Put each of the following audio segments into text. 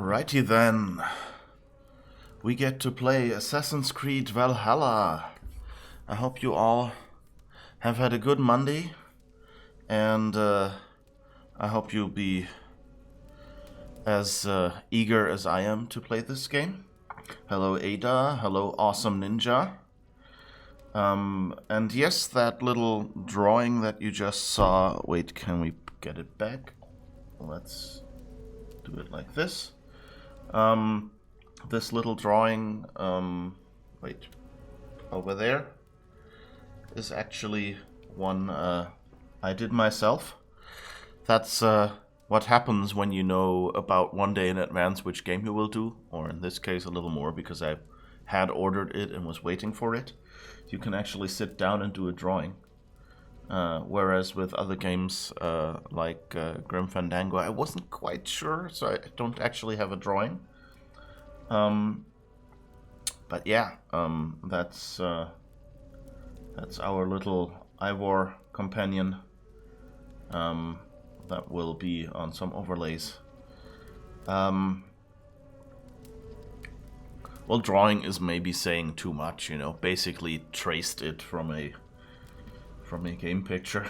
Alrighty then. We get to play Assassin's Creed Valhalla. I hope you all have had a good Monday, and I hope you'll be as eager as I am to play this game. Hello Ada, hello Awesome Ninja. And yes, that little drawing that you just saw, wait, can we get it back? Let's do it like this. This little drawing, wait, over there, is actually one I did myself. That's what happens when you know about one day in advance which game you will do, or in this case a little more because I had ordered it and was waiting for it. You can actually sit down and do a drawing. Whereas with other games like Grim Fandango, I wasn't quite sure, so I don't actually have a drawing. But yeah, that's our little Ivor companion that will be on some overlays. Well, drawing is maybe saying too much, you know. Basically, traced it from a game picture.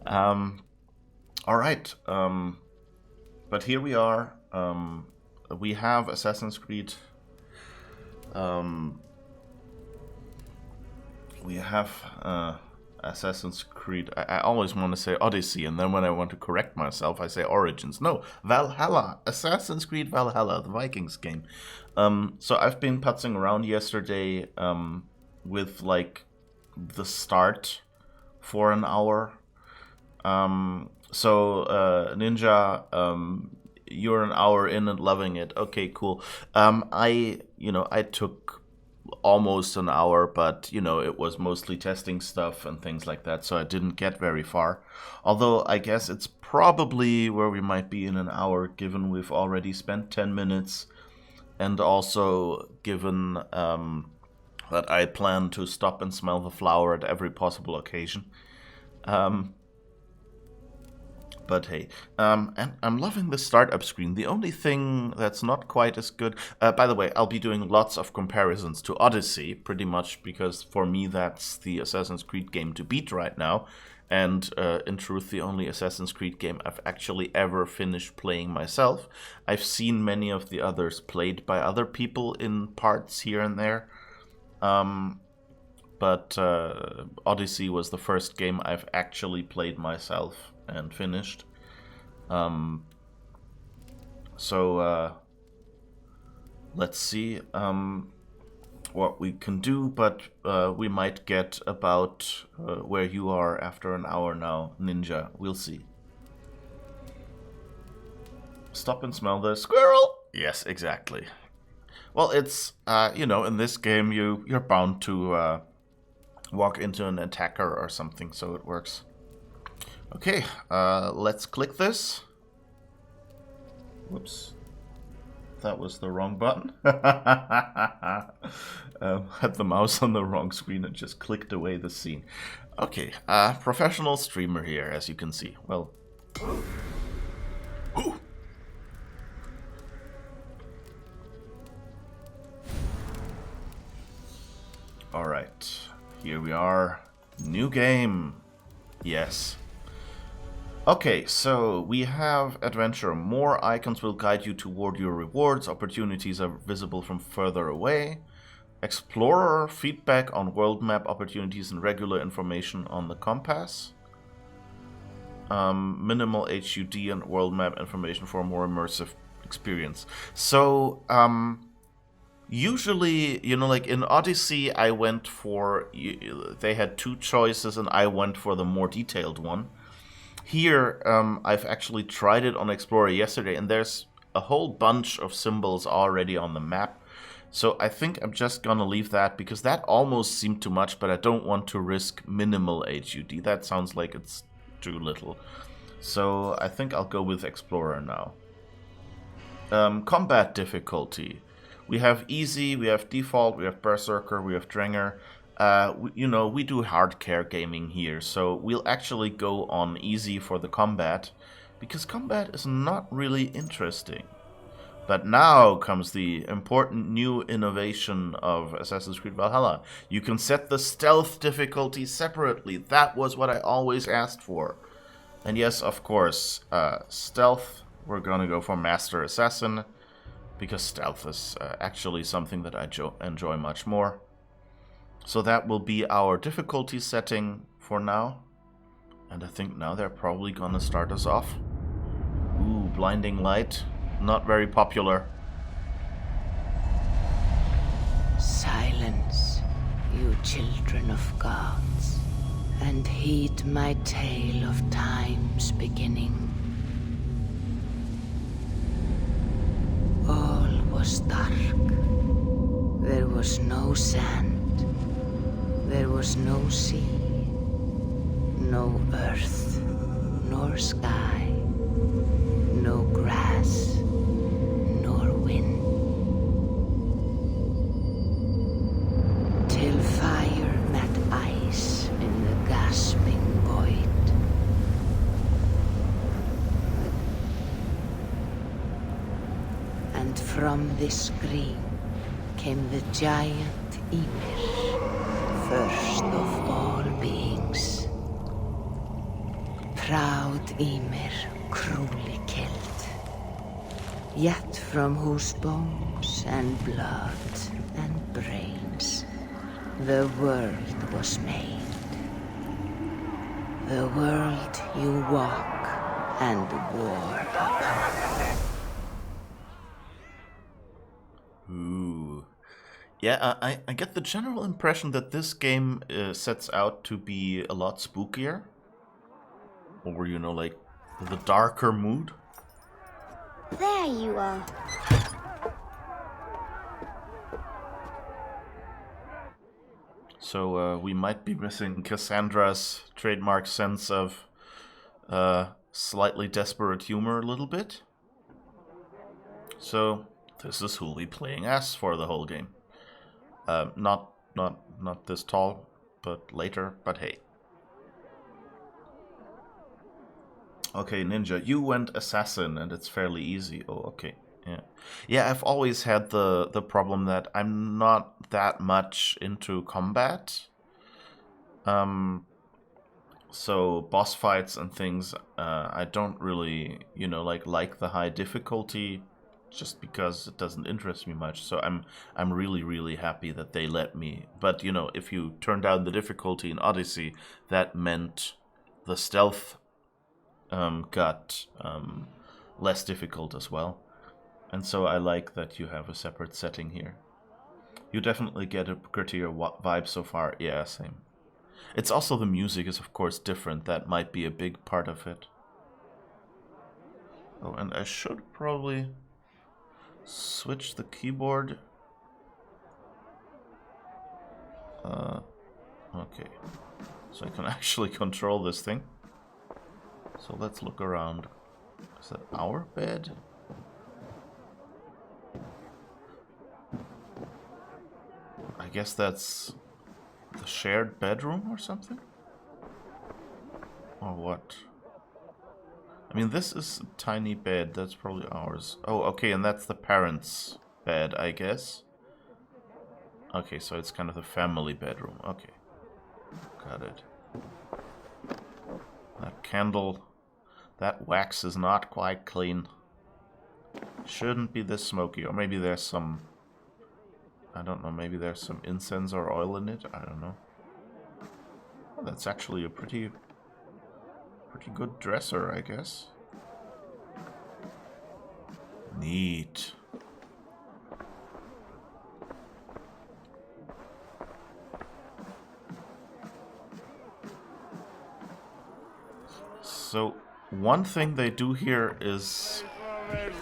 All right, but here we are. We have Assassin's Creed. We have Assassin's Creed. I always want to say Odyssey, and then when I want to correct myself, I say Origins. No, Valhalla. Assassin's Creed Valhalla, the Vikings game. So I've been putzing around yesterday with like the start for an hour. Ninja, you're an hour in and loving it. Okay, cool. I took almost an hour, but it was mostly testing stuff and things like that, so I didn't get very far. Although I guess it's probably where we might be in an hour, given we've already spent 10 minutes, and also given that I plan to stop and smell the flower at every possible occasion. But hey, and I'm loving the startup screen. The only thing that's not quite as good... by the way, I'll be doing lots of comparisons to Odyssey, pretty much, because for me that's the Assassin's Creed game to beat right now. And in truth, the only Assassin's Creed game I've actually ever finished playing myself. I've seen many of the others played by other people in parts here and there. But Odyssey was the first game I've actually played myself and finished. Let's see what we can do, but we might get about where you are after an hour now, Ninja. We'll see. Stop and smell the squirrel! Yes, exactly. Well, it's, in this game you're bound to walk into an attacker or something, so it works. Okay, let's click this. Whoops. That was the wrong button. Had the mouse on the wrong screen and just clicked away the scene. Okay, professional streamer here, as you can see. Well... Ooh. Alright, here we are. New game. Yes. Okay, so we have adventure. More icons will guide you toward your rewards. Opportunities are visible from further away. Explorer, feedback on world map opportunities and regular information on the compass. Minimal HUD and world map information for a more immersive experience. So, usually, like in Odyssey, I went for... They had two choices and I went for the more detailed one. Here, I've actually tried it on Explorer yesterday, and there's a whole bunch of symbols already on the map. So I think I'm just gonna leave that, because that almost seemed too much, but I don't want to risk minimal HUD. That sounds like it's too little. So I think I'll go with Explorer now. Combat difficulty. We have easy, we have default, we have berserker, we have Drenger. We do hardcore gaming here, so we'll actually go on easy for the combat, because combat is not really interesting. But now comes the important new innovation of Assassin's Creed Valhalla. You can set the stealth difficulty separately. That was what I always asked for. And yes, of course, stealth, we're gonna go for Master Assassin, because stealth is actually something that I enjoy much more. So that will be our difficulty setting for now. And I think now they're probably gonna start us off. Ooh, blinding light. Not very popular. Silence, you children of gods, and heed my tale of time's beginning. All was dark. There was no sand. There was no sea. No earth, nor sky. No grass, nor wind. Till fire met ice in the gasping void. And from this scream came the giant Ymir, first of all beings. Proud Ymir, cruelly killed, yet from whose bones and blood and brains the world was made. The world you walk and war upon. Ooh. Yeah, I get the general impression that this game sets out to be a lot spookier. Or, you know, like, the darker mood. There you are. So we might be missing Cassandra's trademark sense of slightly desperate humor a little bit. So this is who we'll be playing as for the whole game. Not this tall, but later. But hey. Okay, Ninja, you went Assassin, and it's fairly easy. Oh, okay. Yeah, I've always had the problem that I'm not that much into combat. So boss fights and things, I don't really, like the high difficulty, just because it doesn't interest me much. So I'm really, really happy that they let me. But if you turn down the difficulty in Odyssey, that meant the stealth got less difficult as well. And so I like that you have a separate setting here. You definitely get a grittier vibe so far. Yeah, same. It's also the music is of course different. That might be a big part of it. Oh, and I should probably switch the keyboard. Okay. So I can actually control this thing. So let's look around. Is that our bed? I guess that's the shared bedroom or something? Or what? I mean, this is a tiny bed. That's probably ours. Oh, okay, and that's the parents' bed, I guess. Okay, so it's kind of the family bedroom. Okay. Got it. That candle, that wax is not quite clean. Shouldn't be this smoky. Or maybe there's some... I don't know, maybe there's some incense or oil in it. I don't know. Oh, that's actually a pretty good dresser, I guess. Neat. So, one thing they do here is... Hey,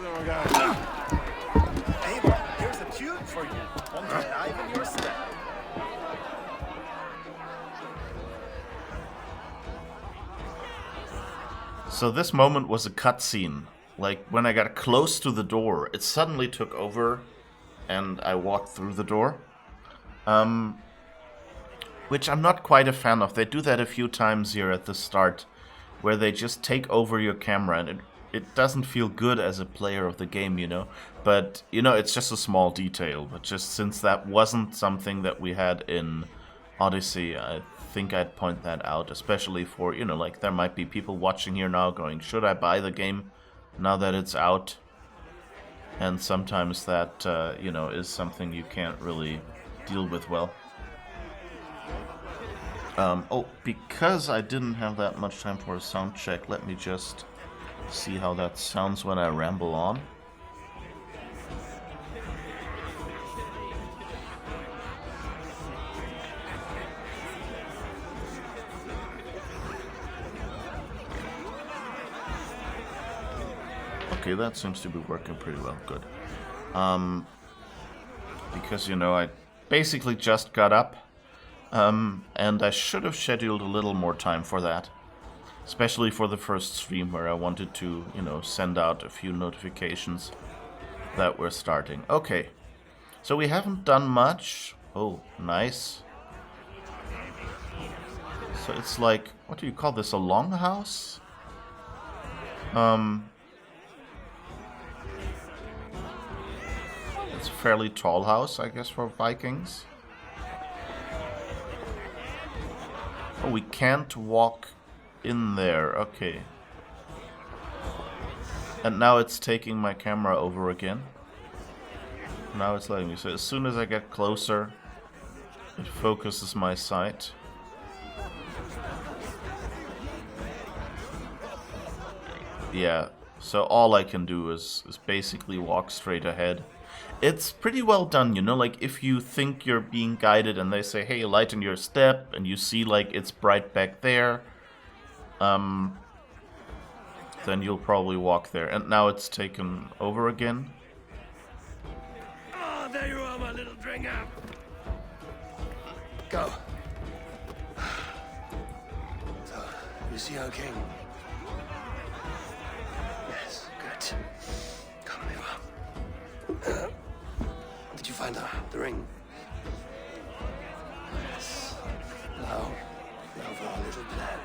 here's a tune for you. Won't you dive in your step? So this moment was a cutscene. Like, when I got close to the door, it suddenly took over, and I walked through the door. Which I'm not quite a fan of. They do that a few times here at the start, where they just take over your camera, and it doesn't feel good as a player of the game, But, you know, it's just a small detail. But just since that wasn't something that we had in Odyssey, I think I'd point that out. Especially for, you know, like there might be people watching here now going, should I buy the game now that it's out? And sometimes that, you know, is something you can't really deal with well. Oh, because I didn't have that much time for a sound check, let me just see how that sounds when I ramble on. Okay, that seems to be working pretty well. Good. Because, you know, I basically just got up, and I should have scheduled a little more time for that. Especially for the first stream where I wanted to, you know, send out a few notifications that we're starting. Okay, so we haven't done much. Oh, nice. So it's like, what do you call this, a longhouse? It's a fairly tall house, I guess, for Vikings. Oh, we can't walk in there. Okay. And now it's taking my camera over again. Now it's letting me. So as soon as I get closer, it focuses my sight. Yeah. So all I can do is basically walk straight ahead. It's pretty well done, you know, like if you think you're being guided and they say, hey, lighten your step, and you see like it's bright back there, then you'll probably walk there. And now it's taken over again. Oh, there you are, my little drinker. Go. So, you see our king? Yes, good. Come, Eva. Did you find the ring? Yes. Now for our little plan.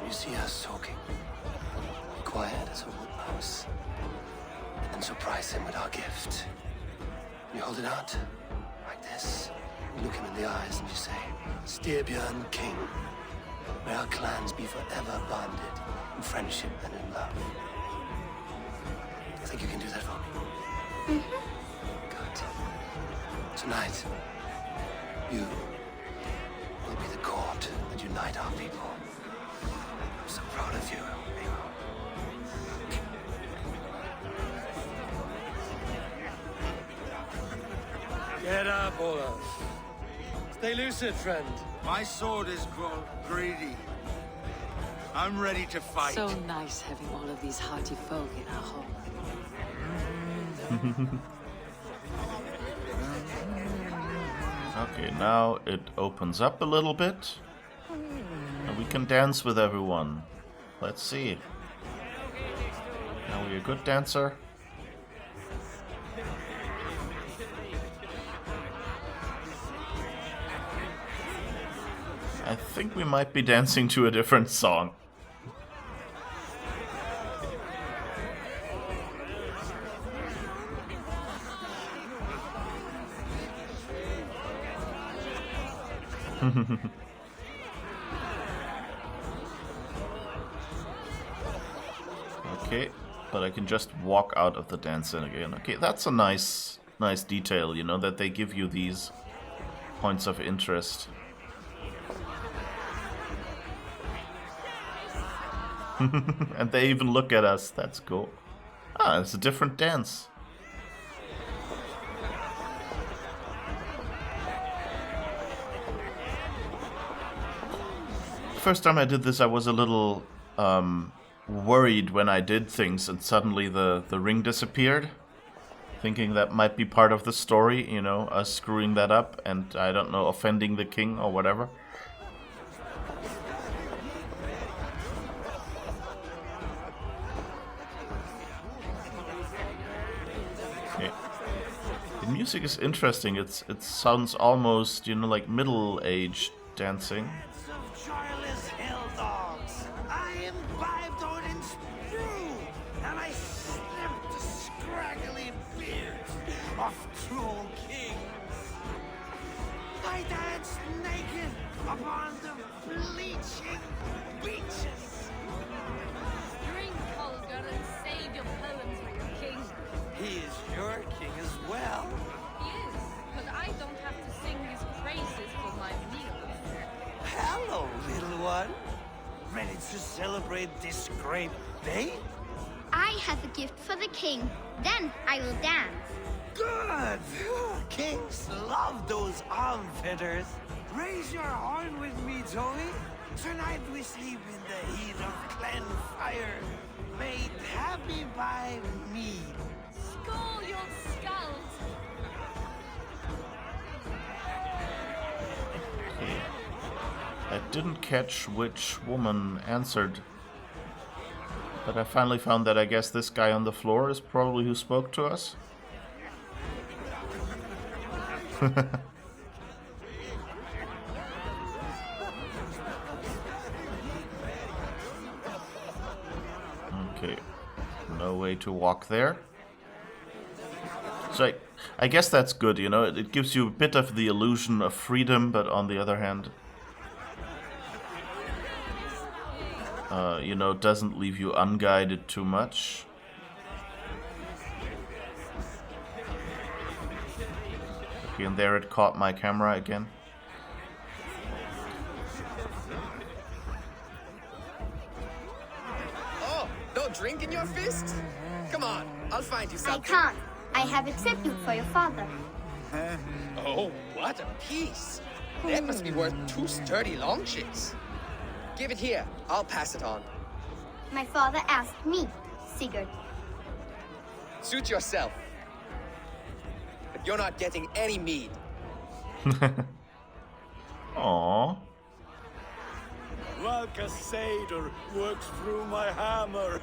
You see us talking. Be quiet as a wood mouse. And surprise him with our gift. You hold it out, like this. You look him in the eyes and you say, Styrbjörn King, may our clans be forever bonded in friendship and in love. You think you can do that for me? Mm-hmm. Good. Tonight, you will be the cord that unite our people. I'm so proud of you, Eva. Get up, Olaf. Stay lucid, friend. My sword is grown greedy. I'm ready to fight. So nice having all of these hearty folk in our home. Okay, now it opens up a little bit. And we can dance with everyone. Let's see. Are we a good dancer? I think we might be dancing to a different song. Okay, but I can just walk out of the dance in again. Okay, that's a nice detail, you know, that they give you these points of interest. And they even look at us. That's cool. Ah, it's a different dance. First time I did this, I was a little worried when I did things and suddenly the ring disappeared. Thinking that might be part of the story, you know, us screwing that up and, I don't know, offending the king or whatever. Okay. The music is interesting. It sounds almost, you know, like middle-aged dancing. dance naked upon the bleaching beaches. Drink, Holger, and save your poems for your king. He is your king as well. He is, but I don't have to sing his praises for my meals. Hello, little one. Ready to celebrate this great day? I have a gift for the king. Then I will dance. Good! Kings love those arm feathers. Raise your horn with me, Zoe. Tonight we sleep in the heat of clan fire, made happy by me. Skål, your Skald! Okay. I didn't catch which woman answered. But I finally found that I guess this guy on the floor is probably who spoke to us. Okay, no way to walk there. So I guess that's good, you know, it gives you a bit of the illusion of freedom, but on the other hand, you know, doesn't leave you unguided too much. Okay, and there it caught my camera again. Oh, no drink in your fist? Come on, I'll find you I something. can't. I have a tribute for your father. Oh, what a piece. That must be worth 2 sturdy longships. Give it here. I'll pass it on. My father asked me, Sigurd. Suit yourself. But you're not getting any mead. Aww. Like a satyr works through my hammer.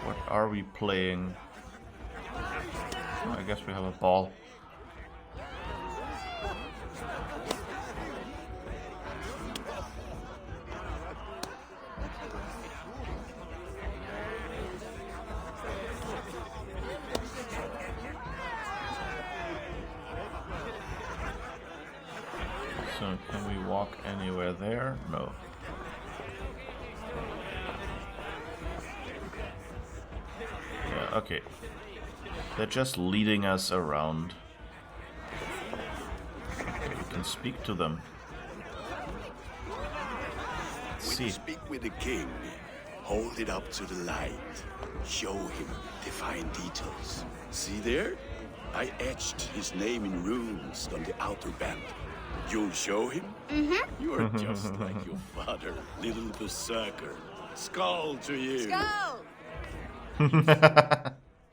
What are we playing? Oh, I guess we have a ball. So can we walk anywhere there? No. Yeah, okay. They're just leading us around. We can speak to them. Let's When see. you speak with the king, hold it up to the light. Show him the fine details. See there? I etched his name in runes on the outer band. You'll show him? Mm-hmm. You're just like your father, little berserker. Skald to you. Skald!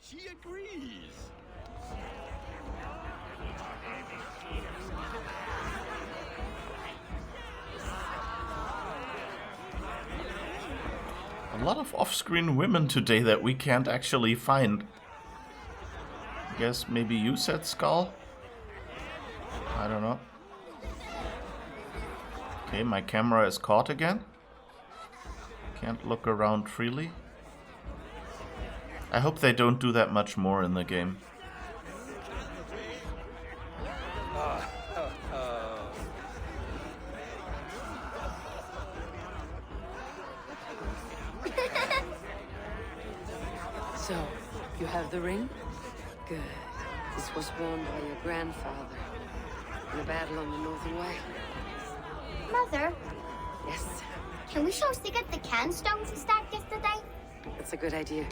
She agrees. A lot of off-screen women today that we can't actually find. I guess maybe you said Skull? I don't know. Okay, my camera is caught again. Can't look around freely. I hope they don't do that much more in the game. So, you have the ring? Good. This was worn by your grandfather in a battle on the Northern Way. Mother, Yes, can we show Sigurd the can stones he stacked yesterday? that's a good idea.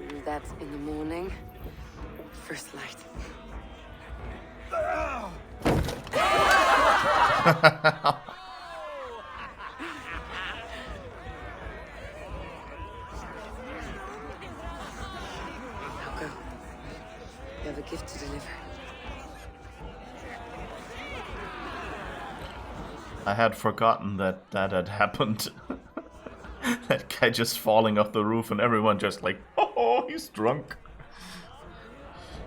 We'll do that in the morning. First light. Now go. You have a gift to deliver. I had forgotten that that had happened. That guy just falling off the roof and everyone just like, oh, he's drunk.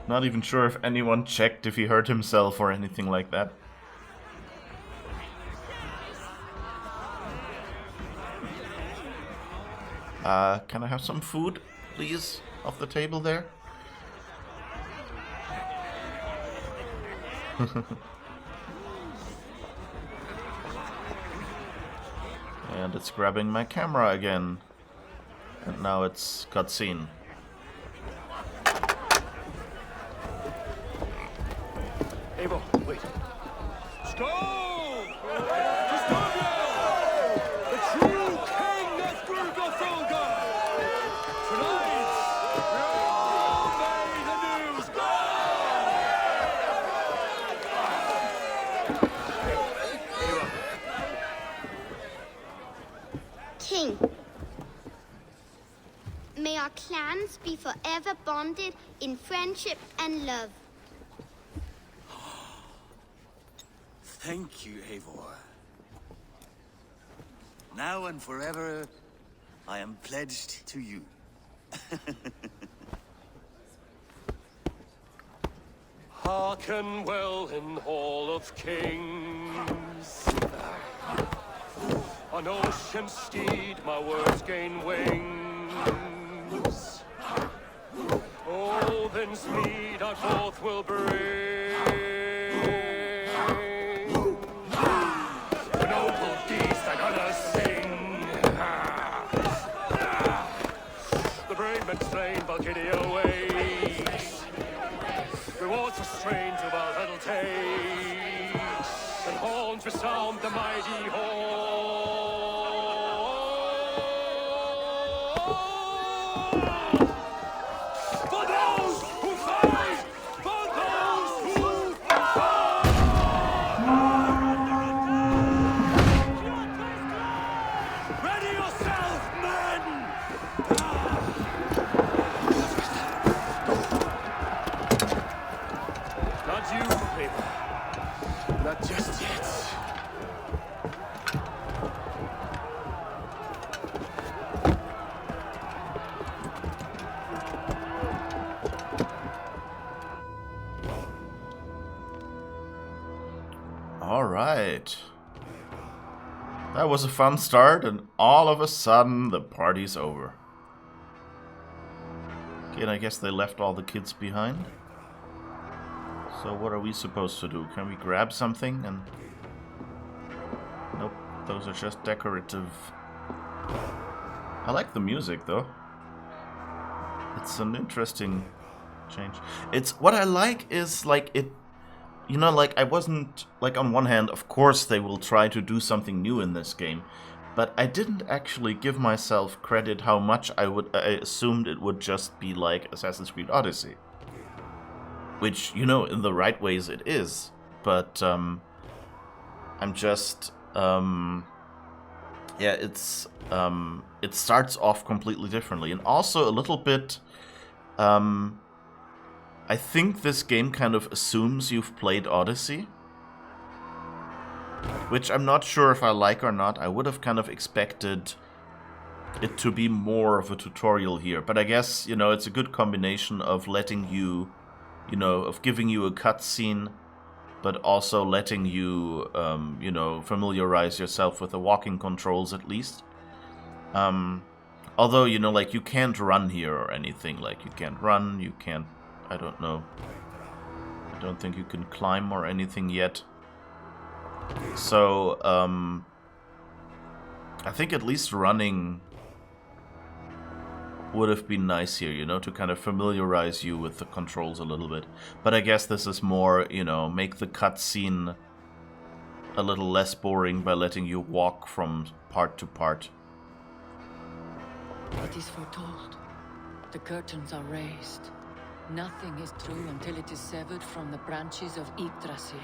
Not even sure if anyone checked if he hurt himself or anything like that. Can I have some food, please, off the table there? And it's grabbing my camera again. And now it's cutscene. Eivor, wait. Skald! The true king of Gurgotholga! Tonight, obey the news! King, may our clans be forever bonded in friendship and love. Thank you, Eivor. Now and forever, I am pledged to you. Hearken well in Hall of Kings. On ocean steed, my words gain wings. Odin's mead I forth will bring. The noble deeds that others sing. The brave men slain, Valkyria wakes. Rewards are strained to Valhalla takes. And horns resound the mighty horn. For those who fight! For those who fight! Ready yourself, men! Not you, Eivor. Not just yet. All right. That was a fun start, and all of a sudden the party's over. Okay, and I guess they left all the kids behind. So what are we supposed to do? Can we grab something? And nope, those are just decorative. I like the music though. It's an interesting change. It's what I like is like it, you know, like I wasn't like on one hand, of course they will try to do something new in this game, but I didn't actually give myself credit how much I assumed it would just be like Assassin's Creed Odyssey. Which, you know, in the right ways it is, but I'm just yeah, it's it starts off completely differently, and also a little bit I think this game kind of assumes you've played Odyssey, which I'm not sure if I like or not. I would have kind of expected it to be more of a tutorial here, but I guess, you know, it's a good combination of letting you, you know, of giving you a cutscene, but also letting you, you know, familiarize yourself with the walking controls at least. Although, you know, like, you can't run here or anything. Like, you can't run, you can't, I don't know. I don't think you can climb or anything yet. So, I think at least running would have been nice here, you know, to kind of familiarize you with the controls a little bit. But I guess this is more, you know, make the cutscene a little less boring by letting you walk from part to part. It is foretold. The curtains are raised. Nothing is true until it is severed from the branches of Yggdrasil.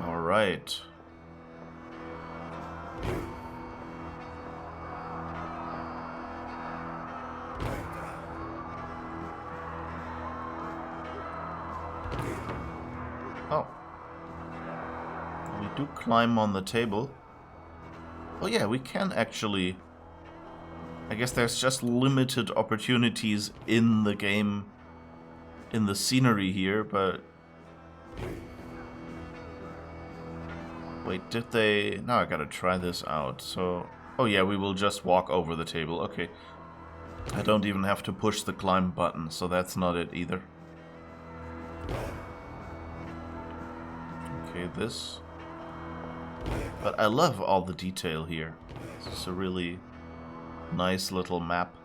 All right. Oh. We do climb on the table. Oh yeah, we can actually... I guess there's just limited opportunities in the game, in the scenery here, but... Wait, did they... Now I gotta try this out, so... Oh yeah, we will just walk over the table, okay. I don't even have to push the climb button, so that's not it either. Okay, this... But I love all the detail here. It's a really nice little map.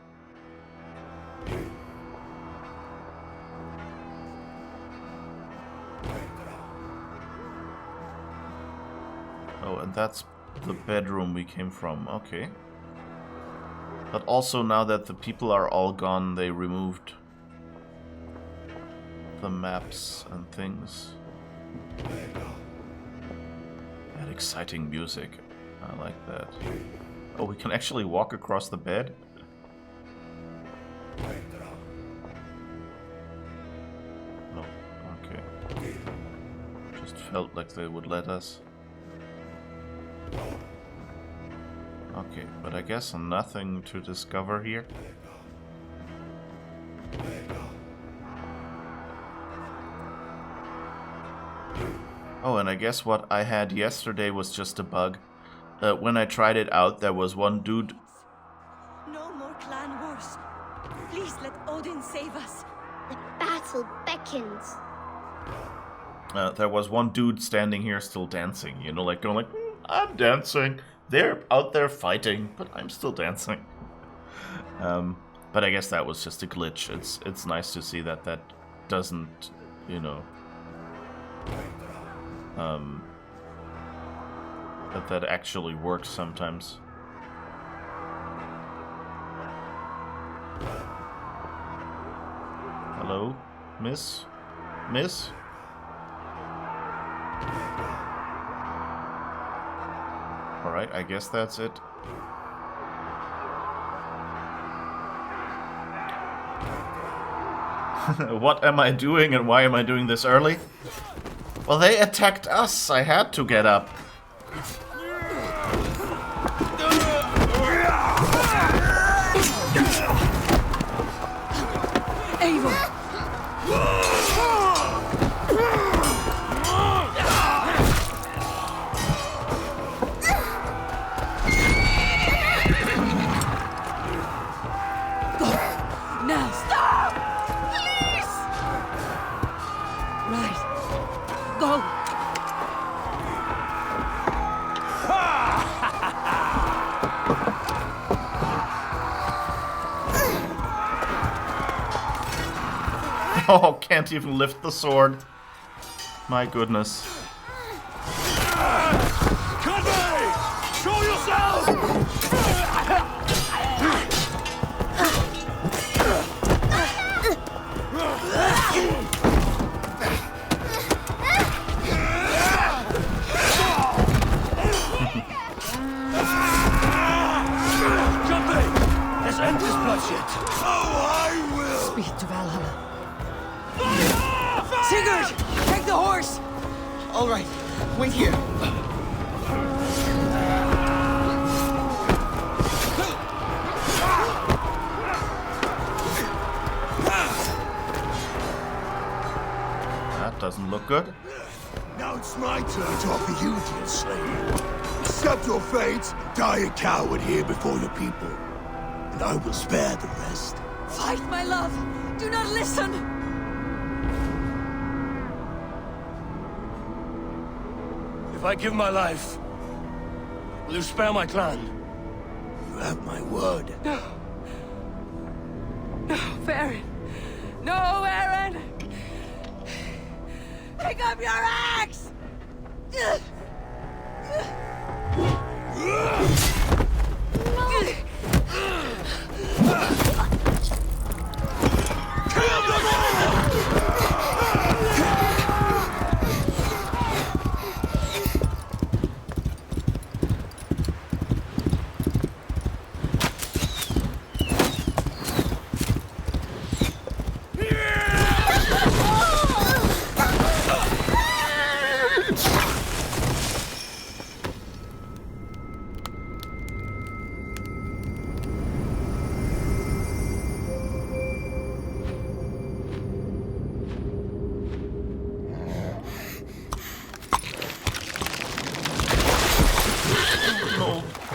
Oh, and that's the bedroom we came from. Okay. But also now that the people are all gone, they removed the maps and things. That exciting music. I like that. Oh, we can actually walk across the bed? No. Okay. Just felt like they would let us. Okay, but I guess nothing to discover here. Oh, and I guess what I had yesterday was just a bug. When I tried it out, there was one dude... No more clan wars. Please let Odin save us. The battle beckons. There was one dude standing here still dancing, you know, like going like, I'm dancing. They're out there fighting, but I'm still dancing. But I guess that was just a glitch. It's nice to see that that doesn't, you know, that actually works sometimes. Hello, miss? Miss? Alright, I guess that's it. What am I doing and why am I doing this early? Well, they attacked us. I had to get up. Oh, can't even lift the sword. My goodness. Convey! Show yourself! Convey! Let's end this bloodshed. Oh, I will! Speed to Valhalla. Sigurd! Take the horse! All right, wait here. That doesn't look good. Now it's my turn to offer you, dear slave. Accept your fate, die a coward here before your people, and I will spare the rest. Fight, my love! Do not listen! If I give my life, will you spare my clan? You have my word. No. No, Baron. No, Aaron! Pick up your axe! Kill them all! ring.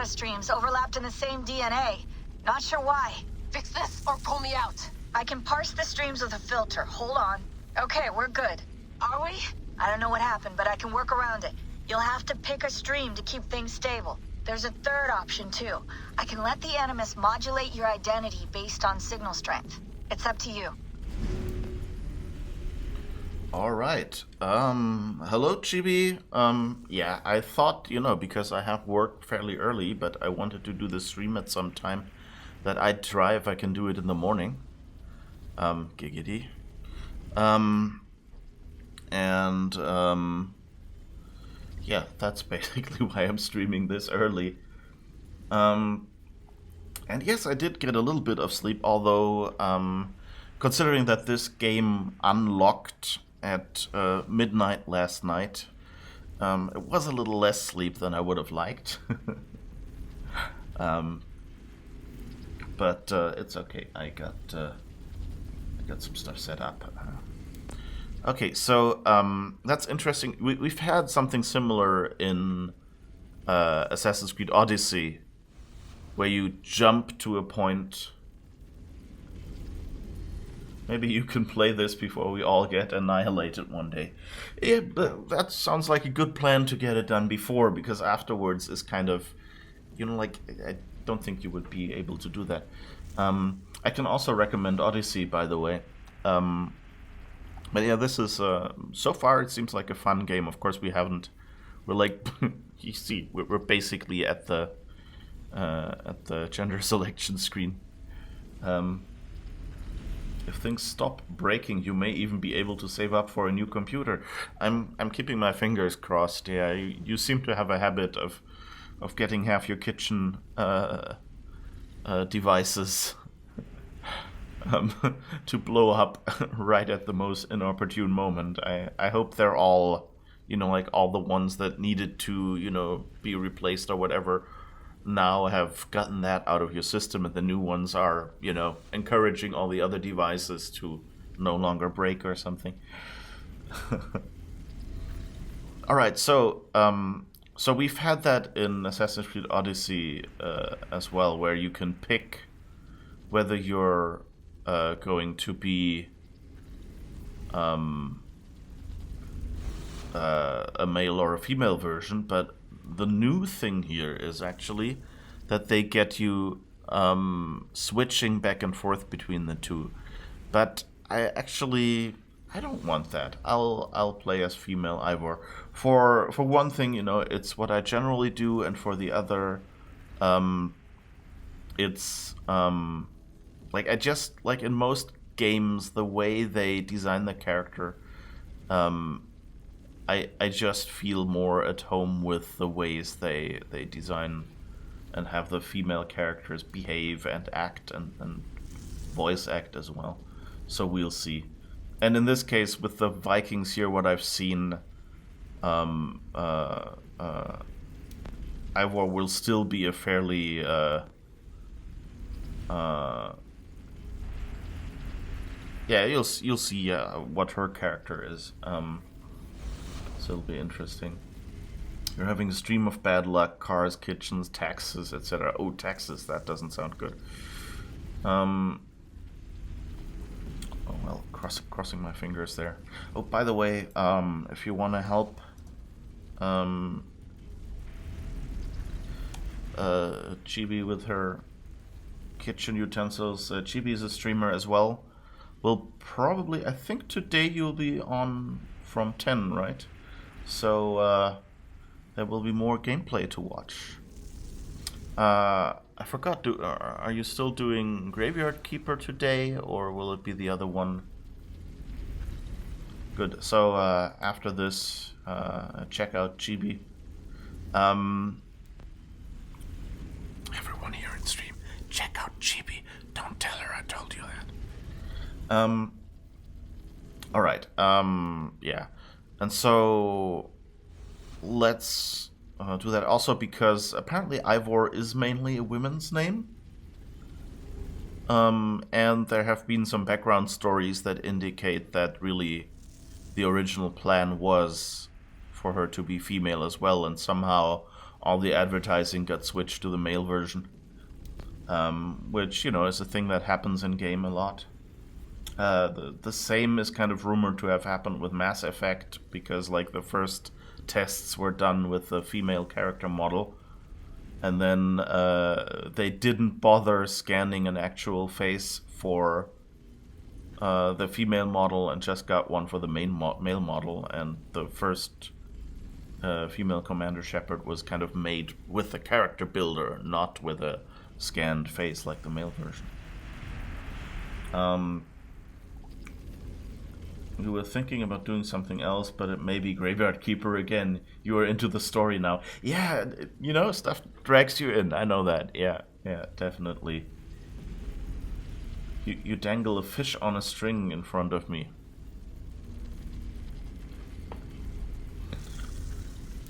Streams overlapped in the same DNA. Not sure why. Fix this or pull me out. I can parse the streams with a filter. Hold on. Okay, we're good. Are we? I don't know what happened, but I can work around it. You'll have to pick a stream to keep things stable. There's a third option, too. I can let the Animus modulate your identity based on signal strength. It's up to you. Alright. Hello, Chibi. Yeah, I thought, because I have work fairly early, but I wanted to do the stream at some time that I'd try if I can do it in the morning. Giggity. Yeah, that's basically why I'm streaming this early. And yes, I did get a little bit of sleep, although, considering that this game unlocked at midnight last night, it was a little less sleep than I would have liked. But it's okay. I got some stuff set up. Okay, so that's interesting. We've had something similar in Assassin's Creed Odyssey, where you jump to a point. Maybe you can play this before we all get annihilated one day. Yeah, that sounds like a good plan to get it done before, because afterwards is kind of, I don't think you would be able to do that. I can also recommend Odyssey, by the way. But yeah, this is, so far it seems like a fun game. Of course, we're like, you see, we're basically at the gender selection screen. If things stop breaking, you may even be able to save up for a new computer. I'm keeping my fingers crossed. Yeah, you seem to have a habit of getting half your kitchen devices to blow up right at the most inopportune moment. I hope they're all, like all the ones that needed to, be replaced or whatever, now have gotten that out of your system, and the new ones are, encouraging all the other devices to no longer break or something. All right, so we've had that in Assassin's Creed Odyssey as well, where you can pick whether you're going to be a male or a female version, but the new thing here is actually that they get you switching back and forth between the two. But I don't want that. I'll play as female Ivor. For one thing, it's what I generally do, and for the other, it's I just like in most games the way they design the character. I just feel more at home with the ways they design and have the female characters behave and act and voice act as well. So we'll see. And in this case, with the Vikings here, what I've seen, Ivor will still be a fairly you'll see what her character is. So it'll be interesting. You're having a stream of bad luck, cars, kitchens, taxes, etc. Oh, taxes, that doesn't sound good. Oh Well, crossing my fingers there. Oh, by the way, if you want to help Chibi with her kitchen utensils, Chibi is a streamer as well. We'll probably, I think today you'll be on from 10, right? So there will be more gameplay to watch. I forgot, are you still doing Graveyard Keeper today, or will it be the other one? Good, so after this, check out Chibi. Everyone here in stream, check out Chibi. Don't tell her I told you that. Alright, yeah. And so, let's do that also because apparently Ivor is mainly a women's name. And there have been some background stories that indicate that really the original plan was for her to be female as well, and somehow all the advertising got switched to the male version. Which, you know, is a thing that happens in game a lot. The same is kind of rumored to have happened with Mass Effect, because like the first tests were done with the female character model, and then they didn't bother scanning an actual face for the female model and just got one for the male model, and the first female Commander Shepard was kind of made with the character builder, not with a scanned face like the male version. You were thinking about doing something else, but it may be Graveyard Keeper again. You are into the story now. Yeah, you know, stuff drags you in. I know that. Yeah, definitely. You dangle a fish on a string in front of me.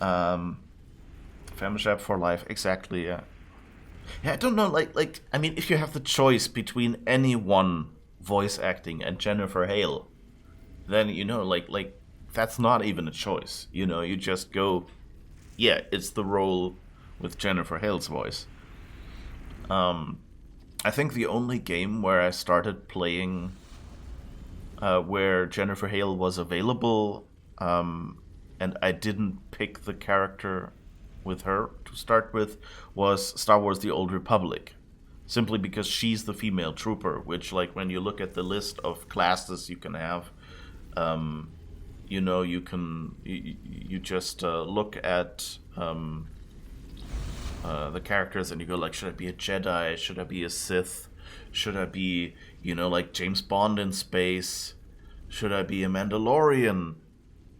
Femshap for life. Exactly, yeah. Yeah, I don't know, like, I mean, if you have the choice between anyone voice acting and Jennifer Hale, then, you know, like that's not even a choice. You know, you just go, yeah, it's the role with Jennifer Hale's voice. I think the only game where I started playing where Jennifer Hale was available, and I didn't pick the character with her to start with, was Star Wars The Old Republic. Simply because she's the female trooper, which, like, when you look at the list of classes you can have, you know, you just look at the characters and you go like, should I be a Jedi? Should I be a Sith? Should I be, you know, like James Bond in space? Should I be a Mandalorian?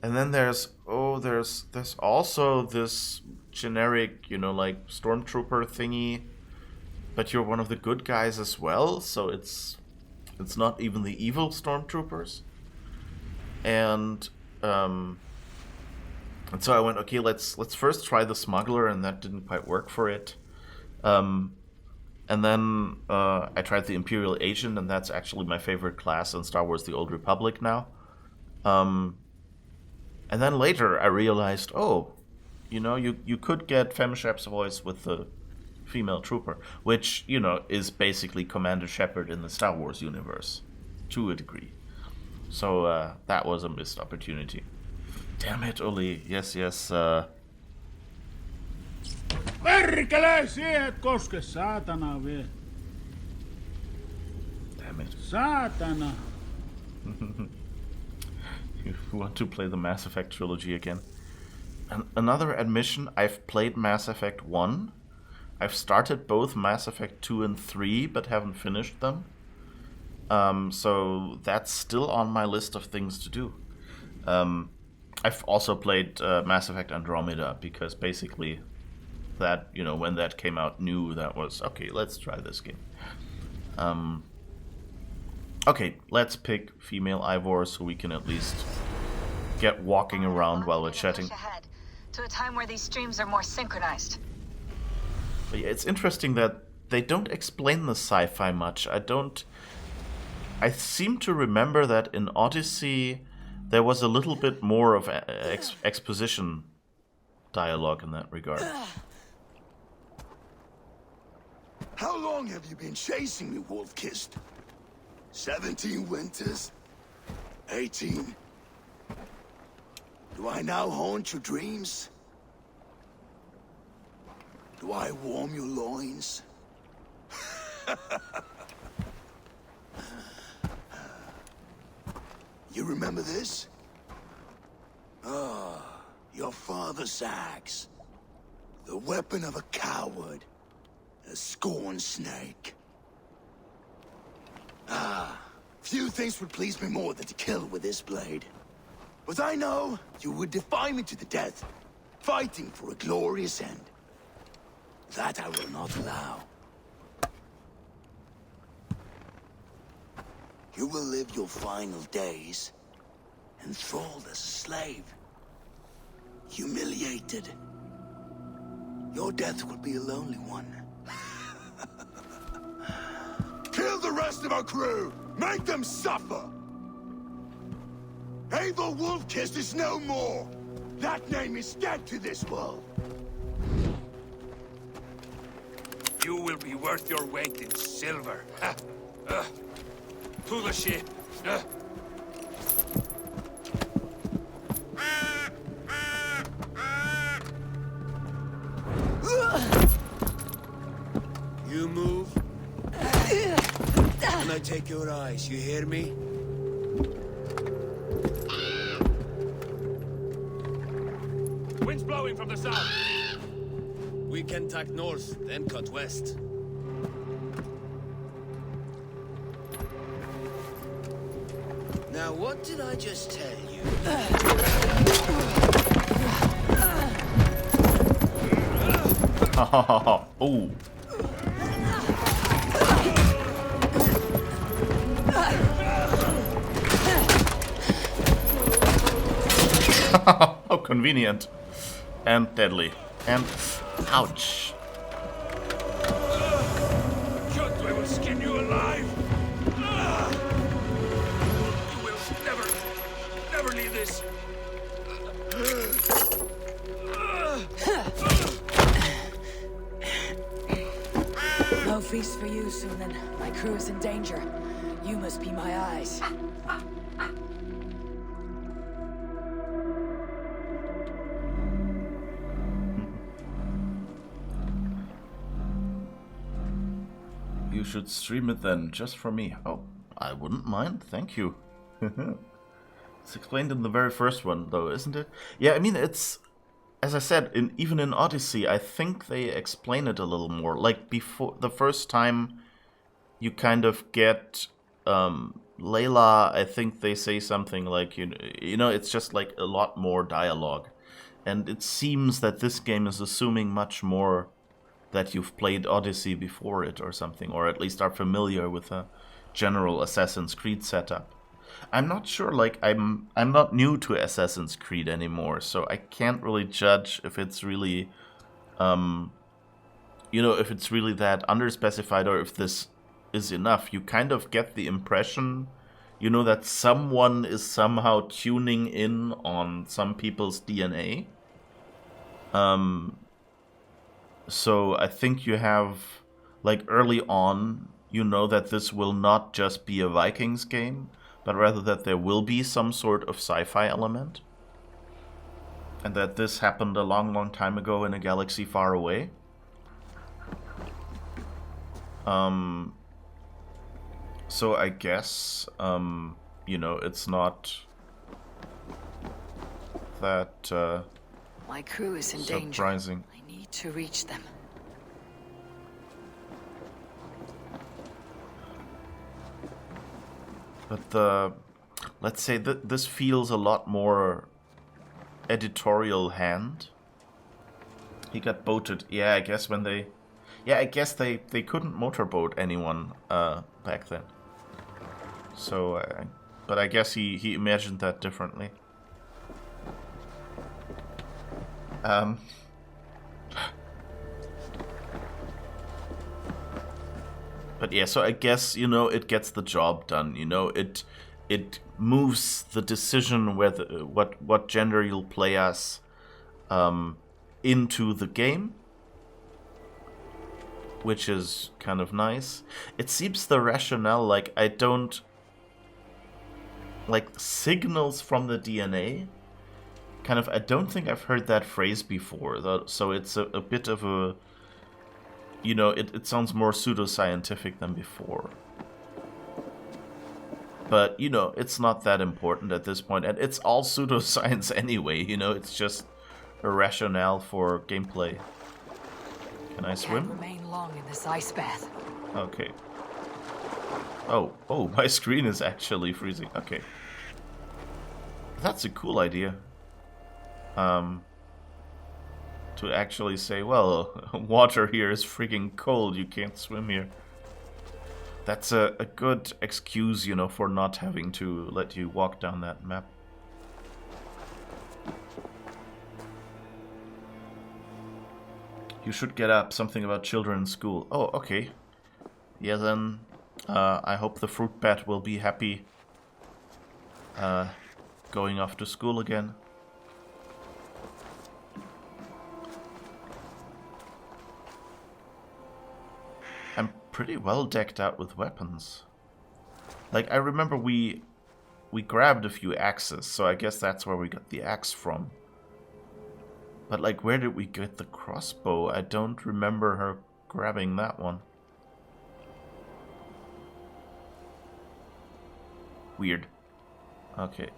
And then there's also this generic, you know, like stormtrooper thingy, but you're one of the good guys as well, so it's not even the evil stormtroopers. And so I went, okay, let's first try the smuggler, and that didn't quite work for it. And then I tried the Imperial Agent, and that's actually my favorite class in Star Wars The Old Republic now. And then later I realized, oh, you know, you could get Femshap's voice with the female trooper, which, you know, is basically Commander Shepard in the Star Wars universe, to a degree. So that was a missed opportunity. Damn it, Oli. Yes. Perkele, siihen et koske, saatana vie. Damn it. Saatana. You want to play the Mass Effect trilogy again? Another admission, I've played Mass Effect 1. I've started both Mass Effect 2 and 3, but haven't finished them. So that's still on my list of things to do. I've also played Mass Effect Andromeda, because basically that, you know, when that came out new, that was, okay, let's try this game. Okay, let's pick female Ivor so we can at least get walking around while we're chatting. To a time where these streams are more synchronized. But yeah, it's interesting that they don't explain the sci-fi much. I seem to remember that in Odyssey there was a little bit more of exposition dialogue in that regard. How long have you been chasing me, Wolf-Kissed? 17 winters? 18. Do I now haunt your dreams? Do I warm your loins? You remember this? Ah, your father's axe. The weapon of a coward. A scorn snake. Ah, few things would please me more than to kill with this blade. But I know you would defy me to the death, fighting for a glorious end. That I will not allow. You will live your final days enthralled as a slave. Humiliated. Your death will be a lonely one. Kill the rest of our crew! Make them suffer! Abel Wolfkiss is no more! That name is dead to this world! You will be worth your weight in silver. To the ship. You move, and I take your eyes. You hear me? Wind's blowing from the south. We can tack north, then cut west. Now, what did I just tell you? Oh. How convenient. And deadly. And ouch. Cut, I will skin you alive. You will never leave this. No feast for you, Sunan. My crew is in danger. You must be my eyes. You should stream it then, just for me. Oh, I wouldn't mind, thank you. It's explained in the very first one, though, isn't it? Yeah, I mean, it's... As I said, even in Odyssey, I think they explain it a little more. Like, before the first time you kind of get Layla, I think they say something like, you know, it's just like a lot more dialogue. And it seems that this game is assuming much more that you've played Odyssey before it or something, or at least are familiar with a general Assassin's Creed setup. I'm not sure, like, I'm not new to Assassin's Creed anymore, so I can't really judge if it's really, you know, if it's really that underspecified or if this is enough. You kind of get the impression, you know, that someone is somehow tuning in on some people's DNA. So I think you have, like, early on, you know that this will not just be a Vikings game, but rather that there will be some sort of sci-fi element. And that this happened a long, long time ago in a galaxy far away. So I guess, you know, it's not that My crew is in surprising. danger. I need to reach them. But let's say that this feels a lot more editorial hand. He got boated. Yeah, I guess when they... Yeah, I guess they couldn't motorboat anyone back then. So, but I guess he imagined that differently. But yeah, so I guess, you know, it gets the job done, you know, it moves the decision whether what gender you'll play as into the game, which is kind of nice. It seems the rationale, like, I don't like signals from the DNA. Kind of, I don't think I've heard that phrase before, though, so it's a bit of a, you know, it sounds more pseudoscientific than before. But, you know, it's not that important at this point, and it's all pseudoscience anyway, you know, it's just a rationale for gameplay. Can I swim? Can't remain long in this ice bath. Okay. Oh, my screen is actually freezing. Okay. That's a cool idea. To actually say, well, water here is freaking cold, you can't swim here. That's a good excuse, you know, for not having to let you walk down that map. You should get up, something about children in school. Oh, okay. Yeah, then I hope the fruit bat will be happy going off to school again. I'm pretty well decked out with weapons. Like, I remember we grabbed a few axes, so I guess that's where we got the axe from. But, like, where did we get the crossbow? I don't remember her grabbing that one. Weird. Okay.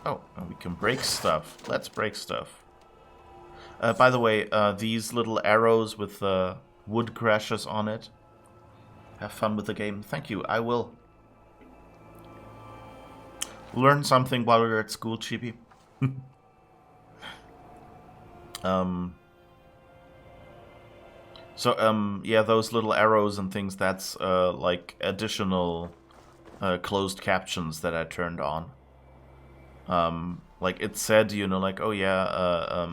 Oh, and we can break stuff. Let's break stuff. By the way, these little arrows with wood crashes on it. Have fun with the game. Thank you, I will. Learn something while we're at school, Chibi. Yeah, those little arrows and things, that's like additional closed captions that I turned on. Like it said, you know, like, oh yeah,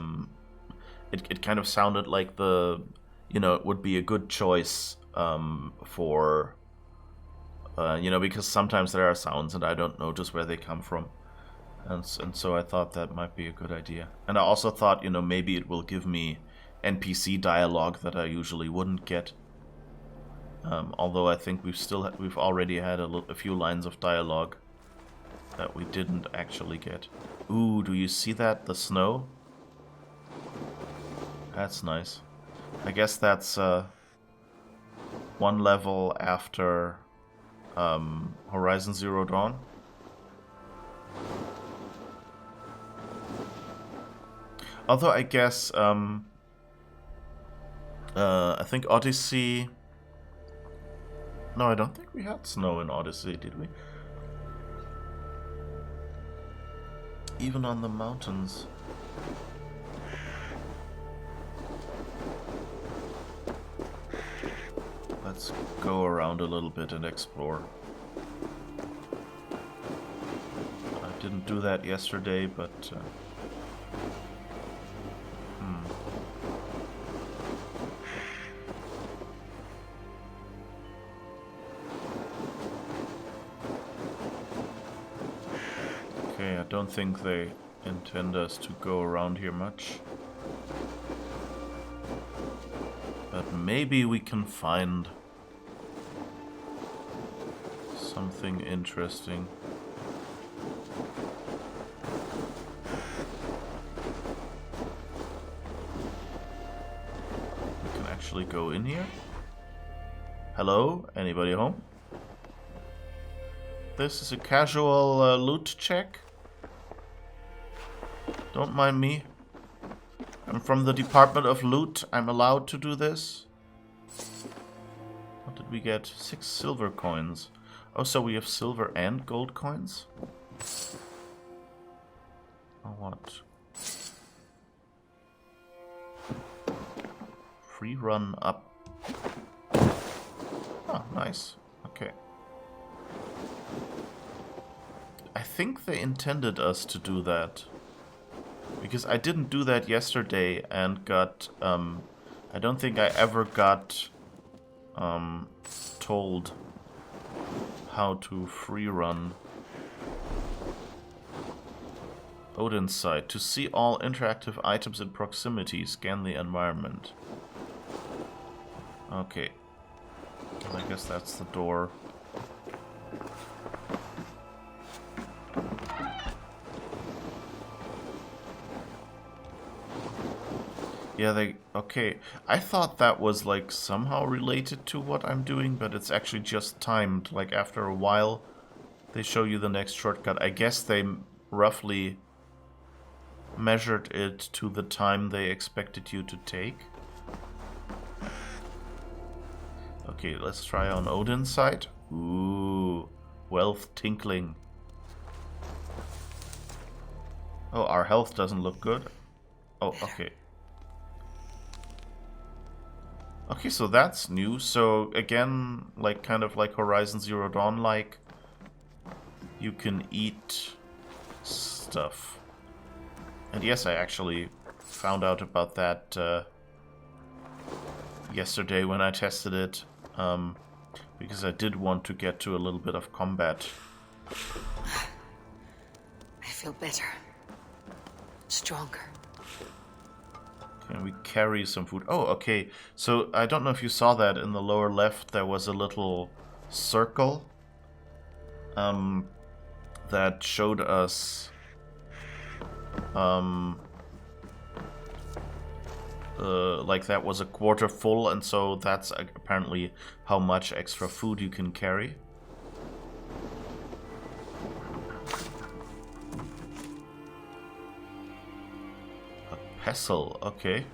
it kind of sounded like the, you know, it would be a good choice for, you know, because sometimes there are sounds and I don't know just where they come from. And so I thought that might be a good idea. And I also thought, you know, maybe it will give me NPC dialogue that I usually wouldn't get. Although I think we've already had a few lines of dialogue that we didn't actually get. Ooh, do you see that? The snow? That's nice. I guess that's one level after Horizon Zero Dawn. Although I guess I think Odyssey. No, I don't think we had snow in Odyssey, did we? Even on the mountains. Let's go around a little bit and explore. I didn't do that yesterday, but okay, I don't think they intend us to go around here much. But maybe we can find something interesting. We can actually go in here. Hello? Anybody home? This is a casual loot check. Don't mind me. I'm from the Department of Loot. I'm allowed to do this. What did we get? 6 silver coins. Oh, so we have silver and gold coins? Or what? Free run up. Oh, nice. Okay. I think they intended us to do that. Because I didn't do that yesterday and got, I don't think I ever got told how to free run. Odin's site. To see all interactive items in proximity, scan the environment. Okay. I guess that's the door. Yeah, they... Okay. I thought that was, like, somehow related to what I'm doing, but it's actually just timed. Like, after a while, they show you the next shortcut. I guess they roughly measured it to the time they expected you to take. Okay, let's try on Odin's side. Ooh, wealth tinkling. Oh, our health doesn't look good. Oh, okay. Okay, so that's new. So again, like kind of like Horizon Zero Dawn, like you can eat stuff. And yes, I actually found out about that yesterday when I tested it, because I did want to get to a little bit of combat. I feel better. Stronger. Can we carry some food? Oh, okay. So I don't know if you saw that in the lower left. There was a little circle that showed us like that was a quarter full, and so that's apparently how much extra food you can carry. Pestle, okay.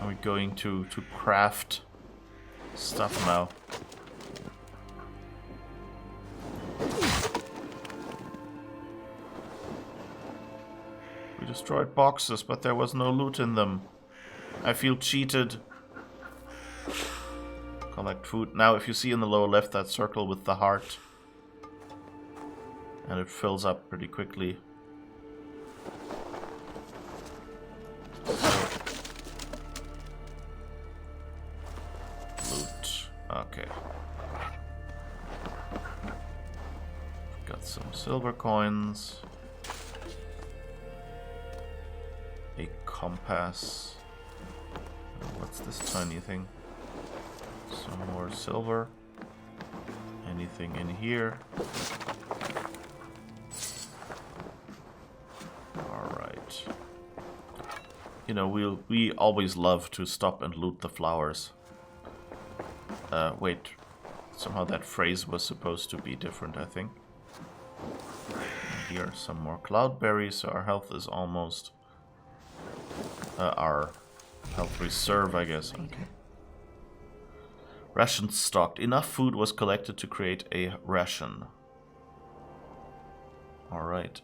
Are we going to craft stuff now? We destroyed boxes, but there was no loot in them. I feel cheated. Collect food. Now, if you see in the lower left that circle with the heart, and it fills up pretty quickly. Okay. Got some silver coins. A compass. What's this tiny thing? Some more silver. Anything in here? Alright. You know, we always love to stop and loot the flowers. Wait, somehow that phrase was supposed to be different, I think. And here, some more cloudberries, so our health is almost... our health reserve, I guess. Okay. Rations stocked. Enough food was collected to create a ration. Alright,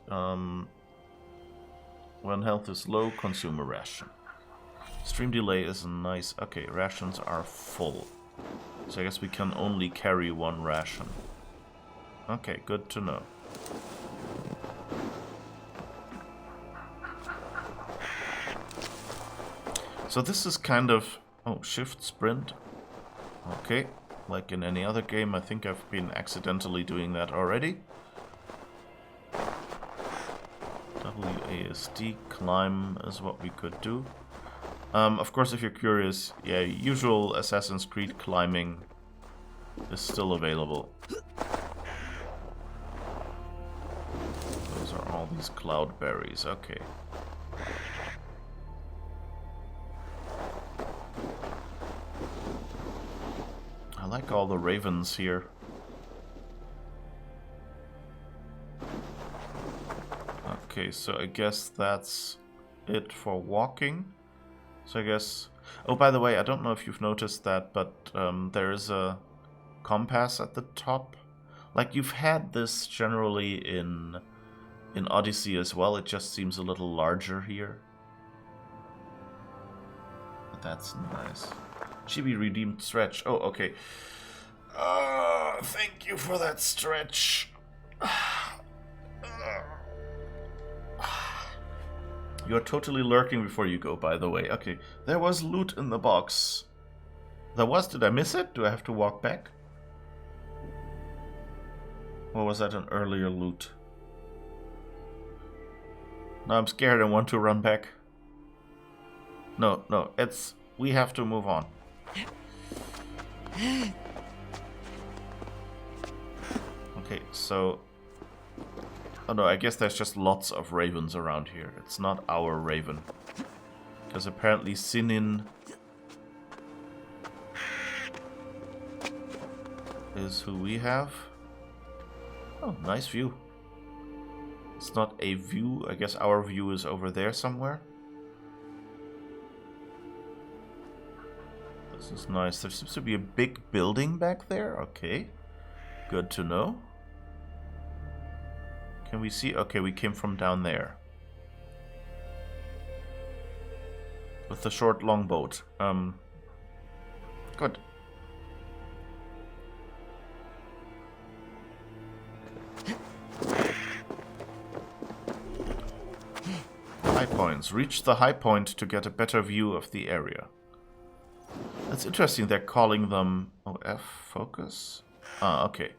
when health is low, consume a ration. Stream delay is nice. Okay, rations are full. So I guess we can only carry one ration. Okay, good to know. So this is kind of... Oh, shift sprint. Okay, like in any other game, I think I've been accidentally doing that already. WASD, climb is what we could do. Of course, if you're curious, yeah, usual Assassin's Creed climbing is still available. Those are all these cloudberries, okay. I like all the ravens here. Okay, so I guess that's it for walking. So I guess... Oh, by the way, I don't know if you've noticed that, but there is a compass at the top. Like, you've had this generally in Odyssey as well. It just seems a little larger here. But that's nice. Chibi redeemed stretch. Oh, okay. Thank you for that stretch. You're totally lurking before you go, by the way. Okay, there was loot in the box. There was? Did I miss it? Do I have to walk back? Or was that an earlier loot? No, I'm scared and want to run back. No, no, it's... We have to move on. Okay, so... Oh no, I guess there's just lots of ravens around here. It's not our raven. Because apparently Sinin is who we have. Oh, nice view. It's not a view. I guess our view is over there somewhere. This is nice. There seems to be a big building back there. Okay. Good to know. Can we see? Okay, we came from down there. With the short longboat. Good. High points. Reach the high point to get a better view of the area. That's interesting. They're calling them... Oh, F focus? Ah, okay.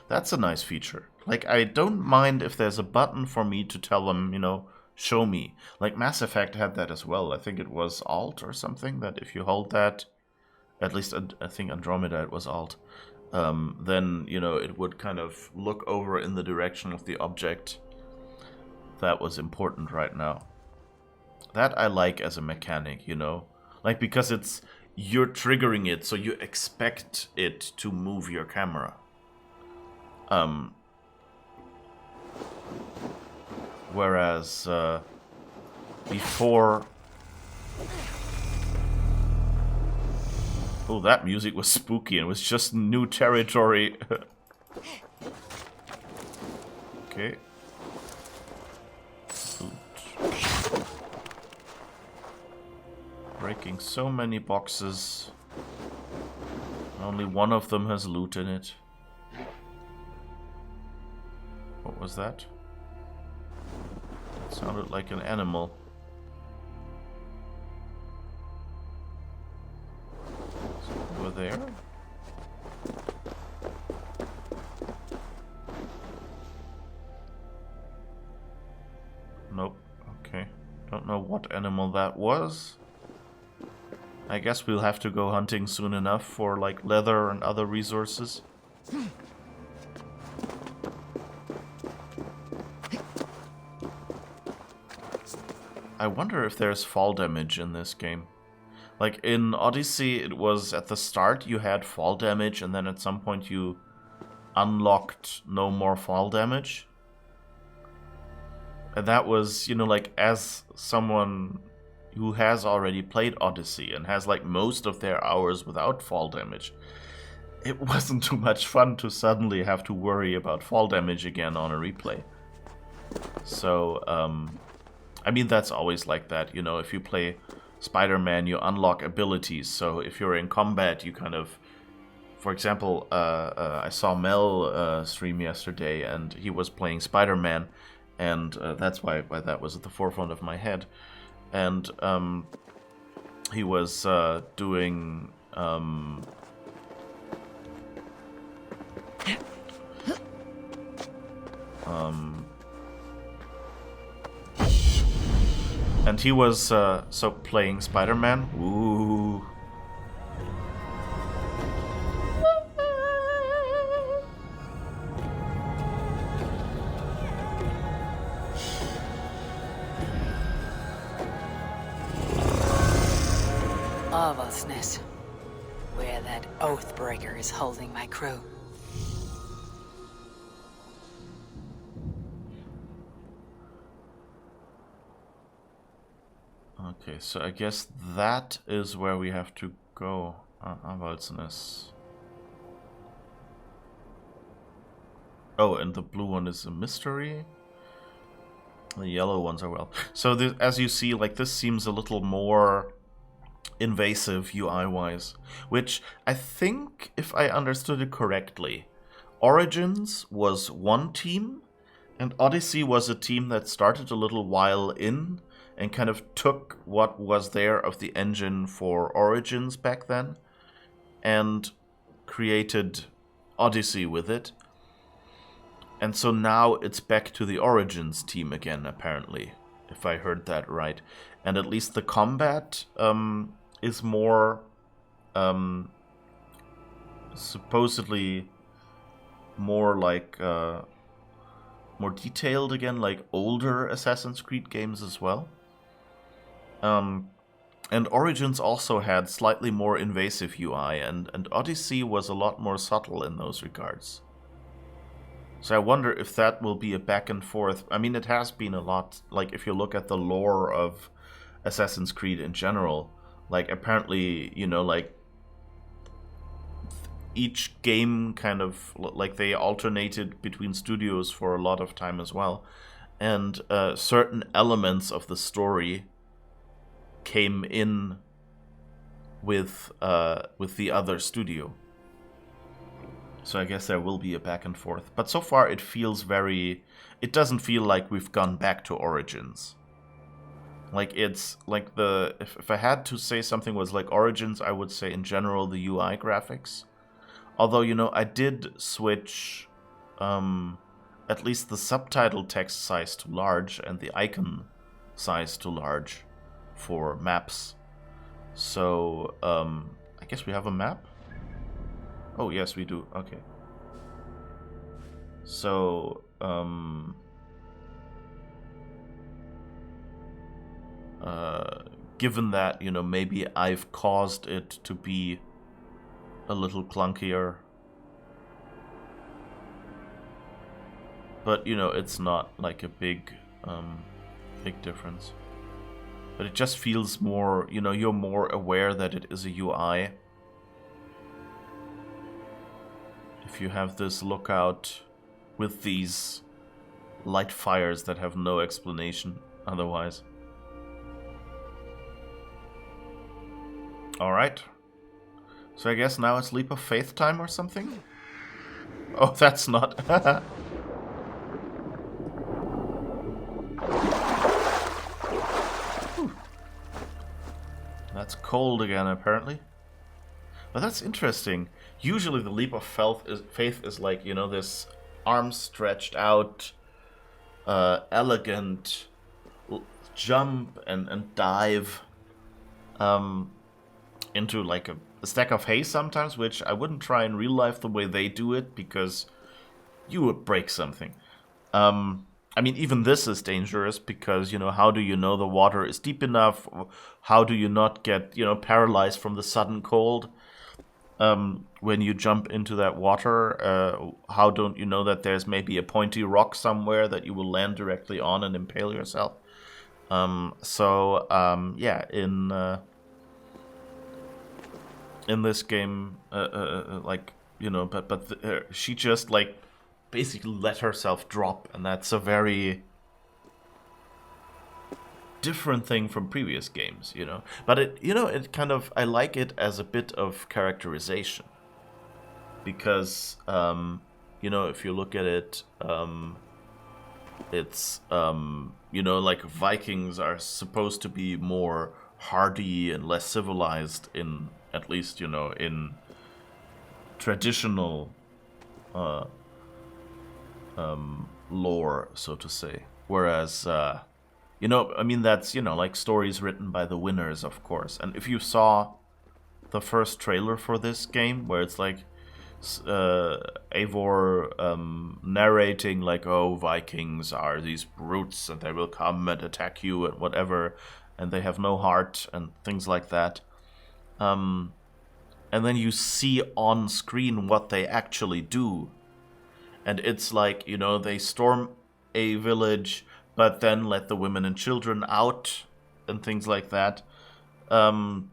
That's a nice feature. Like, I don't mind if there's a button for me to tell them, you know, show me. Like, Mass Effect had that as well. I think it was Alt or something, that if you hold that, at least I think Andromeda it was Alt, then, you know, it would kind of look over in the direction of the object that was important right now. That I like as a mechanic, you know. Like, because it's... You're triggering it, so you expect it to move your camera. Whereas before... Oh, that music was spooky and it was just new territory. Okay. Breaking so many boxes. Only one of them has loot in it. What was that? It sounded like an animal. Is it over there? Nope. Okay. Don't know what animal that was. I guess we'll have to go hunting soon enough for, like, leather and other resources. I wonder if there's fall damage in this game. Like, in Odyssey, it was at the start you had fall damage, and then at some point you unlocked no more fall damage. And that was, you know, like, as someone who has already played Odyssey and has like most of their hours without fall damage, it wasn't too much fun to suddenly have to worry about fall damage again on a replay. So, I mean, that's always like that, you know, if you play Spider-Man, you unlock abilities, so if you're in combat, you kind of, for example, I saw Mel stream yesterday, and he was playing Spider-Man, and that's why that was at the forefront of my head. And he was doing and he was so playing Spider-Man. Ooh. Lawlessness. Where that Oathbreaker is holding my crew. Okay, so I guess that is where we have to go. Anwaltsness. Oh, and the blue one is a mystery. The yellow ones are well. So as you see, like, this seems a little more invasive UI-wise, which I think, if I understood it correctly, Origins was one team, and Odyssey was a team that started a little while in and kind of took what was there of the engine for Origins back then and created Odyssey with it. And so now it's back to the Origins team again, apparently, if I heard that right. And at least the combat is more supposedly more like more detailed again, like older Assassin's Creed games as well. And Origins also had slightly more invasive UI, and Odyssey was a lot more subtle in those regards. So I wonder if that will be a back and forth. I mean, it has been a lot, like, if you look at the lore of Assassin's Creed in general, like, apparently, you know, like, each game kind of, like, they alternated between studios for a lot of time as well. And certain elements of the story came in with the other studio. So I guess there will be a back and forth. But so far it feels it doesn't feel like we've gone back to Origins. Like, it's like if I had to say something was like Origins, I would say in general the UI graphics. Although, you know, I did switch at least the subtitle text size to large and the icon size to large for maps. So, I guess we have a map? Oh, yes, we do. Okay. So, given that, you know, maybe I've caused it to be a little clunkier. But, you know, it's not like a big difference. But it just feels more, you know, you're more aware that it is a UI. If you have this lookout with these light fires that have no explanation otherwise. Alright. So I guess now it's Leap of Faith time or something? Oh, that's not... That's cold again, apparently. But that's interesting. Usually the Leap of Faith is like, you know, this arms stretched out, elegant jump and dive into like a stack of hay sometimes, which I wouldn't try in real life the way they do it, because you would break something. I mean, even this is dangerous because, you know, how do you know the water is deep enough? How do you not get, you know, paralyzed from the sudden cold when you jump into that water? How don't you know that there's maybe a pointy rock somewhere that you will land directly on and impale yourself? Yeah, in this game, like, you know, but she just, like, basically let herself drop, and that's a very different thing from previous games, you know. But it, you know, it kind of, I like it as a bit of characterization, because you know, if you look at it, it's you know, like, Vikings are supposed to be more hardy and less civilized, in at least, you know, in traditional lore, so to say. Whereas, you know, I mean, that's, you know, like, stories written by the winners, of course. And if you saw the first trailer for this game, where it's like Eivor narrating, like, oh, Vikings are these brutes and they will come and attack you and whatever, and they have no heart and things like that. And then you see on screen what they actually do. And it's like, you know, they storm a village, but then let the women and children out and things like that. So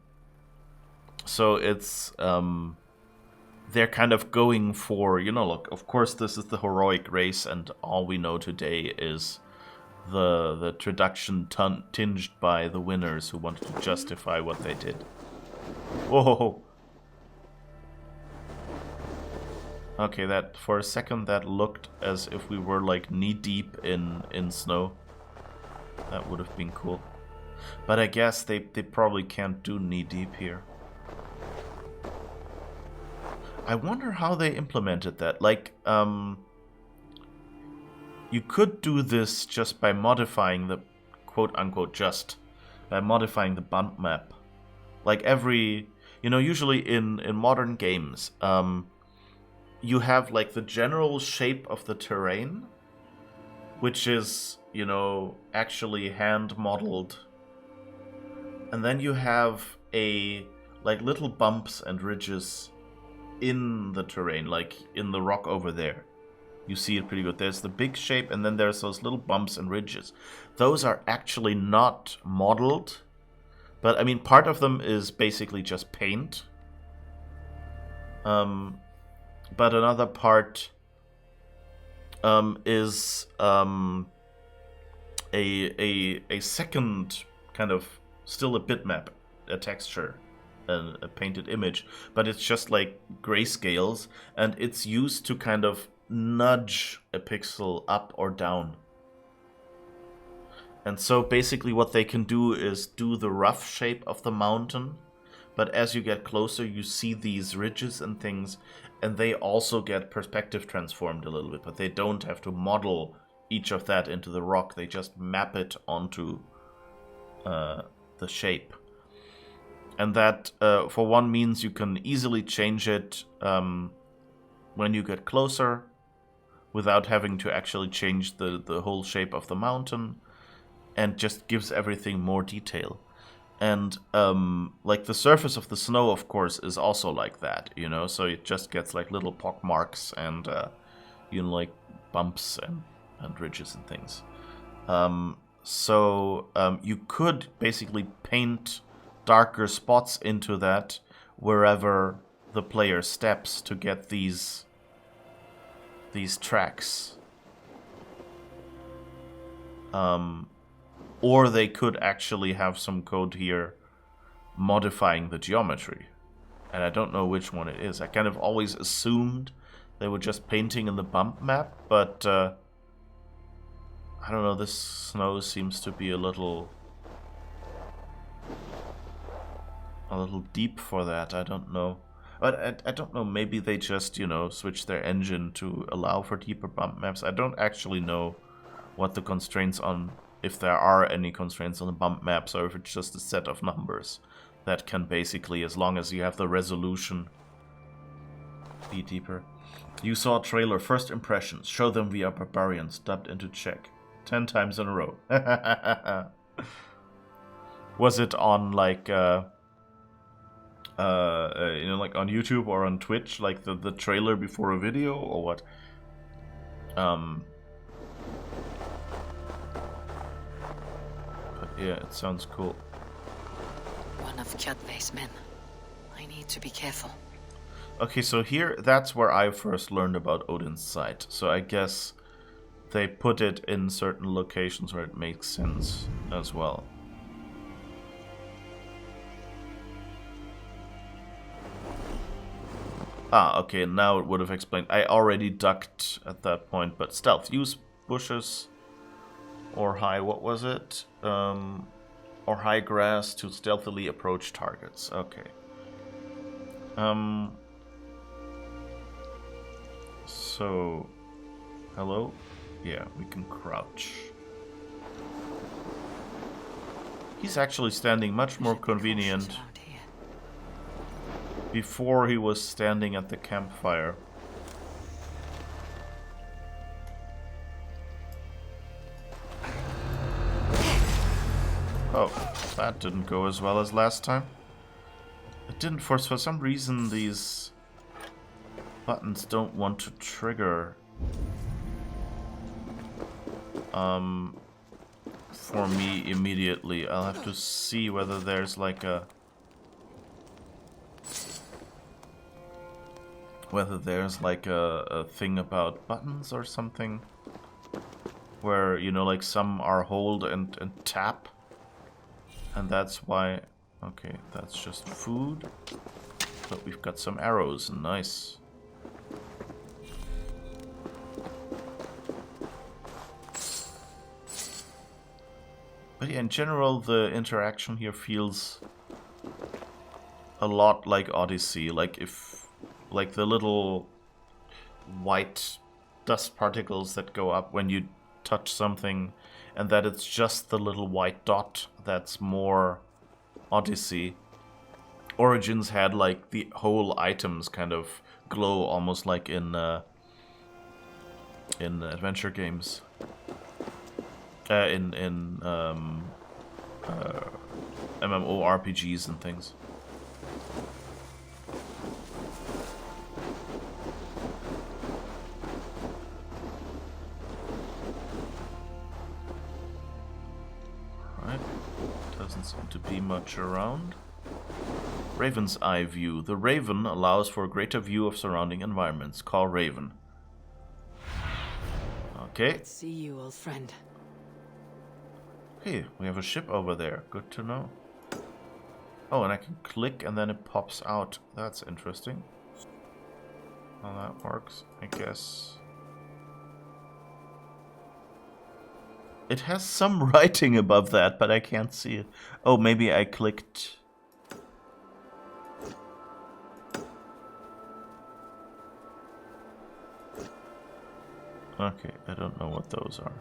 it's, they're kind of going for, you know, look, of course this is the heroic race, and all we know today is the traduction tinged by the winners who wanted to justify what they did. Whoa. Okay, that, for a second, that looked as if we were, like, knee-deep in snow. That would have been cool. But I guess they probably can't do knee-deep here. I wonder how they implemented that. Like, you could do this just by modifying the, quote-unquote, by modifying the bump map. Like, every, you know, usually in modern games, you have, like, the general shape of the terrain, which is, you know, actually hand-modeled And then you have like little bumps and ridges in the terrain, like in the rock over there. You see it pretty good. There's the big shape, and then there's those little bumps and ridges. Those are actually not modeled, but I mean, part of them is basically just paint. But another part is a second kind of still a bitmap, a texture, a painted image, but it's just like grayscales, and it's used to kind of nudge a pixel up or down. And so basically what they can do is do the rough shape of the mountain, but as you get closer you see these ridges and things, and they also get perspective transformed a little bit, but they don't have to model each of that into the rock, they just map it onto the shape. And that for one means you can easily change it when you get closer, without having to actually change the whole shape of the mountain, and just gives everything more detail. And like the surface of the snow, of course, is also like that, you know, so it just gets like little pock marks and you know, like bumps and ridges and things. So you could basically paint darker spots into that wherever the player steps to get these tracks. Or they could actually have some code here modifying the geometry. And I don't know which one it is. I kind of always assumed they were just painting in the bump map, but I don't know, this snow seems to be a little deep for that. I don't know. But I don't know, maybe they just, you know, switched their engine to allow for deeper bump maps. I don't actually know what the constraints on, if there are any constraints on the bump maps, or if it's just a set of numbers that can basically, as long as you have the resolution, be deeper. You saw a trailer, first impressions, show them we are barbarians, dubbed into Czech. 10 times in a row. Was it on like you know, like on YouTube or on Twitch, like the trailer before a video, or what? But yeah, it sounds cool. One of Kjotve's men. I need to be careful. Okay, so here, that's where I first learned about Odin's Sight. So I guess they put it in certain locations where it makes sense as well. Ah, okay, now it would have explained. I already ducked at that point, but stealth. Use bushes or high, what was it? Or high grass to stealthily approach targets. Okay. So, hello? Yeah, we can crouch. He's actually standing much more convenient. Before he was standing at the campfire. Oh, that didn't go as well as last time. It didn't for some reason these buttons don't want to trigger for me immediately. I'll have to see whether there's like a thing about buttons or something where, you know, like some are hold and tap, and that's why. Okay, that's just food, but we've got some arrows. Nice. But yeah, in general, the interaction here feels a lot like Odyssey. Like the little white dust particles that go up when you touch something, and that it's just the little white dot that's more Odyssey. Origins had like the whole items kind of glow, almost like in adventure games. In MMORPGs and things. Right, doesn't seem to be much around. Raven's Eye View. The Raven allows for a greater view of surrounding environments. Call Raven. Okay. Let's see you, old friend. Hey, we have a ship over there. Good to know. Oh, and I can click and then it pops out. That's interesting. How that works, I guess. It has some writing above that, but I can't see it. Oh, maybe I clicked... Okay, I don't know what those are.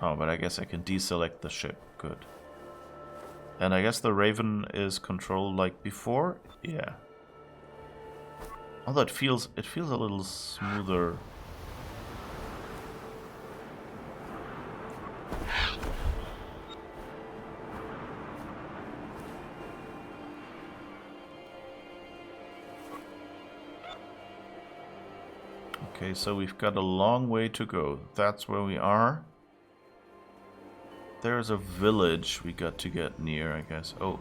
Oh, but I guess I can deselect the ship. Good. And I guess the Raven is controlled like before? Yeah. Although it feels a little smoother. Okay, so we've got a long way to go. That's where we are. There's a village we got to get near, I guess. Oh.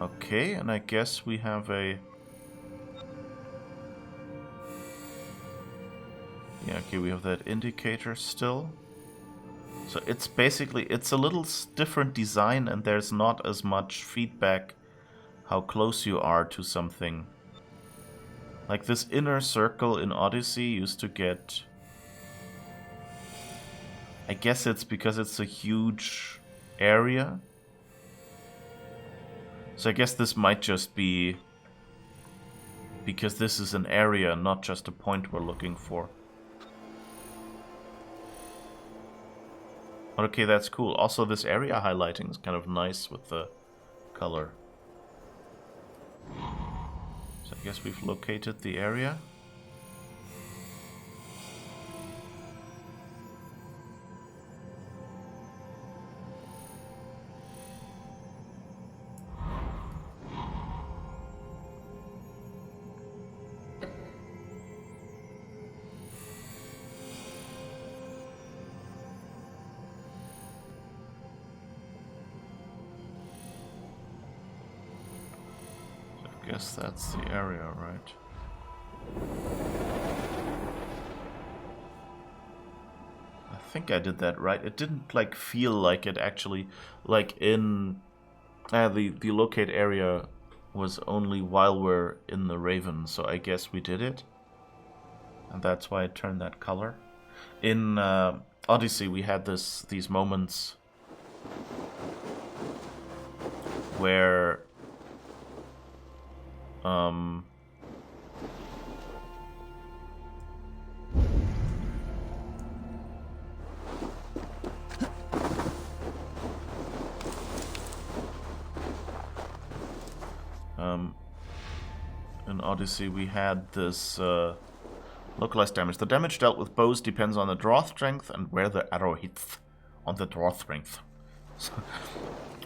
Okay, and I guess we have a... Yeah, okay, we have that indicator still. So it's basically, it's a little different design and there's not as much feedback how close you are to something. Like this inner circle in Odyssey used to get... I guess it's because it's a huge area. So I guess this might just be because this is an area, not just a point we're looking for. Okay, that's cool. Also, this area highlighting is kind of nice with the color. So I guess we've located the area. I guess that's the area, right? I think I did that right. It didn't like feel like it actually, like in the locate area was only while we're in the Raven, so I guess we did it. And that's why it turned that color. In Odyssey we had these moments where in Odyssey we had this localized damage. The damage dealt with bows depends on the draw strength and where the arrow hits. On the draw strength.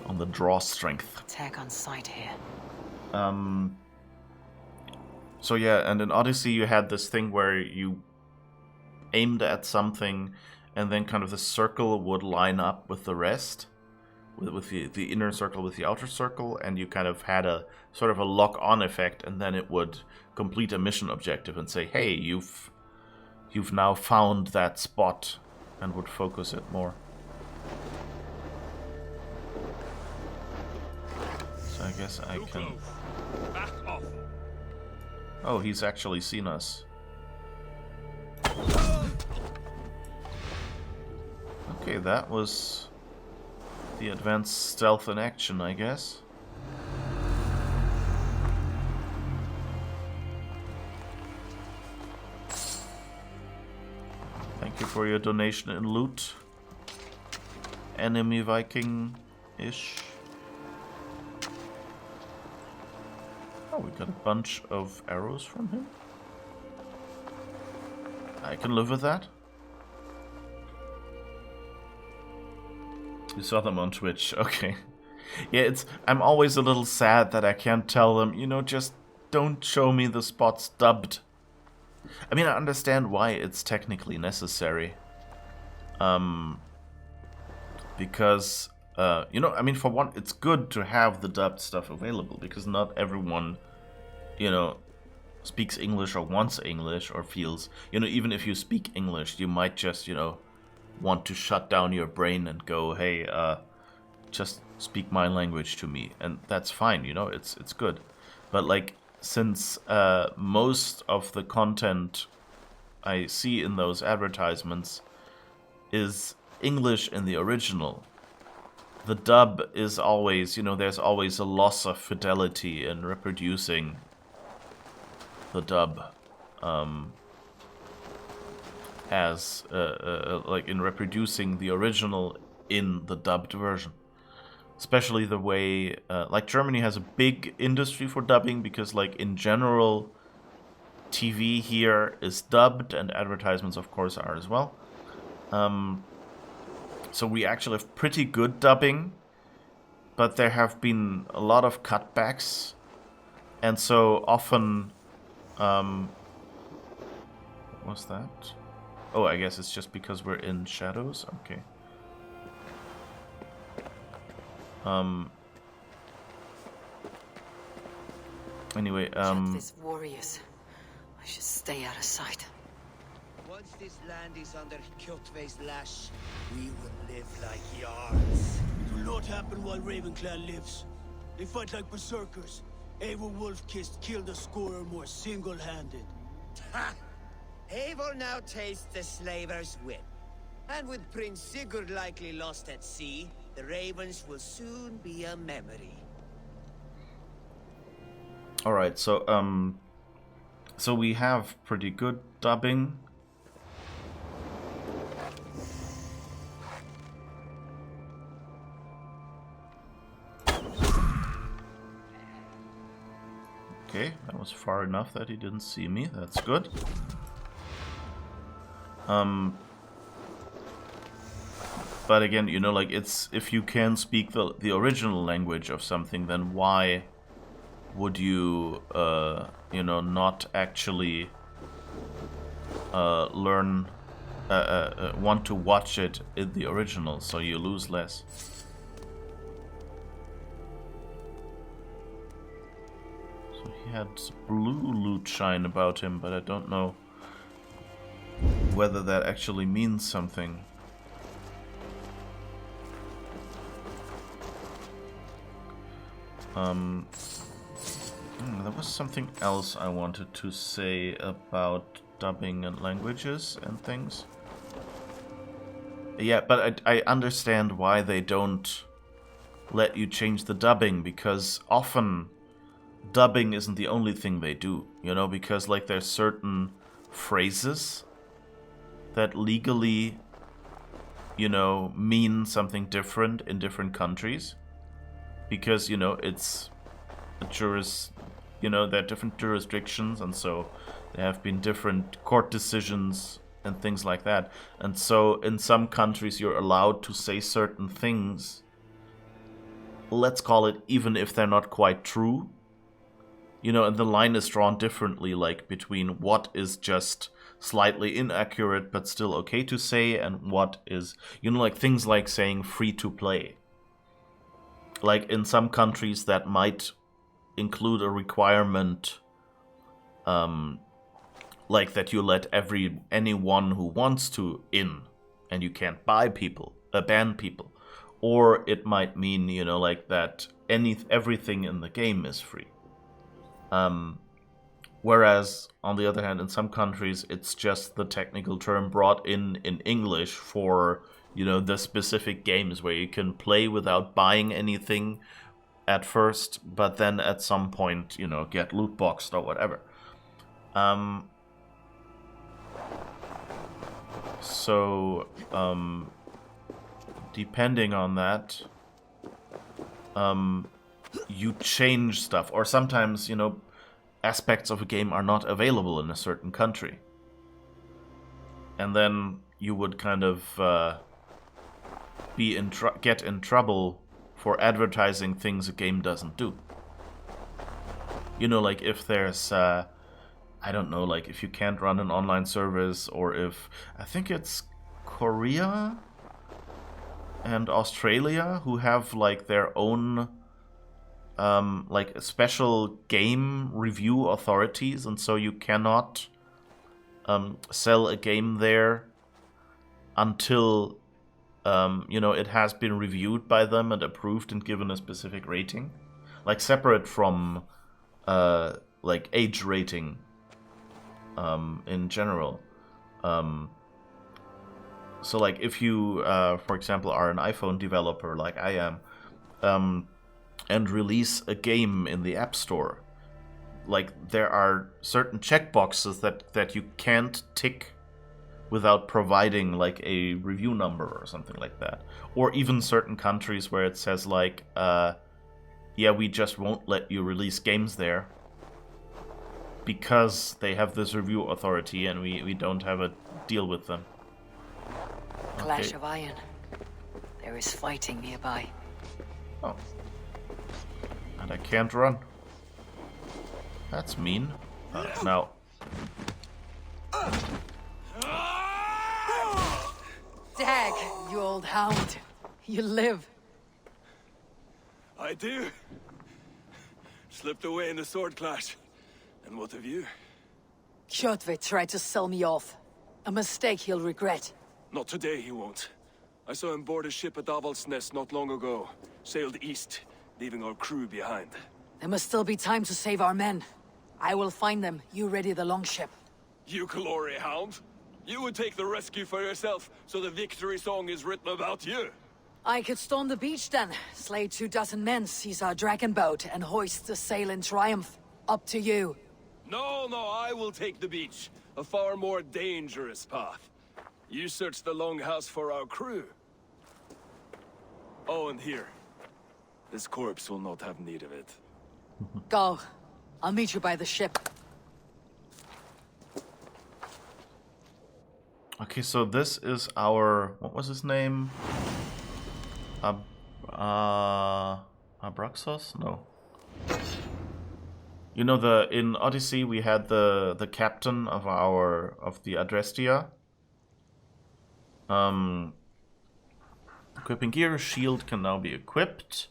On the draw strength. Attack on sight here. So yeah, and in Odyssey you had this thing where you aimed at something and then kind of the circle would line up with the rest, with the inner circle with the outer circle, and you kind of had a sort of a lock-on effect, and then it would complete a mission objective and say, hey, you've now found that spot, and would focus it more. So I guess I can... Back off. Oh, he's actually seen us. Okay, that was the advanced stealth in action, I guess. Thank you for your donation in loot. Enemy Viking-ish. Oh, we got a bunch of arrows from him. I can live with that. You saw them on Twitch, okay. Yeah, I'm always a little sad that I can't tell them, just don't show me the spots dubbed. I mean, I understand why it's technically necessary. Because, I mean, for one, it's good to have the dubbed stuff available, because not everyone, speaks English or wants English or feels, even if you speak English, you might just, want to shut down your brain and go, hey, just speak my language to me, and that's fine, it's good. But like, since most of the content I see in those advertisements is English in the original, the dub is always, there's always a loss of fidelity in reproducing the dub, as like in reproducing the original in the dubbed version. Especially the way, like, Germany has a big industry for dubbing, because, like, in general, TV here is dubbed, and advertisements, of course, are as well. So we actually have pretty good dubbing, but there have been a lot of cutbacks, and so often, what was that? Oh, I guess it's just because we're in shadows? Okay. Anyway, These warriors. I should stay out of sight. Once this land is under Kjotve's lash, we will live like yards. It will not happen while Ravenclan lives. They fight like berserkers. Eivor Wolf-Kissed killed a score or more single-handed. Ha! Eivor now tastes the slaver's wit. And with Prince Sigurd likely lost at sea, the Ravens will soon be a memory. Alright, so we have pretty good dubbing. Okay, that was far enough that he didn't see me. That's good. But again, like, it's, if you can speak the original language of something, then why would you, not actually learn, want to watch it in the original, so you lose less. So he had blue loot shine about him, but I don't know whether that actually means something. There was something else I wanted to say about dubbing and languages and things. Yeah, but I understand why they don't let you change the dubbing, because often dubbing isn't the only thing they do, because, like, there's certain phrases that legally, mean something different in different countries. Because, it's a there are different jurisdictions, and so there have been different court decisions and things like that. And so in some countries you're allowed to say certain things, let's call it, even if they're not quite true. And the line is drawn differently, like, between what is just slightly inaccurate but still okay to say, and what is, like, things like saying free to play. Like, in some countries that might include a requirement, like that you let anyone who wants to in, and you can't ban people. Or it might mean, like that everything in the game is free. Whereas, on the other hand, in some countries, it's just the technical term brought in English for, the specific games where you can play without buying anything at first, but then at some point, get loot boxed or whatever. So, depending on that, you change stuff. Or sometimes, aspects of a game are not available in a certain country. And then you would kind of get in trouble for advertising things a game doesn't do. You know, like if there's, I don't know, like if you can't run an online service, or if, I think it's Korea and Australia who have like their own like special game review authorities, and so you cannot sell a game there until you know, it has been reviewed by them and approved and given a specific rating, like separate from like age rating in general. So like if you for example are an iPhone developer like I am, and release a game in the App Store, like there are certain checkboxes that you can't tick without providing like a review number or something like that. Or even certain countries where it says like, yeah, we just won't let you release games there because they have this review authority and we don't have a deal with them. Clash of Iron. There is fighting nearby. Oh. And I can't run. That's mean. Now. Dag, you old hound. You live. I do. Slipped away in the sword clash. And what of you? Kjotve tried to sell me off. A mistake he'll regret. Not today, he won't. I saw him board a ship at Avaldsnes not long ago. Sailed east, leaving our crew behind. There must still be time to save our men. I will find them. You ready the longship. You glory hound? You would take the rescue for yourself, so the victory song is written about you. I could storm the beach then, slay 24 men, seize our dragon boat, and hoist the sail in triumph. Up to you. No, I will take the beach. A far more dangerous path. You search the longhouse for our crew. Oh, and here. This corpse will not have need of it. Go. I'll meet you by the ship. Okay, so this is our... What was his name? Abraxos? No. You know, in Odyssey we had the captain of the Adrestia. Equipping gear, shield can now be equipped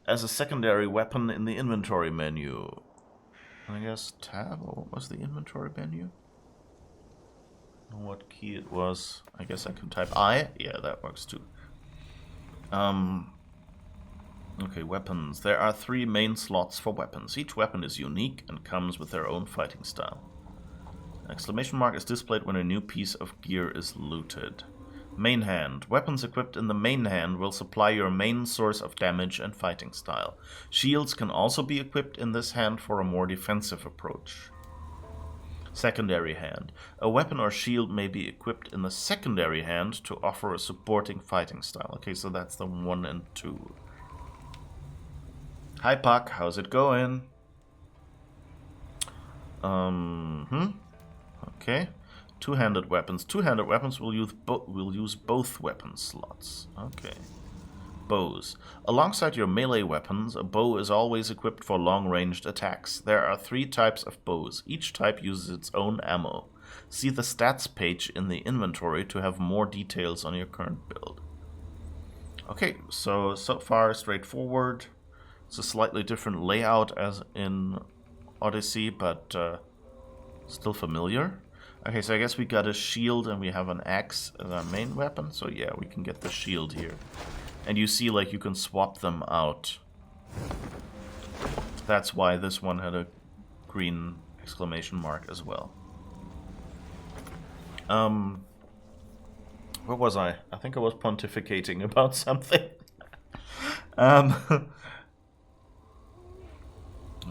as a secondary weapon in the inventory menu. I guess tab, or what was the inventory menu? I don't know what key it was. I guess I can type I. Yeah, that works too. Okay, weapons. There are 3 main slots for weapons. Each weapon is unique and comes with their own fighting style. An exclamation mark is displayed when a new piece of gear is looted. Main hand. Weapons equipped in the main hand will supply your main source of damage and fighting style. Shields can also be equipped in this hand for a more defensive approach. Secondary hand. A weapon or shield may be equipped in the secondary hand to offer a supporting fighting style. Okay, so that's the 1 and 2. Hi Puck, how's it going? Okay. Two-handed weapons. Two-handed weapons will use both weapon slots. Okay. Bows. Alongside your melee weapons, a bow is always equipped for long-ranged attacks. There are 3 types of bows. Each type uses its own ammo. See the stats page in the inventory to have more details on your current build. Okay, so far straightforward. It's a slightly different layout as in Odyssey, but still familiar. Okay, so I guess we got a shield and we have an axe as our main weapon. So yeah, we can get the shield here. And you see, like, you can swap them out. That's why this one had a green exclamation mark as well. Where was I? I think I was pontificating about something.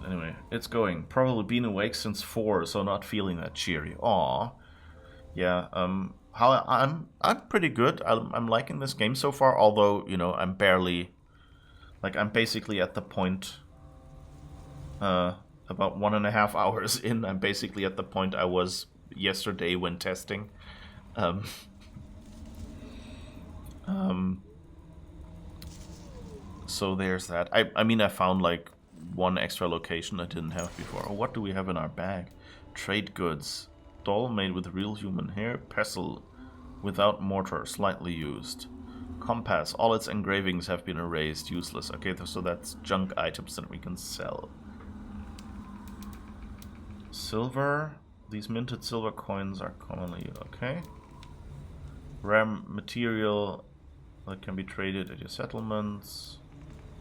Anyway, it's going. Probably been awake since 4, so not feeling that cheery. Aw. Yeah, how I'm pretty good. I'm liking this game so far, although, you know, I'm barely... Like, I'm basically at the point... about 1.5 hours in, I'm basically at the point I was yesterday when testing. So there's that. I mean, I found like one extra location I didn't have before. Oh, what do we have in our bag? Trade goods. Doll made with real human hair. Pestle without mortar, slightly used. Compass. All its engravings have been erased. Useless. Okay, so that's junk items that we can sell. Silver. These minted silver coins are commonly... Okay. Rare material that can be traded at your settlements.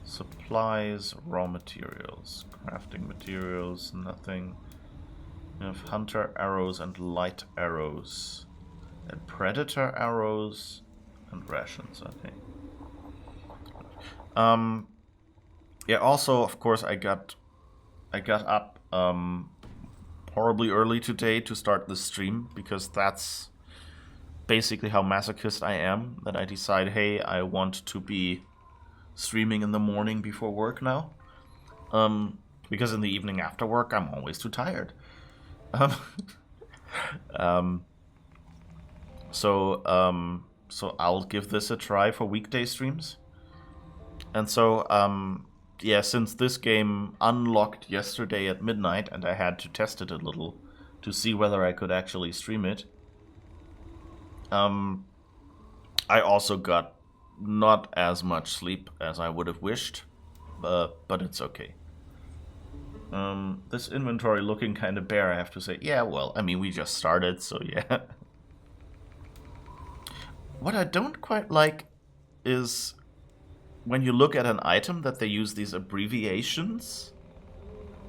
Supplies, raw materials, crafting materials, nothing. You have hunter arrows and light arrows. And predator arrows and rations, okay. Yeah, also of course I got up horribly early today to start the stream, because that's basically how masochist I am, that I decide, hey, I want to be streaming in the morning before work now. Because in the evening after work, I'm always too tired. So I'll give this a try for weekday streams. And so, yeah, since this game unlocked yesterday at midnight, and I had to test it a little to see whether I could actually stream it, I also got not as much sleep as I would have wished, but it's okay. This inventory looking kind of bare, I have to say. Yeah, well, I mean, we just started, so yeah. What I don't quite like is when you look at an item that they use these abbreviations,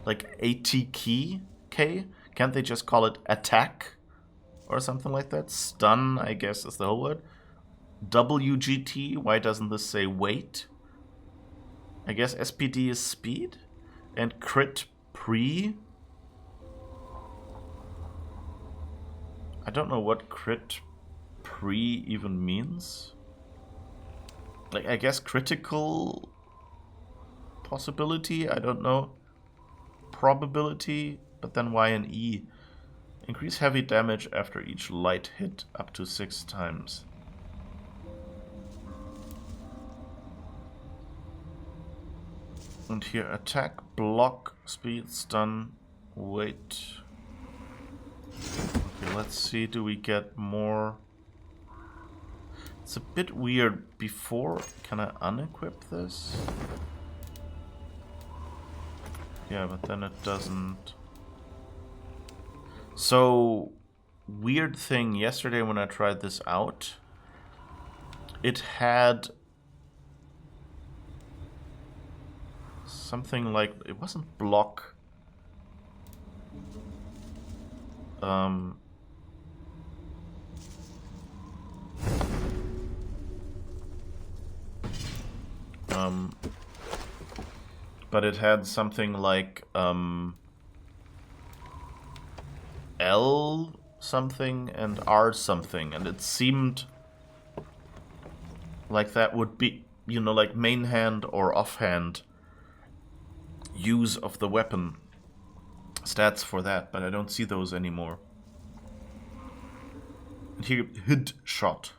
like ATK, can't they just call it attack or something like that? Stun, I guess, is the whole word. WGT, why doesn't this say weight? I guess SPD is speed. And crit pre. I don't know what crit pre even means. Like, I guess critical possibility, I don't know. Probability, but then why an E? Increase heavy damage after each light hit up to 6 times. And here, attack, block, speed, stun, weight. Okay, let's see, do we get more? It's a bit weird. Before, can I unequip this? Yeah, but then it doesn't. So, weird thing, yesterday when I tried this out, it had something like, it wasn't block. But it had something like L something and R something, and it seemed like that would be, you know, like main hand or offhand use of the weapon stats for that, but I don't see those anymore. And here, hit shot.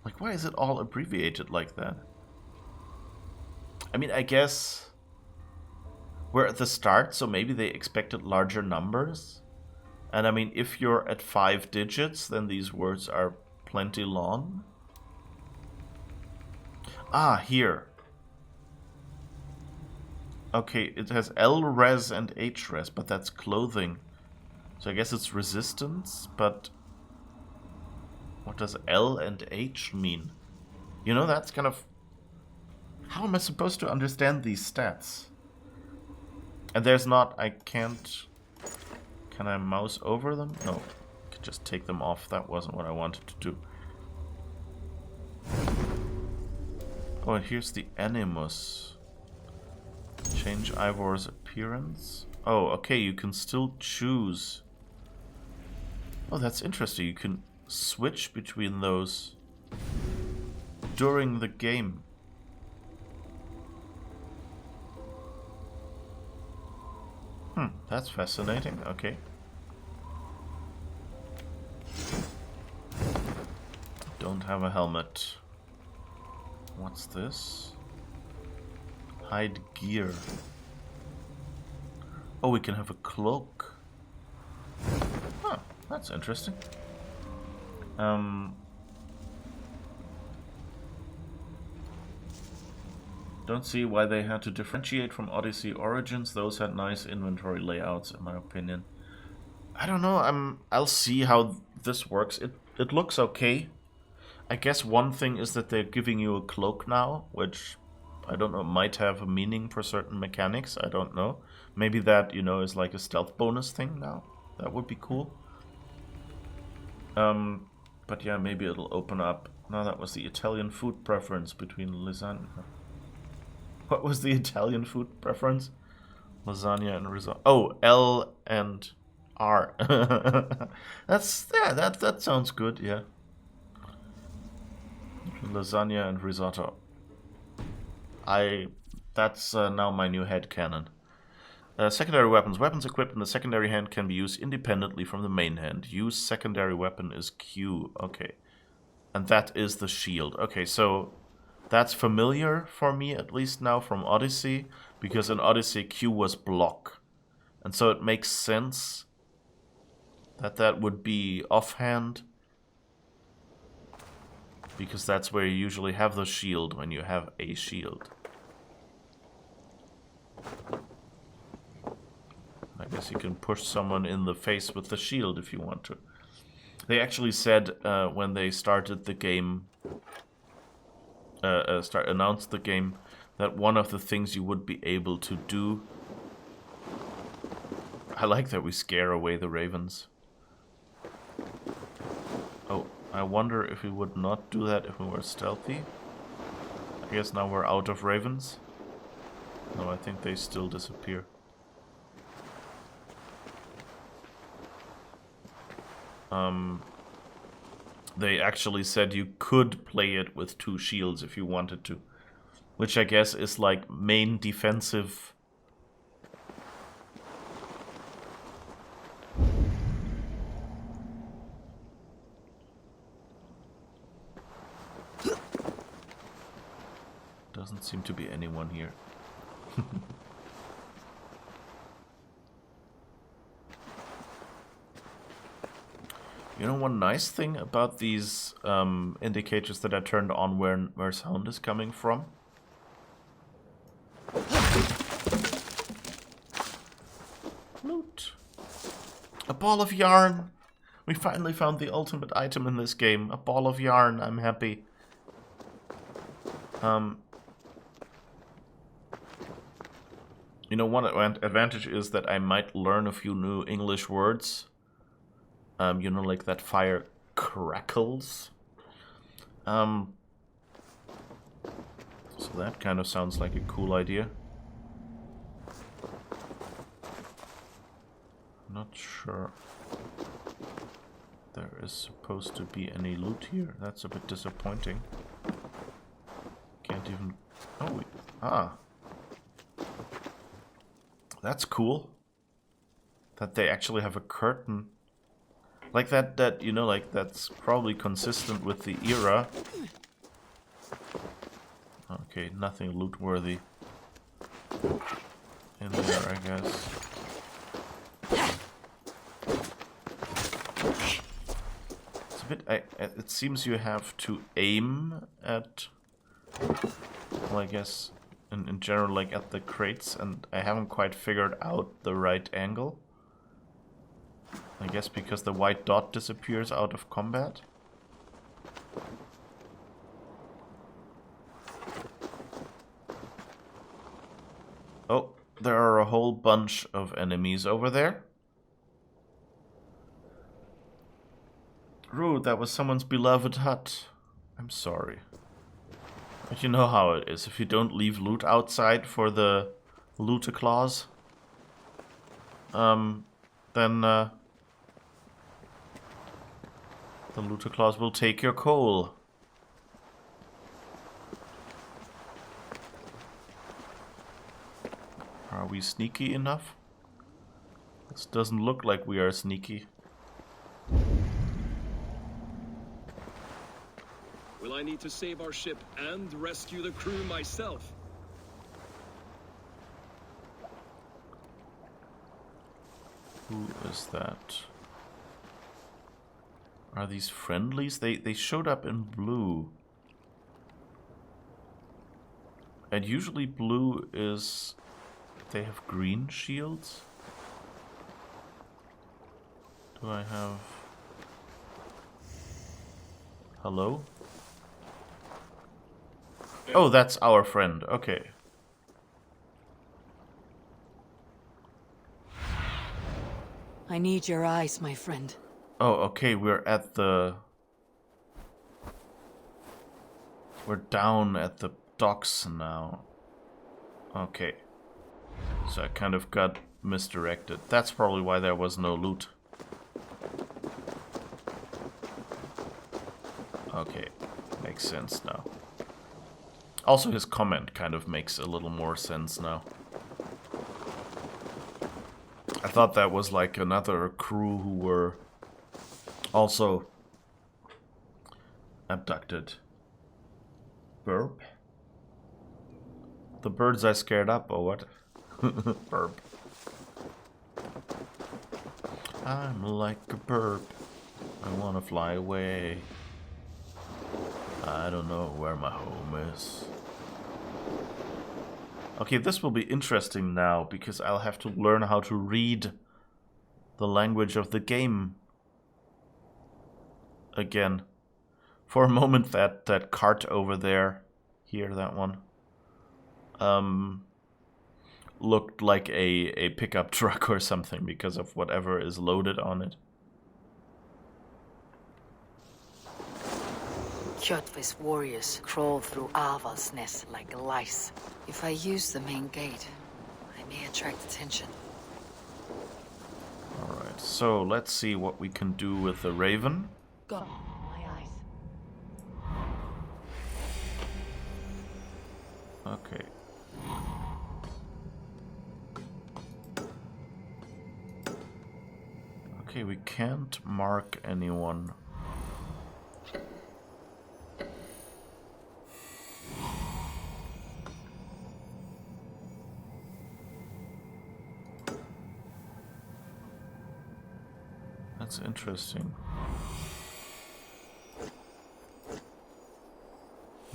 Like, why is it all abbreviated like that? I mean, I guess we're at the start, so maybe they expected larger numbers. And I mean, if you're at 5 digits, then these words are plenty long. Ah, here. Okay, it has L res and H res, but that's clothing. So I guess it's resistance, but what does L and H mean? You know, that's kind of... How am I supposed to understand these stats? And there's not... I can't... Can I mouse over them? No. I could just take them off. That wasn't what I wanted to do. Oh, and here's the Animus. Change Ivor's appearance. Oh, okay, you can still choose. Oh, that's interesting. You can switch between those during the game. That's fascinating. Okay. Don't have a helmet. What's this? Hide gear. Oh, we can have a cloak. Huh, that's interesting. Don't see why they had to differentiate from Odyssey Origins. Those had nice inventory layouts, in my opinion. I don't know. I'll see how this works. It looks okay. I guess one thing is that they're giving you a cloak now, which I don't know, might have a meaning for certain mechanics. I don't know. Maybe that, you know, is like a stealth bonus thing now. That would be cool. But yeah, maybe it'll open up. No, that was the Italian food preference between lasagna. What was the Italian food preference? Lasagna and risotto. Oh, L and R. That's, yeah, that sounds good, yeah. Lasagna and risotto. That's now my new headcanon. Secondary weapons. Weapons equipped in the secondary hand can be used independently from the main hand. Use secondary weapon is Q. Okay. And that is the shield. Okay, so that's familiar for me, at least now, from Odyssey. Because in Odyssey, Q was block. And so it makes sense that that would be offhand. Because that's where you usually have the shield when you have a shield. I guess you can push someone in the face with the shield if you want to. They actually said when they started the game, announced the game, that one of the things you would be able to do. I like that we scare away the ravens. Oh, I wonder if we would not do that if we were stealthy. I guess now we're out of ravens. No, I think they still disappear. They actually said you could play it with 2 shields if you wanted to. Which I guess is like main defensive. Doesn't seem to be anyone here. You know, one nice thing about these indicators that I turned on where sound is coming from? Loot. A ball of yarn. We finally found the ultimate item in this game. A ball of yarn. I'm happy. You know, one advantage is that I might learn a few new English words. You know, like that fire crackles. So that kind of sounds like a cool idea. Not sure there is supposed to be any loot here. That's a bit disappointing. Can't even... Oh, that's cool. That they actually have a curtain. Like that, you know, like that's probably consistent with the era. Okay, nothing loot-worthy in there, I guess. It's a bit... it seems you have to aim at... Well, I guess in general, like at the crates, and I haven't quite figured out the right angle. I guess because the white dot disappears out of combat. Oh, there are a whole bunch of enemies over there. Rude, that was someone's beloved hut. I'm sorry. But you know how it is. If you don't leave loot outside for the looter clause, then the looter clause will take your coal. Are we sneaky enough? This doesn't look like we are sneaky. Will I need to save our ship and rescue the crew myself? Who is that? Are these friendlies? They showed up in blue. And usually blue is... They have green shields? Do I have... Hello? Oh, that's our friend. Okay. I need your eyes, my friend. Oh, okay, we're at the... We're down at the docks now. Okay. So I kind of got misdirected. That's probably why there was no loot. Okay, makes sense now. Also, his comment kind of makes a little more sense now. I thought that was like another crew who were also abducted. Burp? The birds I scared up, or what? Burp. I'm like a bird. I wanna fly away. I don't know where my home is. Okay, this will be interesting now, because I'll have to learn how to read the language of the game again. For a moment, that cart over there, here, that one, looked like a pickup truck or something because of whatever is loaded on it. Kjotve's warriors crawl through Alva's nest like lice. If I use the main gate, I may attract attention. Alright, so let's see what we can do with the raven. Got my eyes. Okay. Okay, we can't mark anyone. That's interesting.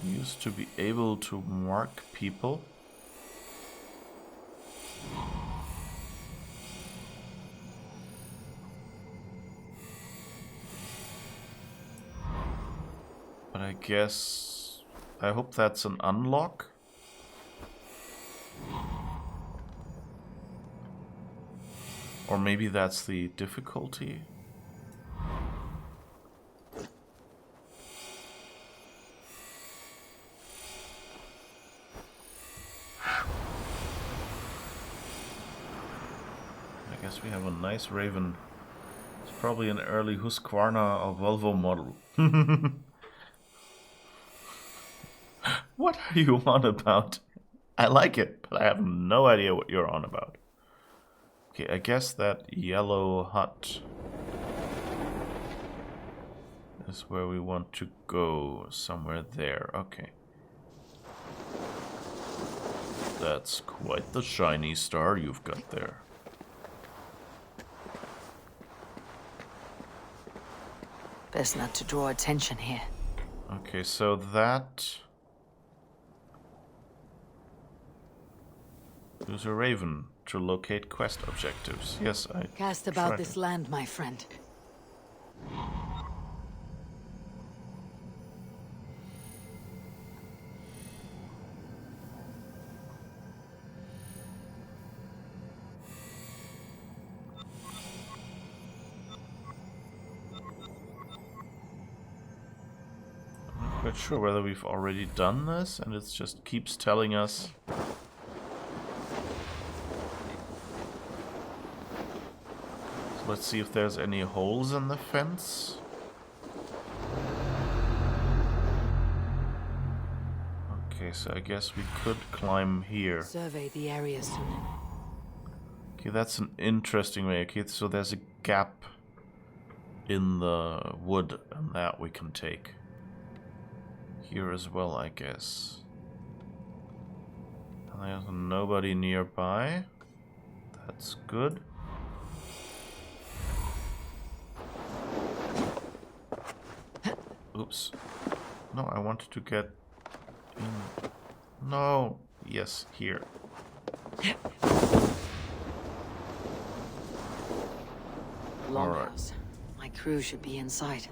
You used to be able to mark people. But I guess... I hope that's an unlock. Or maybe that's the difficulty. I guess we have a nice raven. It's probably an early Husqvarna or Volvo model. What are you on about? I like it, but I have no idea what you're on about. Okay, I guess that yellow hut is where we want to go. Somewhere there. Okay. That's quite the shiny star you've got there. Best not to draw attention here. Okay, so that... Use a raven to locate quest objectives. Yes, I Cast about tried this it. land, my friend. I'm not quite sure whether we've already done this, and it just keeps telling us... So let's see if there's any holes in the fence. Okay, so I guess we could climb here. Survey the area soon. Okay, that's an interesting way. Okay, so there's a gap in the wood, and that we can take. Here as well, I guess. And there's nobody nearby. That's good. Oops. No, I wanted to get in. No. Yes, here. Longhouse. My crew should be inside.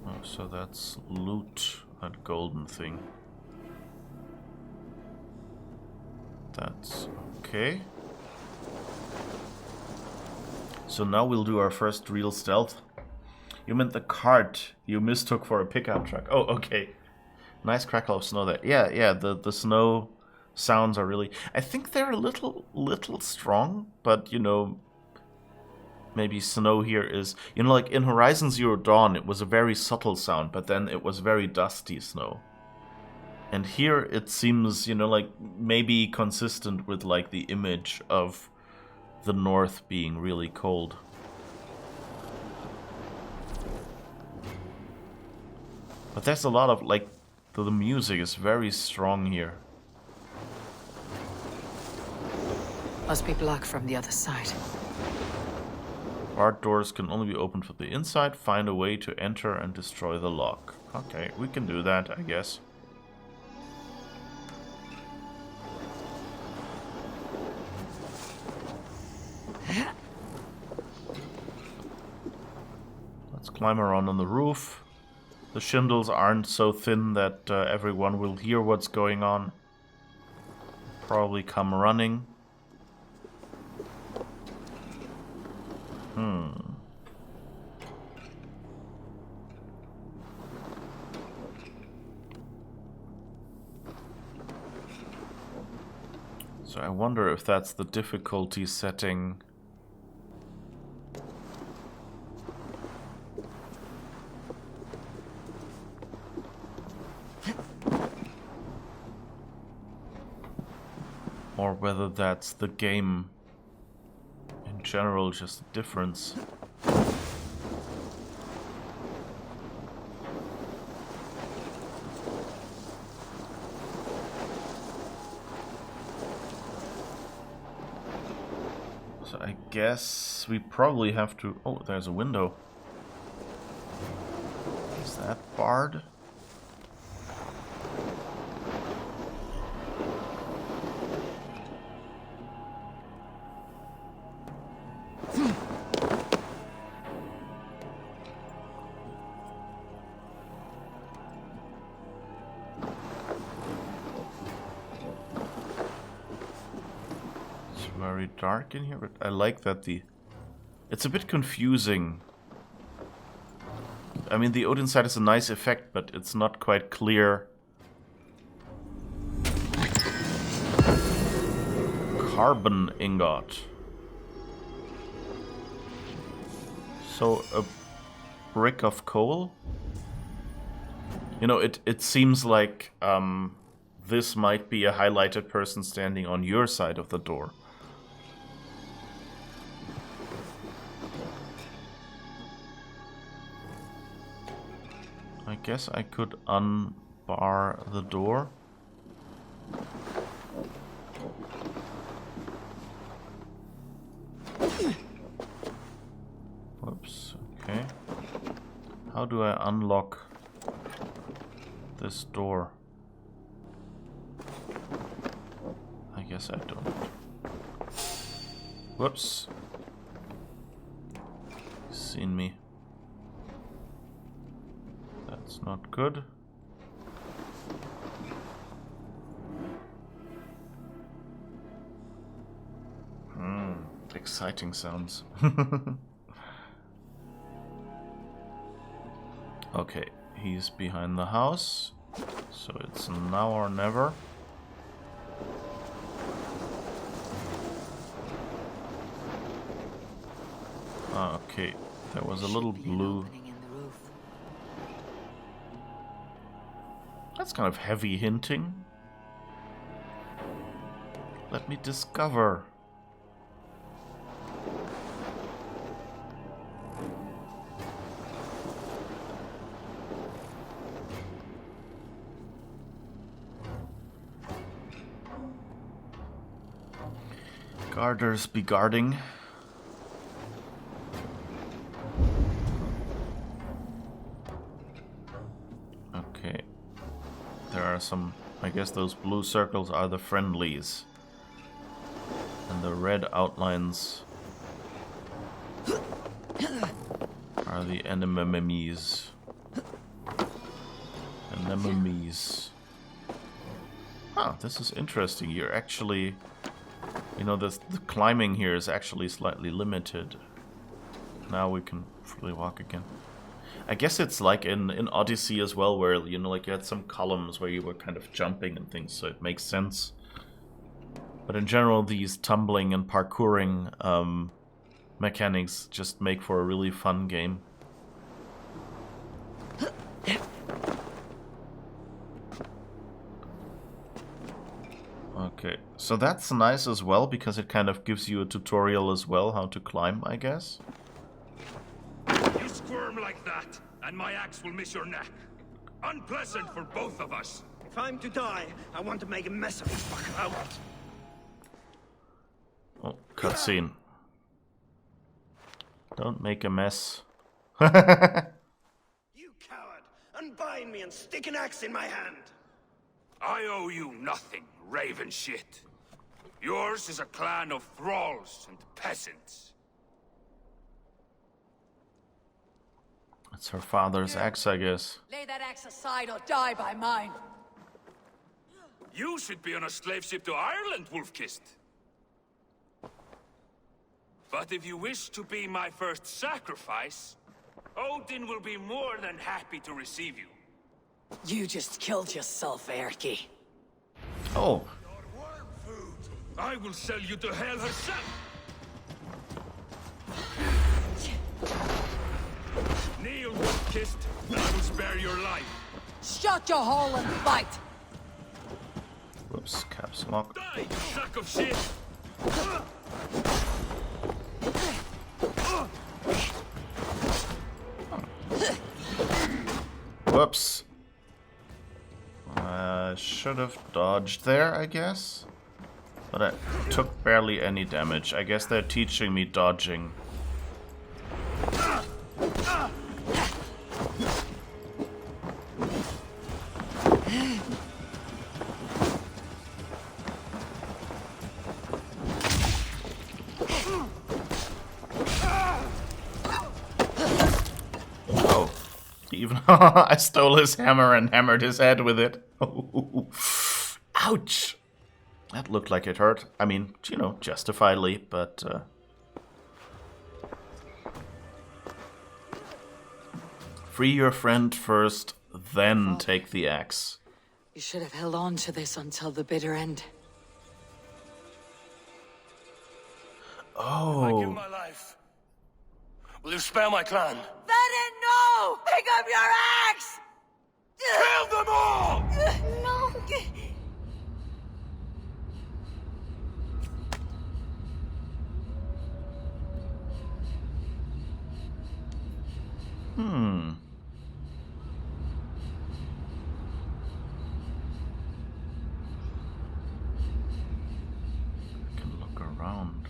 Oh, so that's loot, that golden thing. That's okay. So now we'll do our first real stealth. You meant the cart you mistook for a pickup truck. Oh, okay. Nice crackle of snow there. Yeah, the snow sounds are really... I think they're a little strong, but, you know, maybe snow here is... You know, like in Horizon Zero Dawn, it was a very subtle sound, but then it was very dusty snow. And here it seems, you know, like maybe consistent with, like, the image of the north being really cold. But there's a lot of, like, the music is very strong here. Must be blocked from the other side. Barred doors can only be opened from the inside. Find a way to enter and destroy the lock. Okay, we can do that, I guess. Let's climb around on the roof. The shingles aren't so thin that everyone will hear what's going on. Probably come running. So I wonder if that's the difficulty setting. Or whether that's the game in general, just a difference. So I guess we probably have to... Oh, there's a window. Is that barred? Dark in here, but I like that it's a bit confusing. I mean, the Odin side is a nice effect, but it's not quite clear. Carbon ingot. So a brick of coal? You know, it seems like this might be a highlighted person standing on your side of the door. I guess I could unbar the door. Whoops, okay. How do I unlock this door? I guess I don't. Whoops. Seen me. That's not good. Exciting sounds. Okay, he's behind the house, so it's now or never. Okay, there was a little blue. That's kind of heavy hinting. Let me discover. Guarders be guarding. are some... I guess those blue circles are the friendlies. And the red outlines are the enemies. Enemies. Huh, this is interesting. You're actually... You know, the climbing here is actually slightly limited. Now we can freely walk again. I guess it's like in Odyssey as well, where, you know, like you had some columns where you were kind of jumping and things, so it makes sense. But in general, these tumbling and parkouring mechanics just make for a really fun game. Okay, so that's nice as well, because it kind of gives you a tutorial as well, how to climb, I guess. You squirm like that, and my axe will miss your neck. Unpleasant for both of us. If I'm to die, I want to make a mess of this fucker out. Oh, cutscene. Don't make a mess. You coward! Unbind me and stick an axe in my hand! I owe you nothing, raven shit. Yours is a clan of thralls and peasants. It's her father's axe, I guess. Lay that axe aside or die by mine. You should be on a slave ship to Ireland, Wolf-Kissed. But if you wish to be my first sacrifice, Odin will be more than happy to receive you. You just killed yourself, Erki. Oh. I will sell you to hell herself. Kneel, Wolf-Kissed, and I will spare your life. Shut your hole and fight. Whoops, caps lock. Die, you sack of shit. Whoops. I should have dodged there, I guess. But I took barely any damage. I guess they're teaching me dodging. Oh, even I stole his hammer and hammered his head with it. Ouch! That looked like it hurt. I mean, you know, justifiably, but... Free your friend first, then take the axe. You should have held on to this until the bitter end. Oh. I give my life. Will you spare my clan? Venom, no! Pick up your axe! Kill them all! No! Hmm. I can look around.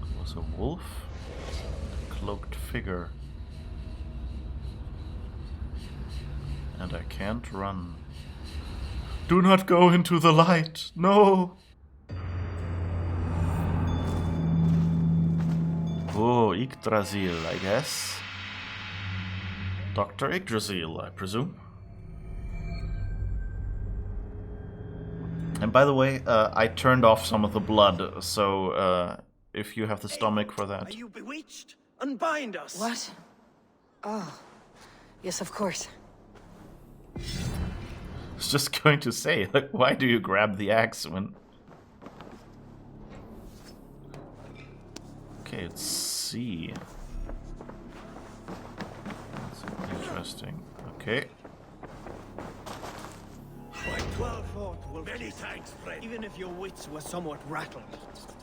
There was a wolf, a cloaked figure, and I can't run. Do not go into the light. No. Oh, Yggdrasil, I guess. Dr. Yggdrasil, I presume. And by the way, I turned off some of the blood, so if you have the stomach for that. Are you bewitched? Unbind us! What? Oh. Yes, of course. I was just going to say, like, why do you grab the axe when... Okay, it's C. That's interesting. Okay. Well fought, Wolf. Many thanks, friend. Even if your wits were somewhat rattled.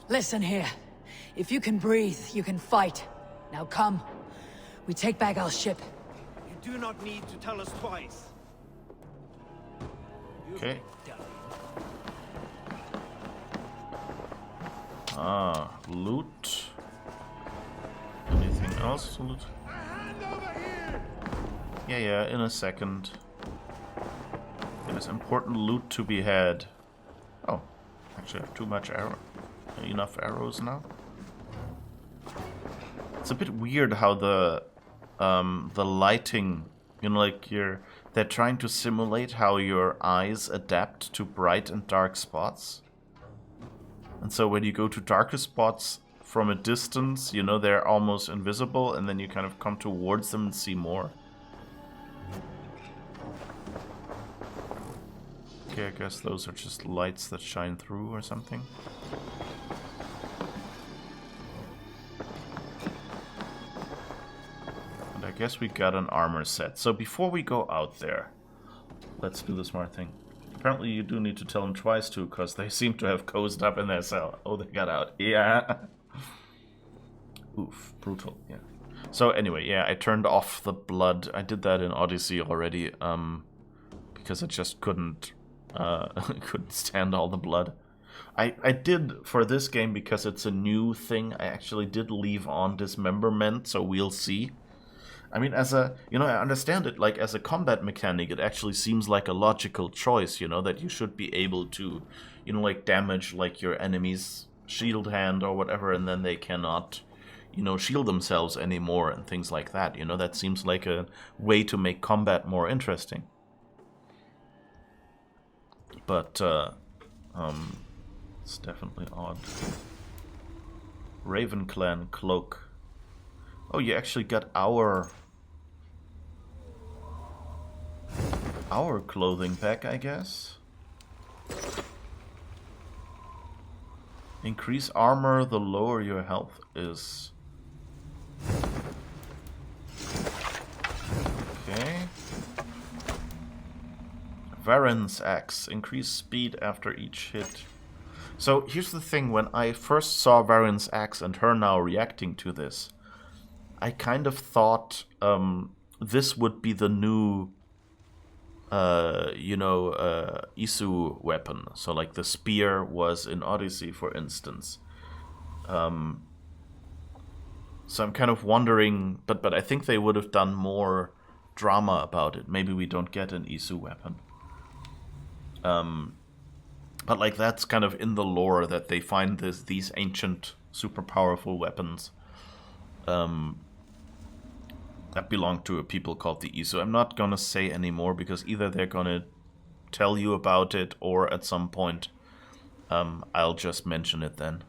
Listen here. If you can breathe, you can fight. Now come. We take back our ship. You do not need to tell us twice. Okay. Ah, loot. Anything else to loot? Yeah, in a second. There's important loot to be had. Oh, actually I have too much arrow. Enough arrows now. It's a bit weird how the lighting, you know, like they're trying to simulate how your eyes adapt to bright and dark spots. And so when you go to darker spots from a distance, you know, they're almost invisible, and then you kind of come towards them and see more. Okay, I guess those are just lights that shine through or something. And I guess we got an armor set. So before we go out there, let's do the smart thing. Apparently you do need to tell them twice too, because they seem to have cozied up in their cell. Oh, they got out. Yeah. Oof, brutal, yeah. So anyway, yeah, I turned off the blood. I did that in Odyssey already, because I just couldn't stand all the blood. I did, for this game, because it's a new thing, I actually did leave on dismemberment, so we'll see. I mean, as a, you know, I understand it, like, as a combat mechanic, it actually seems like a logical choice, you know, that you should be able to, you know, like, damage, like, your enemy's shield hand or whatever, and then they cannot, you know, shield themselves anymore and things like that, you know, that seems like a way to make combat more interesting. But, it's definitely odd. Raven Clan cloak. Oh, you actually got our clothing back, I guess. Increase armor the lower your health is. Okay. Varen's axe. Increase speed after each hit. So here's the thing, when I first saw Varen's axe and her now reacting to this, I kind of thought this would be the new, you know, Isu weapon. So like the spear was in Odyssey, for instance. So I'm kind of wondering, but I think they would have done more drama about it. Maybe we don't get an Isu weapon. But like that's kind of in the lore that they find these ancient, super powerful weapons that belong to a people called the Isu. I'm not gonna say anymore because either they're gonna tell you about it or at some point I'll just mention it then.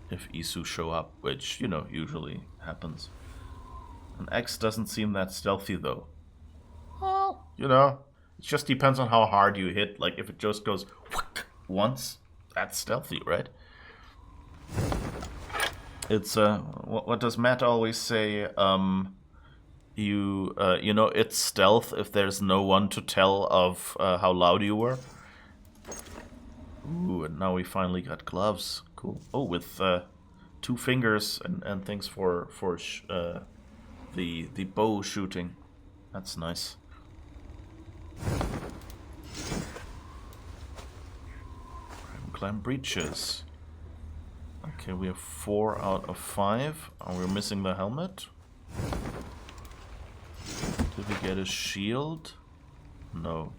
If Isu show up, which, you know, usually happens. An X doesn't seem that stealthy though. Well, you know, it just depends on how hard you hit. Like, if it just goes once, that's stealthy, right? It's, what does Matt always say? You know, it's stealth if there's no one to tell of how loud you were. Ooh, and now we finally got gloves. Cool. Oh, with 2 fingers and things for the bow shooting. That's nice. Climb breaches. Okay, we have 4 out of 5. And we're missing the helmet. Did we get a shield? No.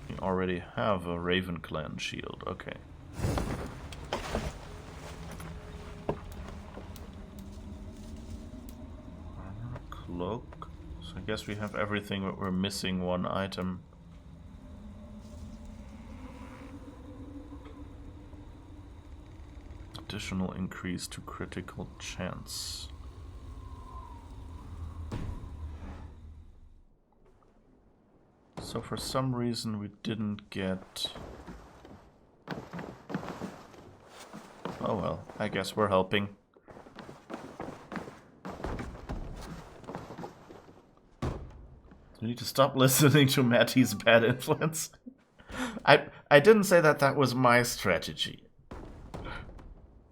We already have a Raven Clan shield. Okay. Armor, cloak. So I guess we have everything, but we're missing 1 item. Additional increase to critical chance. So for some reason we didn't get... Oh well, I guess we're helping. You need to stop listening to Matty's bad influence. I didn't say that was my strategy.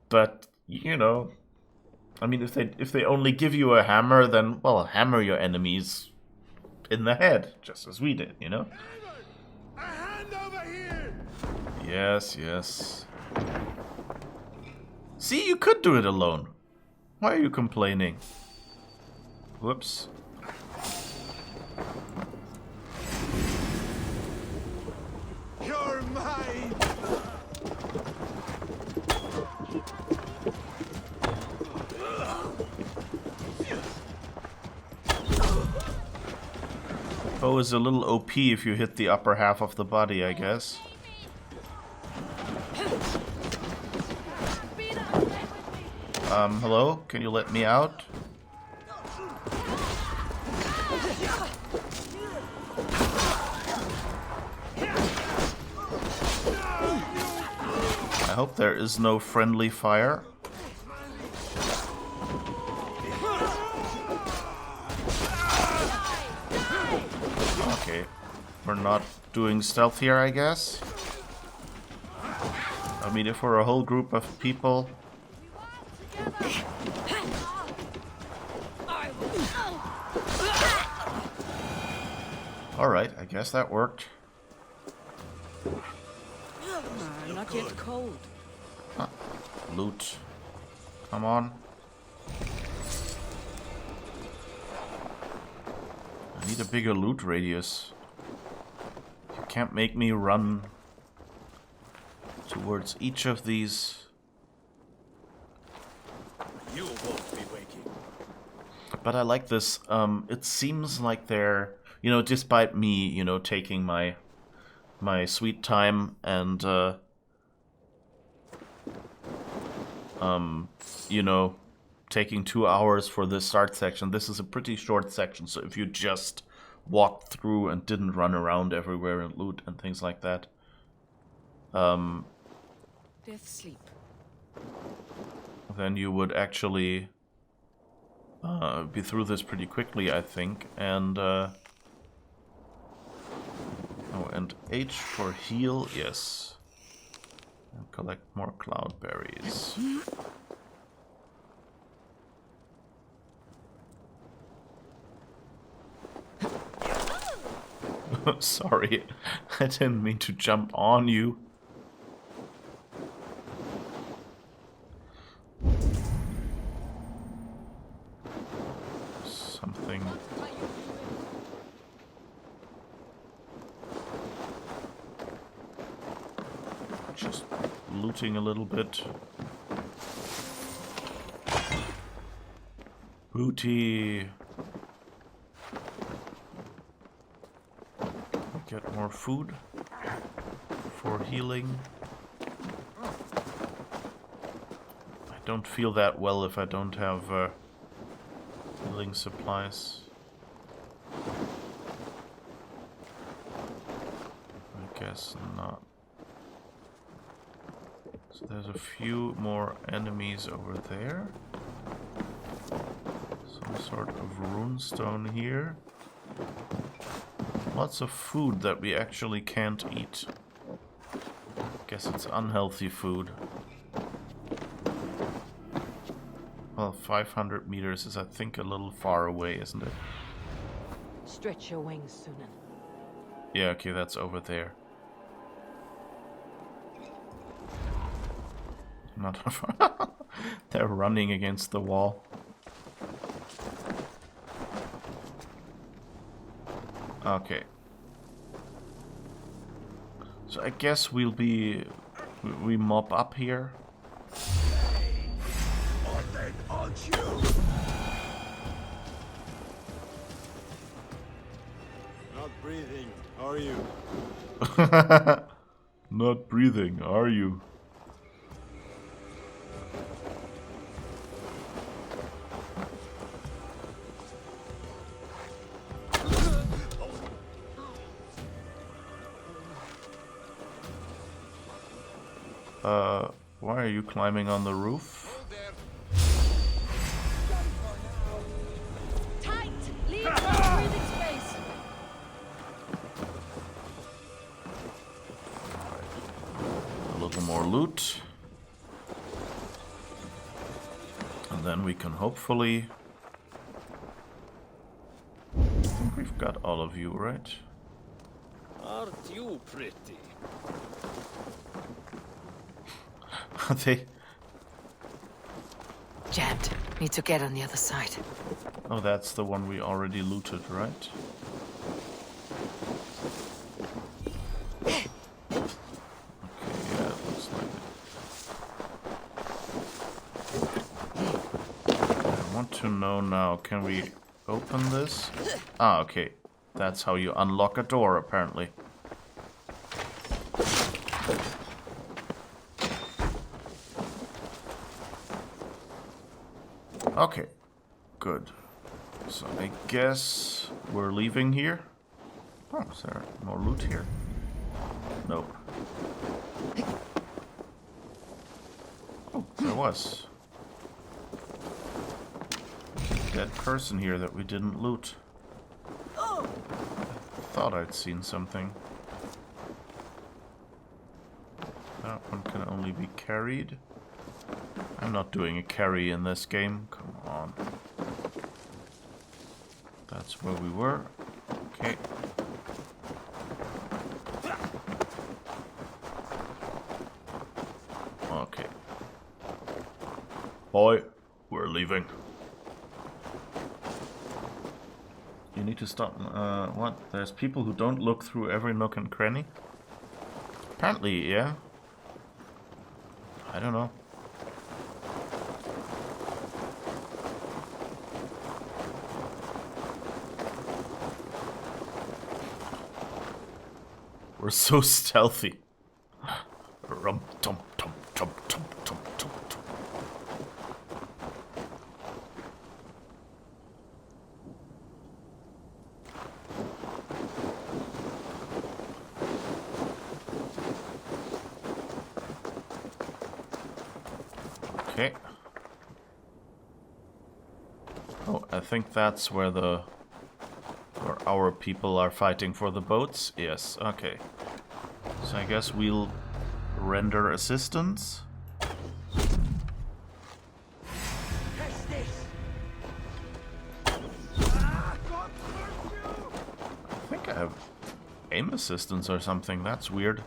But, you know, I mean, if they only give you a hammer, then, well, hammer your enemies in the head, just as we did, you know? A hand over here! Yes, yes. See, you could do it alone. Why are you complaining? Whoops. You're mine! Bow is a little OP if you hit the upper half of the body, I guess. Hello? Can you let me out? I hope there is no friendly fire. Okay, we're not doing stealth here, I guess. I mean, if we're a whole group of people... Alright, I guess that worked. Not yet cold. Huh. Loot. Come on. I need a bigger loot radius. You can't make me run towards each of these. You won't be waking. But I like this. It seems like they're, you know, despite me, you know, taking my sweet time and you know, taking 2 hours for this start section. This is a pretty short section, so if you just walked through and didn't run around everywhere and loot and things like that, Death sleep. then you would actually be through this pretty quickly, I think. And oh, and H for heal, yes. And collect more cloudberries. Sorry, I didn't mean to jump on you. Something. Just looting a little bit. Booty. Get more food for healing. I don't feel that well if I don't have healing supplies. I guess not. So there's a few more enemies over there. Some sort of runestone here. Lots of food that we actually can't eat. Guess it's unhealthy food. Well, 500 meters is, I think, a little far away, isn't it? Stretch your wings, Sunan. Yeah, okay, that's over there. Not far. They're running against the wall. Okay. So I guess we mop up here. Not breathing, are you? Not breathing, are you? Why are you climbing on the roof? Tight! Leave no breathing space! A little more loot. And then we can hopefully... I think we've got all of you, right? Aren't you pretty? They... Jammed. Need to get on the other side. Oh, that's the one we already looted, right? Okay, yeah, it looks like it. I want to know now, can we open this? Ah, okay. That's how you unlock a door, apparently. Okay, good. So I guess we're leaving here. Oh, is there more loot here? Nope. Oh, there was. Dead person here that we didn't loot. I thought I'd seen something. That one can only be carried. I'm not doing a carry in this game. Come on. That's where we were. Okay. Okay. Boy, we're leaving. You need to stop. What? There's people who don't look through every nook and cranny? Apparently, yeah. I don't know. We're so stealthy. Rum tum tum tum tum tum tum tum. Okay. Oh, I think that's where our people are fighting for the boats. Yes, okay. So I guess we'll render assistance. I think I have aim assistance or something. That's weird.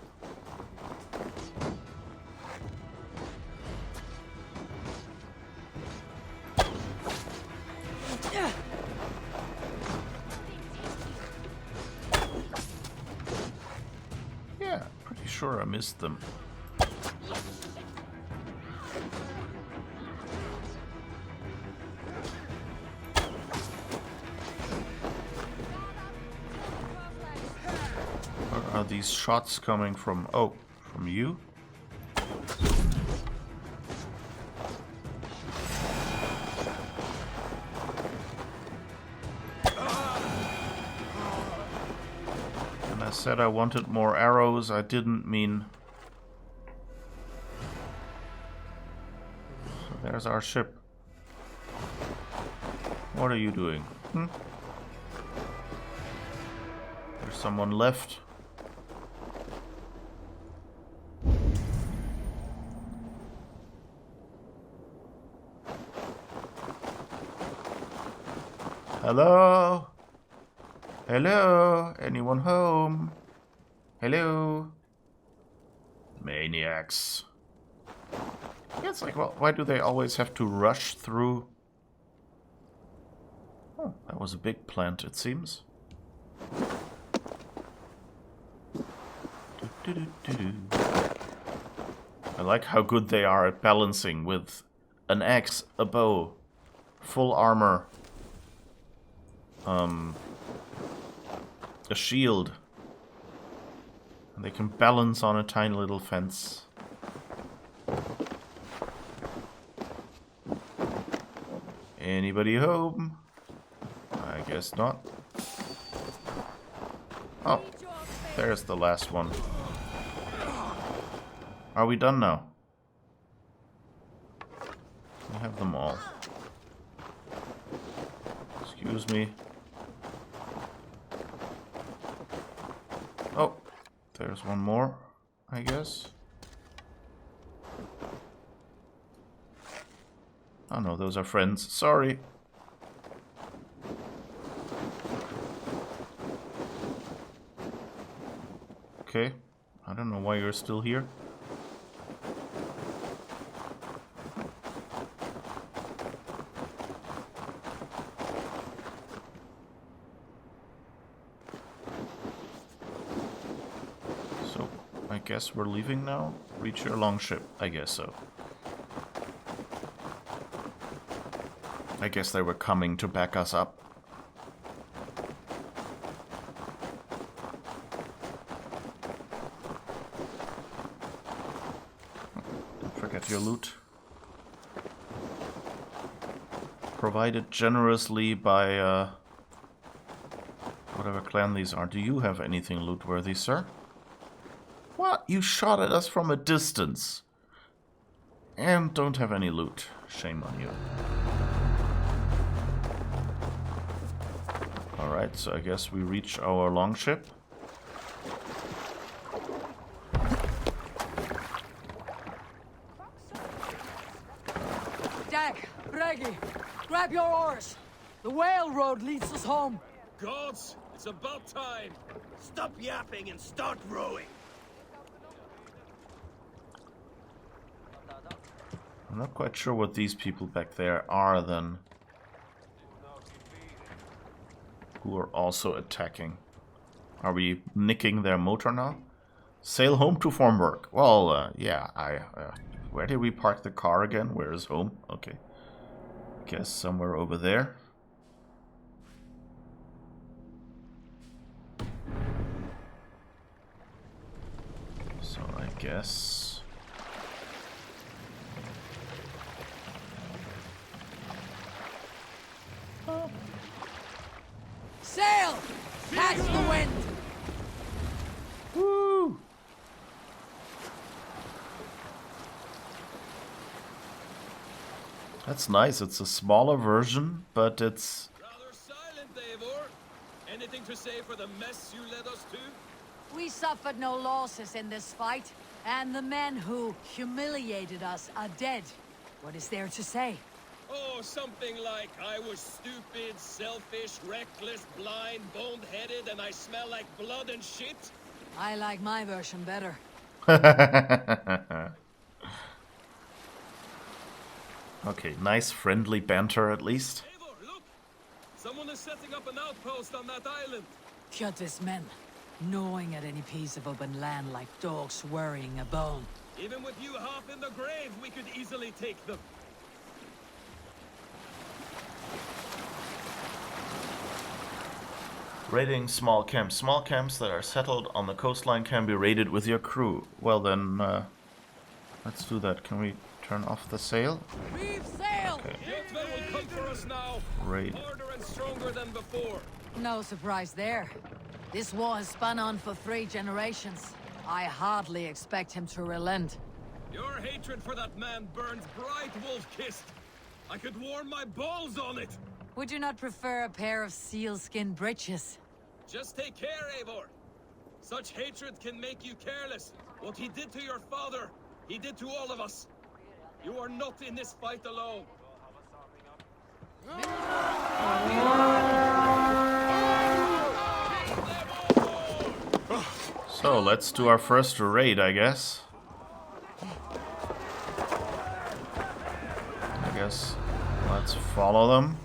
Sure, I missed them. Where are these shots coming from? Oh, from you? Said I wanted more arrows. I didn't mean. So there's our ship. What are you doing? There's someone left. Hello? Hello? Anyone home? Hello? Maniacs. Yeah, it's like, well, why do they always have to rush through? Oh, that was a big plant, it seems. I like how good they are at balancing with an axe, a bow, full armor, a shield. And they can balance on a tiny little fence. Anybody home? I guess not. Oh, there's the last one. Are we done now? We have them all. Excuse me. Oh, there's one more, I guess. Oh no, those are friends. Sorry. Okay. I don't know why you're still here. guess we're leaving now. Reach your longship. I guess so. I guess they were coming to back us up. Don't forget your loot. Provided generously by whatever clan these are. Do you have anything loot-worthy, sir? What? You shot at us from a distance. And don't have any loot. Shame on you. Alright, so I guess we reach our longship. Dag, Bragi, grab your oars. The whale road leads us home. Gods, it's about time. Stop yapping and start rowing. I'm not quite sure what these people back there are then. Who are also attacking. Are we nicking their motor now? Sail home to Formberg. Well, yeah, where did we park the car again? Where is home? Okay. Guess somewhere over there. So I guess... Sail! Catch the wind! Woo! That's nice. It's a smaller version, but it's... Rather silent, Eivor. Anything to say for the mess you led us to? We suffered no losses in this fight, and the men who humiliated us are dead. What is there to say? Oh, something like, I was stupid, selfish, reckless, blind, bone-headed, and I smell like blood and shit? I like my version better. Okay, nice friendly banter at least. Eivor, look! Someone is setting up an outpost on that island. Kjotve's men, gnawing at any piece of open land like dogs worrying a bone. Even with you half in the grave, we could easily take them. Raiding small camps. Small camps that are settled on the coastline can be raided with your crew. Well then, let's do that. Can we turn off the sail? Reef sail! Okay. Kjotve will come for us now. Raid. Harder and stronger than before. No surprise there. This war has spun on for 3 generations. I hardly expect him to relent. Your hatred for that man burns bright, wolf-kissed. I could warm my balls on it. Would you not prefer a pair of sealskin breeches? Just take care, Eivor. Such hatred can make you careless. What he did to your father, he did to all of us. You are not in this fight alone. So, let's do our first raid, I guess. I guess let's follow them.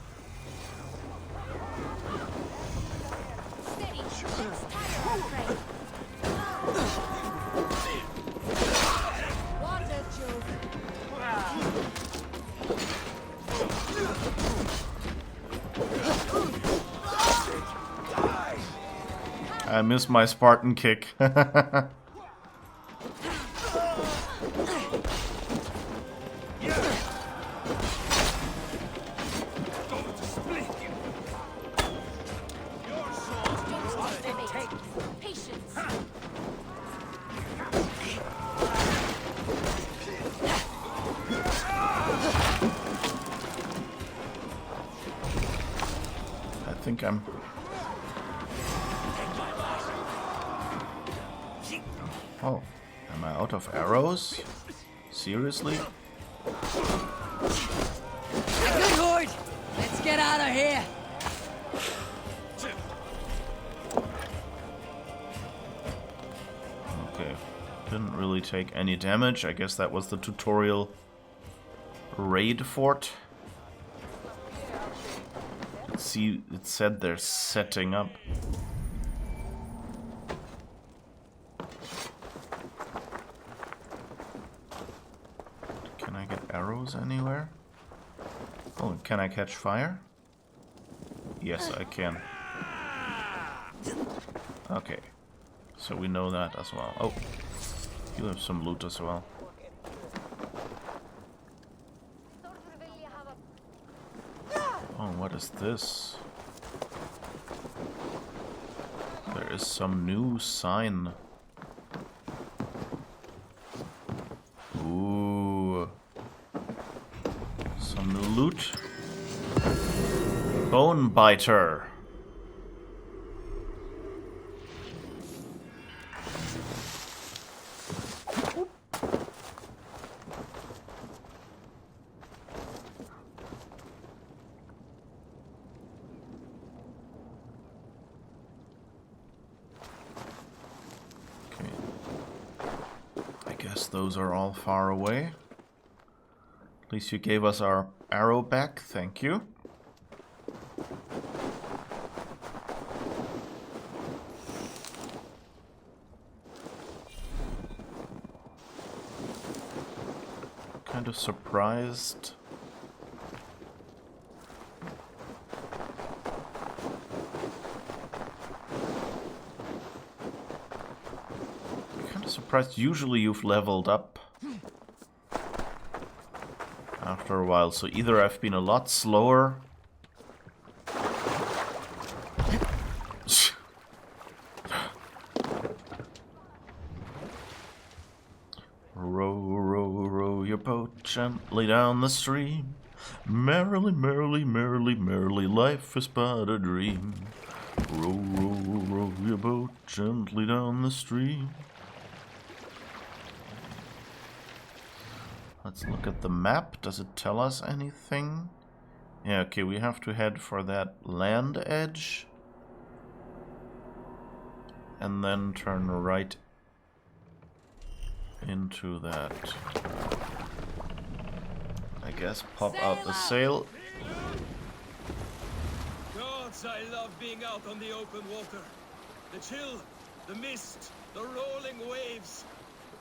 I missed my Spartan kick. I think I'm... Oh, am I out of arrows? Seriously? A good horde! Let's get out of here! Okay, didn't really take any damage. I guess that was the tutorial raid fort. Let's see, it said they're setting up. arrows anywhere? Oh, can I catch fire? Yes, I can. Okay. So we know that as well. Oh, you have some loot as well. Oh, what is this? There is some new sign. Ooh. Some new loot. Bone biter. Those are all far away. At least you gave us our arrow back. Thank you. Kind of surprised. Surprised. Usually you've leveled up after a while, so either I've been a lot slower row, row, row your boat gently down the stream. Merrily, merrily, merrily, merrily, life is but a dream. Row, row, row your boat gently down the stream. Let's look at the map. Does it tell us anything? Yeah, okay, we have to head for that land edge. And then turn right into that. I guess pop out the sail. Gods, I love being out on the open water. The chill, the mist, the rolling waves.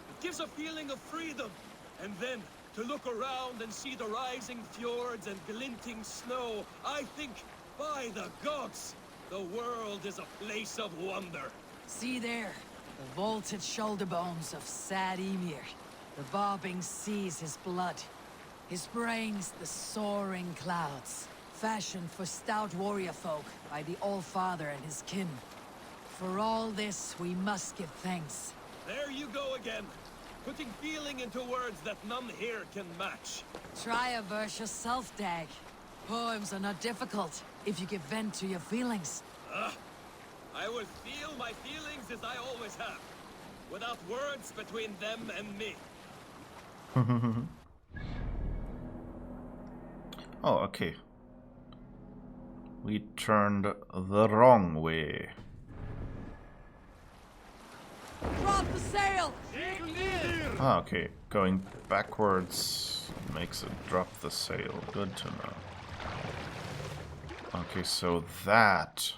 It gives a feeling of freedom. And then, to look around and see the rising fjords and glinting snow, I think, by the gods, the world is a place of wonder. See there, the vaulted shoulder bones of sad Ymir. The bobbing seas his blood. His brains the soaring clouds, fashioned for stout warrior folk by the All-Father and his kin. For all this, we must give thanks. There you go again. Putting feeling into words that none here can match. Try a verse yourself, Dag. Poems are not difficult if you give vent to your feelings. I will feel my feelings as I always have, without words between them and me. Oh, okay. We turned the wrong way. Drop the sail! Ah, okay. Going backwards makes it drop the sail. Good to know. Okay, so that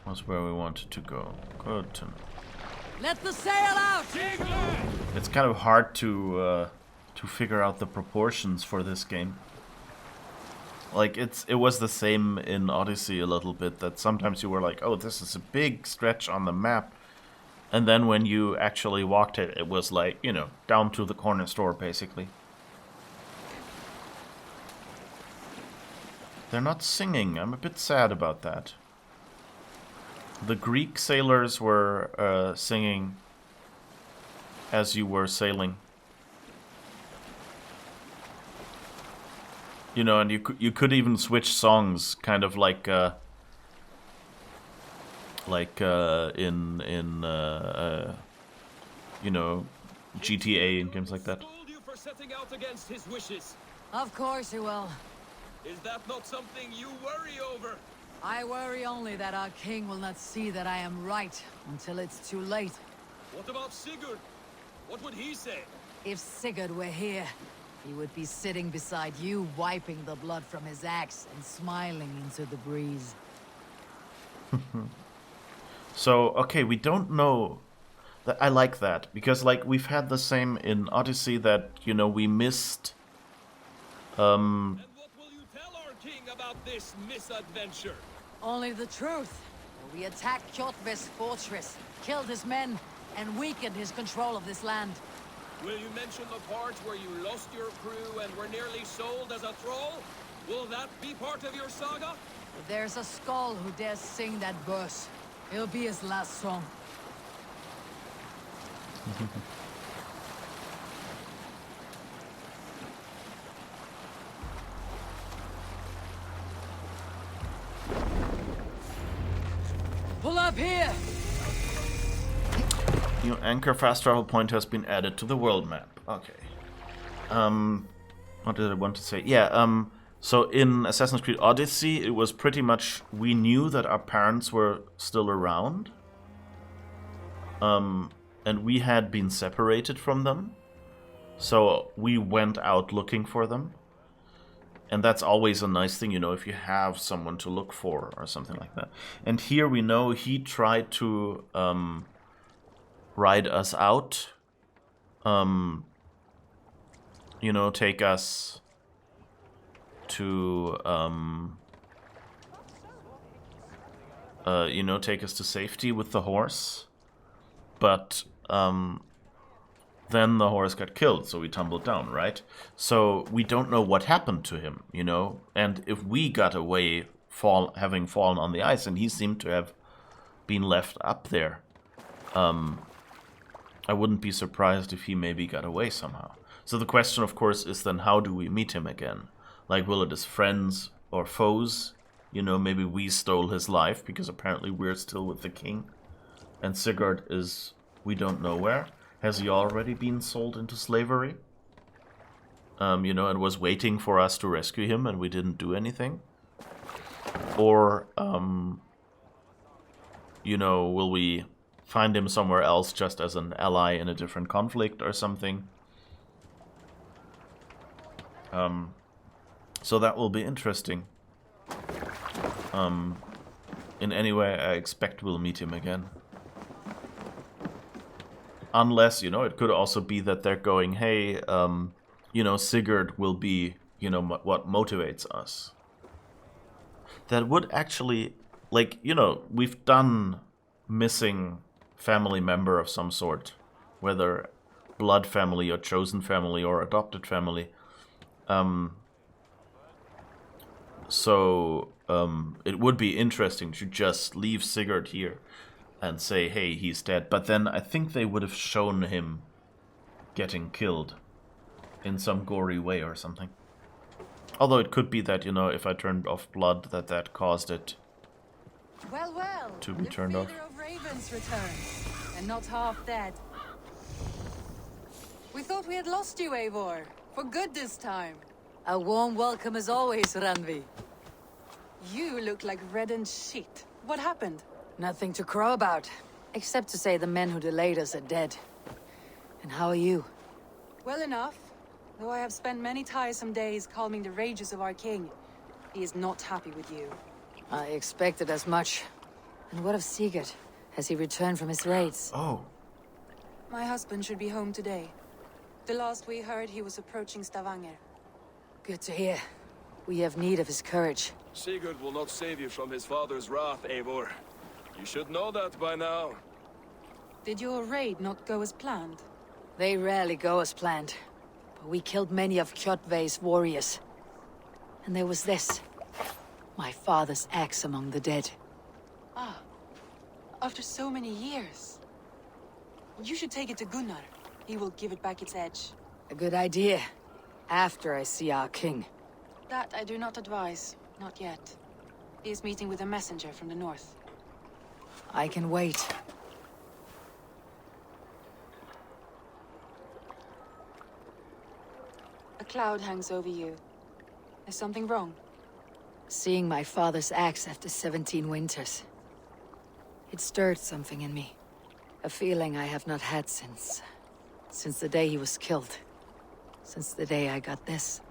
was where we wanted to go. Good to know. Let the sail out! It's kind of hard to figure out the proportions for this game. Like, it was the same in Odyssey a little bit, that sometimes you were like, oh, this is a big stretch on the map. And then when you actually walked it, it was like, you know, down to the corner store, basically. They're not singing. I'm a bit sad about that. The Greek sailors were singing as you were sailing. You know, and you could even switch songs, kind of like in you know, GTA and games like that. Scold you for setting out against his wishes. Of course he will. Is that not something you worry over? I worry only that our king will not see that I am right until it's too late. What about Sigurd? What would he say? If Sigurd were here, he would be sitting beside you, wiping the blood from his axe and smiling into the breeze. So, okay, we don't know. I like that, because, like, we've had the same in Odyssey that, you know, we missed And what will you tell our king about this misadventure? Only the truth. We attacked Kjotve's fortress, killed his men, and weakened his control of this land. Will you mention the part where you lost your crew and were nearly sold as a thrall? Will that be part of your saga? If there's a Skald who dares sing that verse, it'll be his last song. Pull up here! New anchor fast travel point has been added to the world map. Okay. What did I want to say? Yeah, so in Assassin's Creed Odyssey, it was pretty much, we knew that our parents were still around. And we had been separated from them. So we went out looking for them. And that's always a nice thing, you know, if you have someone to look for or something like that. And here we know he tried to ride us out. You know, take us to, you know, take us to safety with the horse. But then the horse got killed, so we tumbled down, right? So we don't know what happened to him, you know? And if we got away having fallen on the ice, and he seemed to have been left up there, I wouldn't be surprised if he maybe got away somehow. So the question, of course, is then how do we meet him again? Like, will it as friends or foes? You know, maybe we stole his life, because apparently we're still with the king. And Sigurd is, we don't know where. Has he already been sold into slavery? You know, and was waiting for us to rescue him and we didn't do anything? Or, you know, will we find him somewhere else just as an ally in a different conflict or something? So that will be interesting. In any way, I expect we'll meet him again. Unless, you know, it could also be that they're going, hey, you know, Sigurd will be, you know, what motivates us. That would actually, like, you know, we've done missing family member of some sort, whether blood family or chosen family or adopted family. So it would be interesting to just leave Sigurd here and say, hey, he's dead. But then I think they would have shown him getting killed in some gory way or something. Although it could be that, you know, if I turned off blood, that caused it to be turned off. The feeder of ravens returns, and not half dead. We thought we had lost you, Eivor. For good this time. A warm welcome as always, Ranvi. You look like reddened shit. What happened? Nothing to crow about, except to say the men who delayed us are dead. And how are you? Well enough, though I have spent many tiresome days calming the rages of our king. He is not happy with you. I expected as much. And what of Sigurd? Has he returned from his raids? Oh. My husband should be home today. The last we heard, he was approaching Stavanger. Good to hear. We have need of his courage. Sigurd will not save you from his father's wrath, Eivor. You should know that by now. Did your raid not go as planned? They rarely go as planned. But we killed many of Kjotve's warriors. And there was this. My father's axe among the dead. Ah. After so many years. You should take it to Gunnar. He will give it back its edge. A good idea. After I see our king. That I do not advise. Not yet. He is meeting with a messenger from the north. I can wait. A cloud hangs over you. Is something wrong? Seeing my father's axe after 17 winters. It stirred something in me. A feeling I have not had since the day he was killed. Since the day I got this.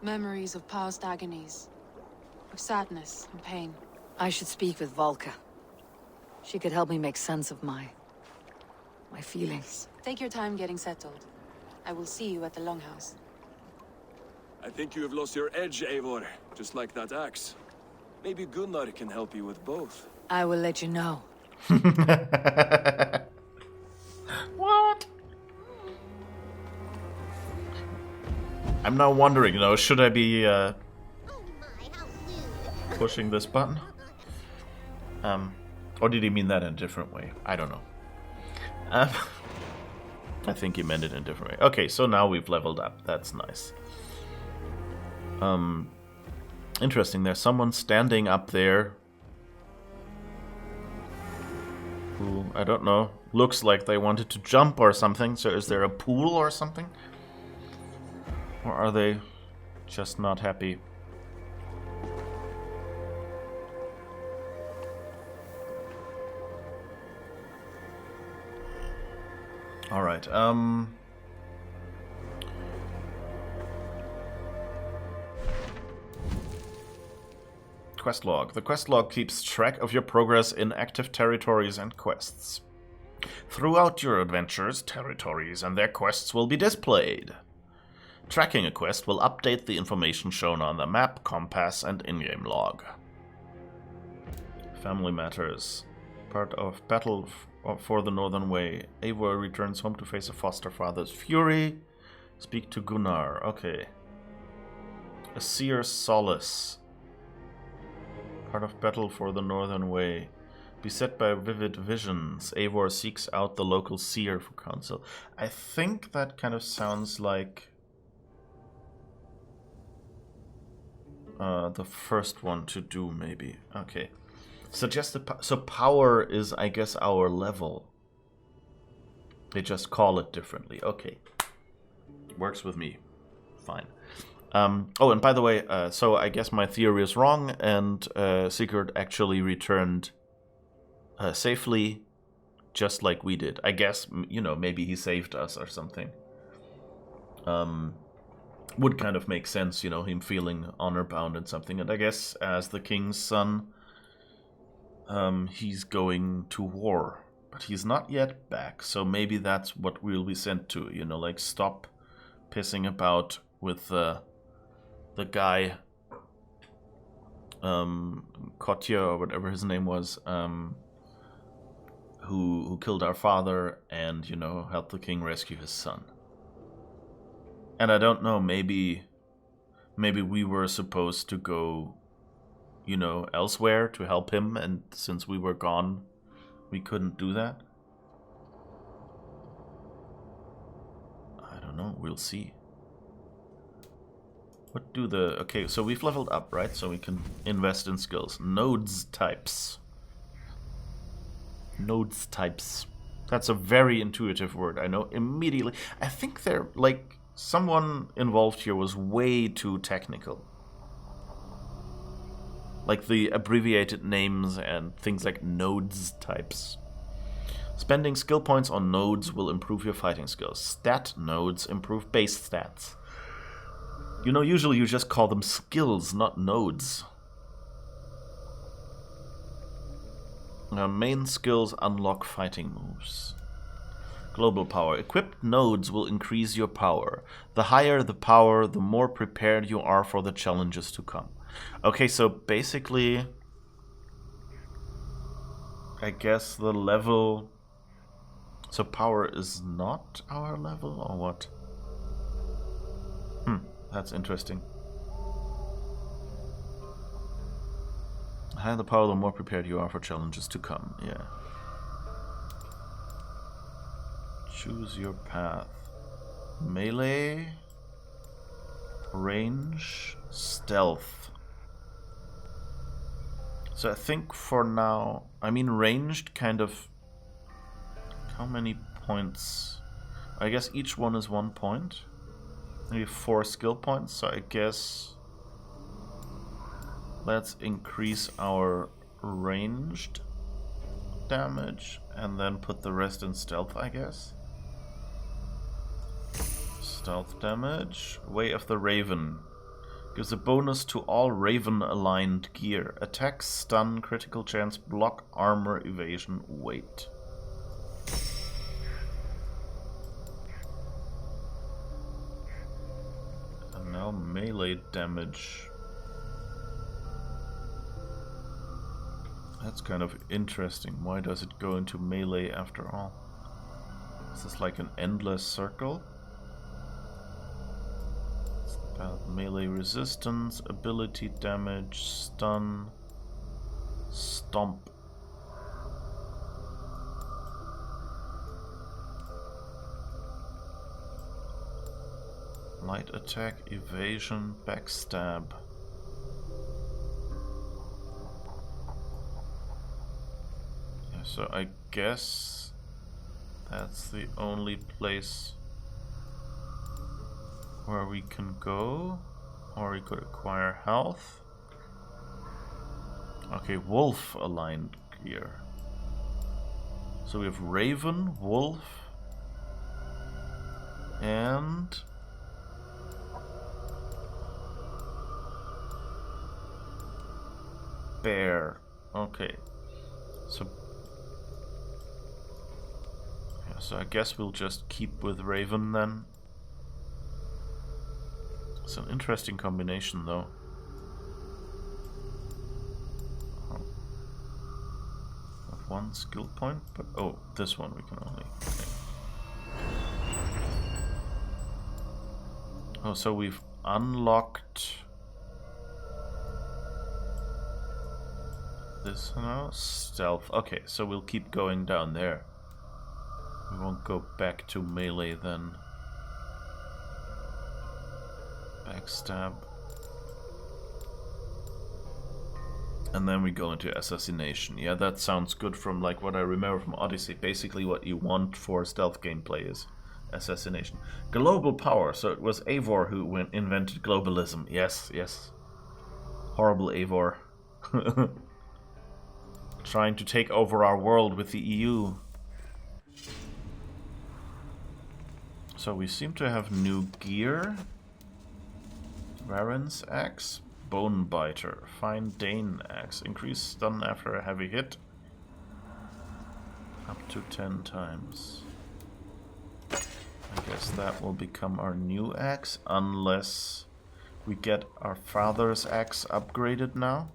Memories of past agonies. Of sadness and pain. I should speak with Volka. She could help me make sense of my feelings. Take your time getting settled. I will see you at the Longhouse. I think you have lost your edge, Eivor, just like that axe. Maybe Gunnar can help you with both. I will let you know. What? I'm now wondering, should I be pushing this button? Or did he mean that in a different way? I don't know. I think he meant it in a different way. Okay, so now we've leveled up. That's nice. Interesting. There's someone standing up there who, I don't know, looks like they wanted to jump or something. So is there a pool or something? Or are they just not happy? All right. Quest log. The quest log keeps track of your progress in active territories and quests. Throughout your adventures, territories and their quests will be displayed. Tracking a quest will update the information shown on the map, compass, and in-game log. Family matters. Part of battle for the Northern Way. Eivor returns home to face a foster father's fury. Speak to Gunnar. Okay. A seer's solace. Part of battle for the Northern Way. Beset by vivid visions, Eivor seeks out the local seer for counsel. I think that kind of sounds like the first one to do, maybe. Okay. Suggested so power is, I guess, our level. They just call it differently. Okay. Works with me. Fine. Oh, and by the way, so I guess my theory is wrong, and Sigurd actually returned safely, just like we did. I guess, maybe he saved us or something. Would kind of make sense, him feeling honor-bound and something. And I guess as the king's son, he's going to war. But he's not yet back, so maybe that's what we'll be sent to, like stop pissing about with the guy, Kotya, or whatever his name was, who killed our father and, helped the king rescue his son. And I don't know, maybe we were supposed to go, elsewhere to help him, and since we were gone, we couldn't do that? I don't know, we'll see. What do the... Okay, so we've leveled up, right? So we can invest in skills. Nodes types. Nodes types. That's a very intuitive word, I know immediately. I think they're, like, someone involved here was way too technical. Like the abbreviated names and things like nodes types. Spending skill points on nodes will improve your fighting skills. Stat nodes improve base stats. Usually you just call them skills, not nodes. Main skills unlock fighting moves. Global power. Equipped nodes will increase your power. The higher the power, the more prepared you are for the challenges to come. Okay, so basically, I guess the level... So power is not our level, or what? That's interesting. The higher the power, the more prepared you are for challenges to come. Yeah. Choose your path. Melee, range, stealth. So I think for now, ranged kind of... How many points? I guess each one is 1 point. Maybe 4 skill points, so I guess let's increase our ranged damage and then put the rest in stealth, I guess. Stealth damage. Way of the Raven. Gives a bonus to all Raven-aligned gear. Attack, stun, critical chance, block, armor, evasion, weight. And now melee damage. That's kind of interesting. Why does it go into melee after all? Is this like an endless circle? It's about melee resistance, ability damage, stun, stomp. Light attack, evasion, backstab. Yeah, so I guess that's the only place where we can go. Or we could acquire health. Okay, wolf aligned gear. So we have raven, wolf, and bear. Okay. So yeah, so I guess we'll just keep with raven then. It's an interesting combination though. Oh. Have one skill point, but oh, this one we can only. Okay. Oh, so we've unlocked this now? Stealth. Okay, so we'll keep going down there. We won't go back to melee then. Backstab. And then we go into assassination. Yeah, that sounds good from like what I remember from Odyssey. Basically what you want for stealth gameplay is assassination. Global power. So it was Eivor who invented globalism. Yes, yes. Horrible Eivor. Trying to take over our world with the EU. So we seem to have new gear. Varen's axe, bone biter, fine Dane axe, increase stun after a heavy hit, up to 10 times. I guess that will become our new axe, unless we get our father's axe upgraded now.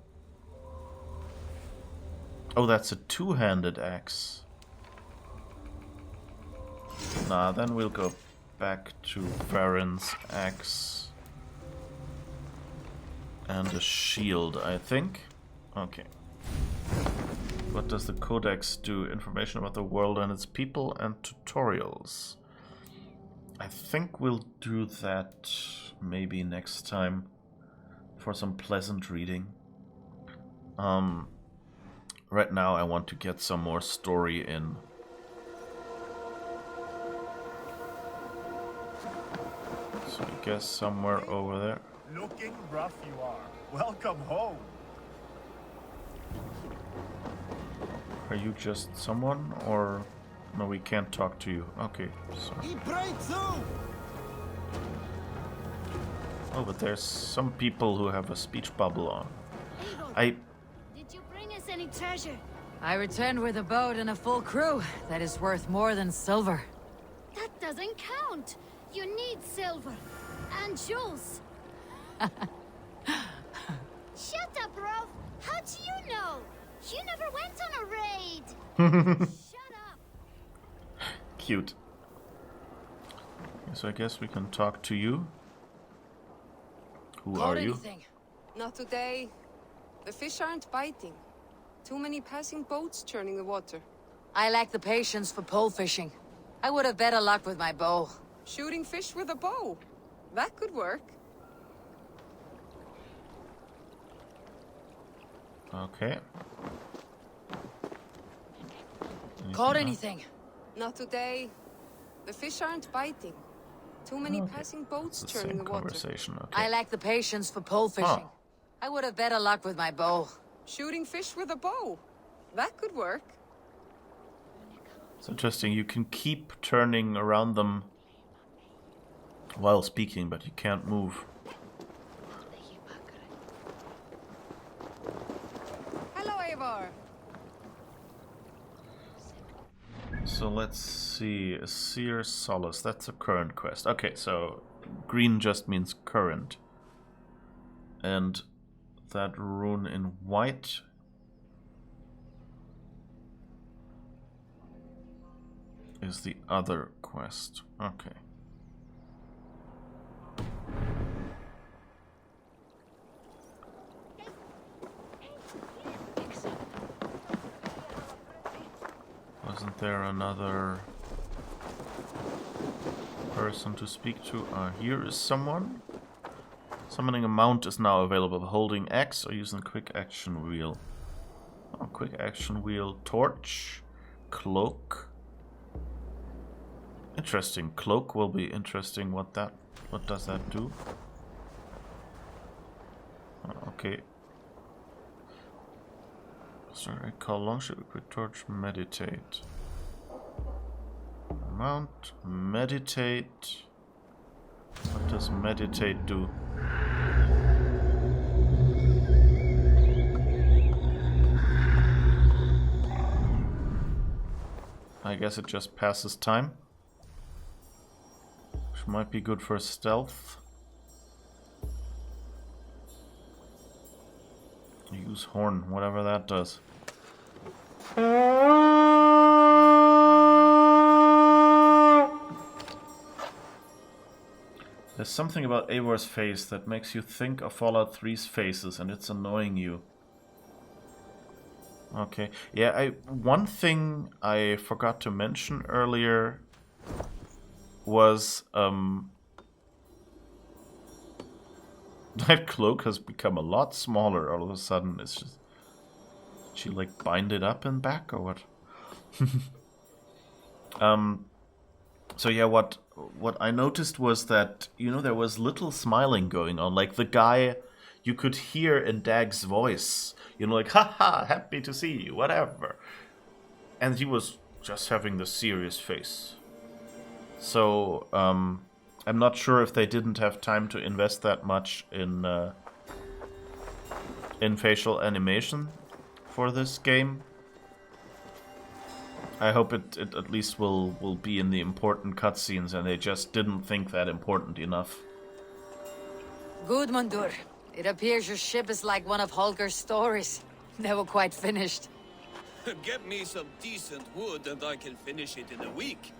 Oh, that's a two-handed axe. Nah, then we'll go back to Varen's axe. And a shield, I think. Okay. What does the codex do? Information about the world and its people and tutorials. I think we'll do that maybe next time for some pleasant reading. Right now I want to get some more story in. So I guess somewhere over there. Looking rough you are. Welcome home. Are you just someone, or no? We can't talk to you. Okay. So. Oh, but there's some people who have a speech bubble on. Did you bring us any treasure? I returned with a boat and a full crew. That is worth more than silver. That doesn't count. You need silver and jewels. Shut up, Rolf. How do you know? You never went on a raid. Shut up. Cute. So I guess we can talk to you. Who are you? Anything? Not today. The fish aren't biting. Too many passing boats churning the water. I lack the patience for pole fishing. I would have better luck with my bow. Shooting fish with a bow. That could work. Okay. Caught anything? Not today. The fish aren't biting. Too many passing boats churning the water. Okay. I lack the patience for pole fishing. Oh. I would have better luck with my bow. Shooting fish with a bow. That could work. It's interesting. You can keep turning around them while speaking, but you can't move. Hello, Eivor. So let's see. A Seer Solace. That's a current quest. Okay, so green just means current. And that rune in white is the other quest. Okay. Wasn't there another person to speak to? Here is someone. Summoning a mount is now available. Holding X or using quick action wheel. Oh, quick action wheel. Torch. Cloak. Interesting. Cloak will be interesting. What does that do? Okay. Sorry, call long ship, quick torch, meditate. Mount, meditate. What does meditate do? I guess it just passes time. Which might be good for stealth. Use horn, whatever that does. There's something about Eivor's face that makes you think of Fallout 3's faces, and it's annoying you. Okay, yeah, one thing I forgot to mention earlier was that cloak has become a lot smaller all of a sudden. It's just... Did she like bind it up and back or what? So yeah, what I noticed was that, you know, there was little smiling going on. Like the guy, you could hear in Dag's voice, you know, like, haha, happy to see you, whatever. And he was just having the serious face. So, I'm not sure if they didn't have time to invest that much in facial animation for this game. I hope it at least will be in the important cutscenes, and they just didn't think that important enough. Good, Mundur. It appears your ship is like one of Holger's stories. Never quite finished. Get me some decent wood and I can finish it in a week.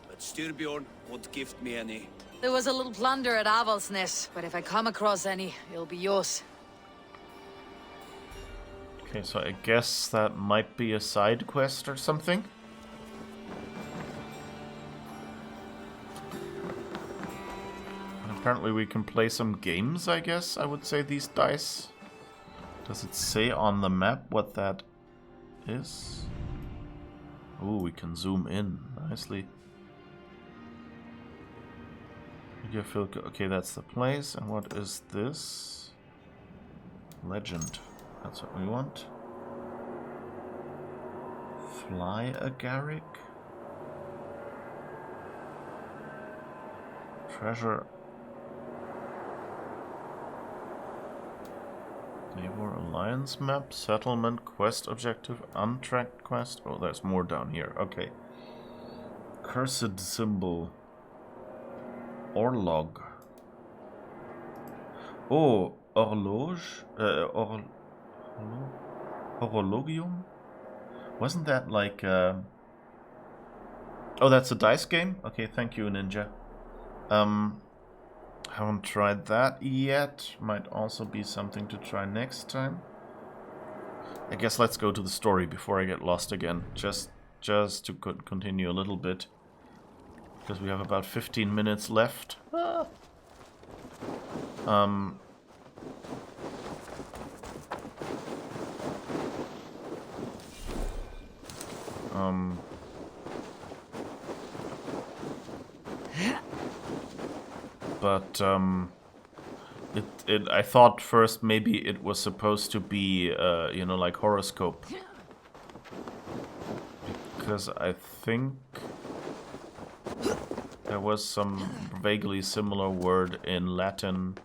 But Styrbjorn won't gift me any. There was a little plunder at Avaldsnes, but if I come across any, it'll be yours. Okay, so I guess that might be a side quest or something. And apparently we can play some games, I guess, I would say, these dice. Does it say on the map what that is? Ooh, we can zoom in nicely. Okay, that's the place. And what is this? Legend. That's what we want. Fly agaric. Treasure. Neighbor Alliance map. Settlement. Quest objective. Untracked quest. Oh, there's more down here. Okay. Cursed symbol. Orlog. Oh, horloge? Horologium? Wasn't that like... Oh, that's a dice game? Okay, thank you, Ninja. Haven't tried that yet. Might also be something to try next time. I guess let's go to the story before I get lost again. Just to continue a little bit. Because we have about 15 minutes left. But I thought first maybe it was supposed to be you know, like horoscope, because I think there was some vaguely similar word in Latin,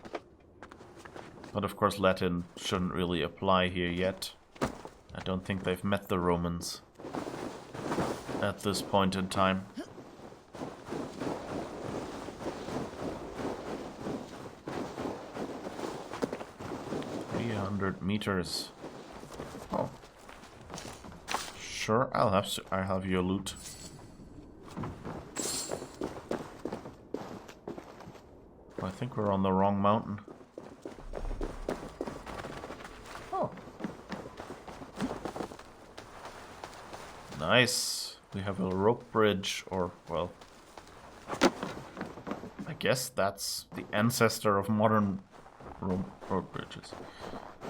but of course Latin shouldn't really apply here yet. I don't think they've met the Romans at this point in time. 100 meters. Oh. Sure, I'll have your loot. I think we're on the wrong mountain. Oh. Nice. We have a rope bridge, or, well, I guess that's the ancestor of modern rope bridges.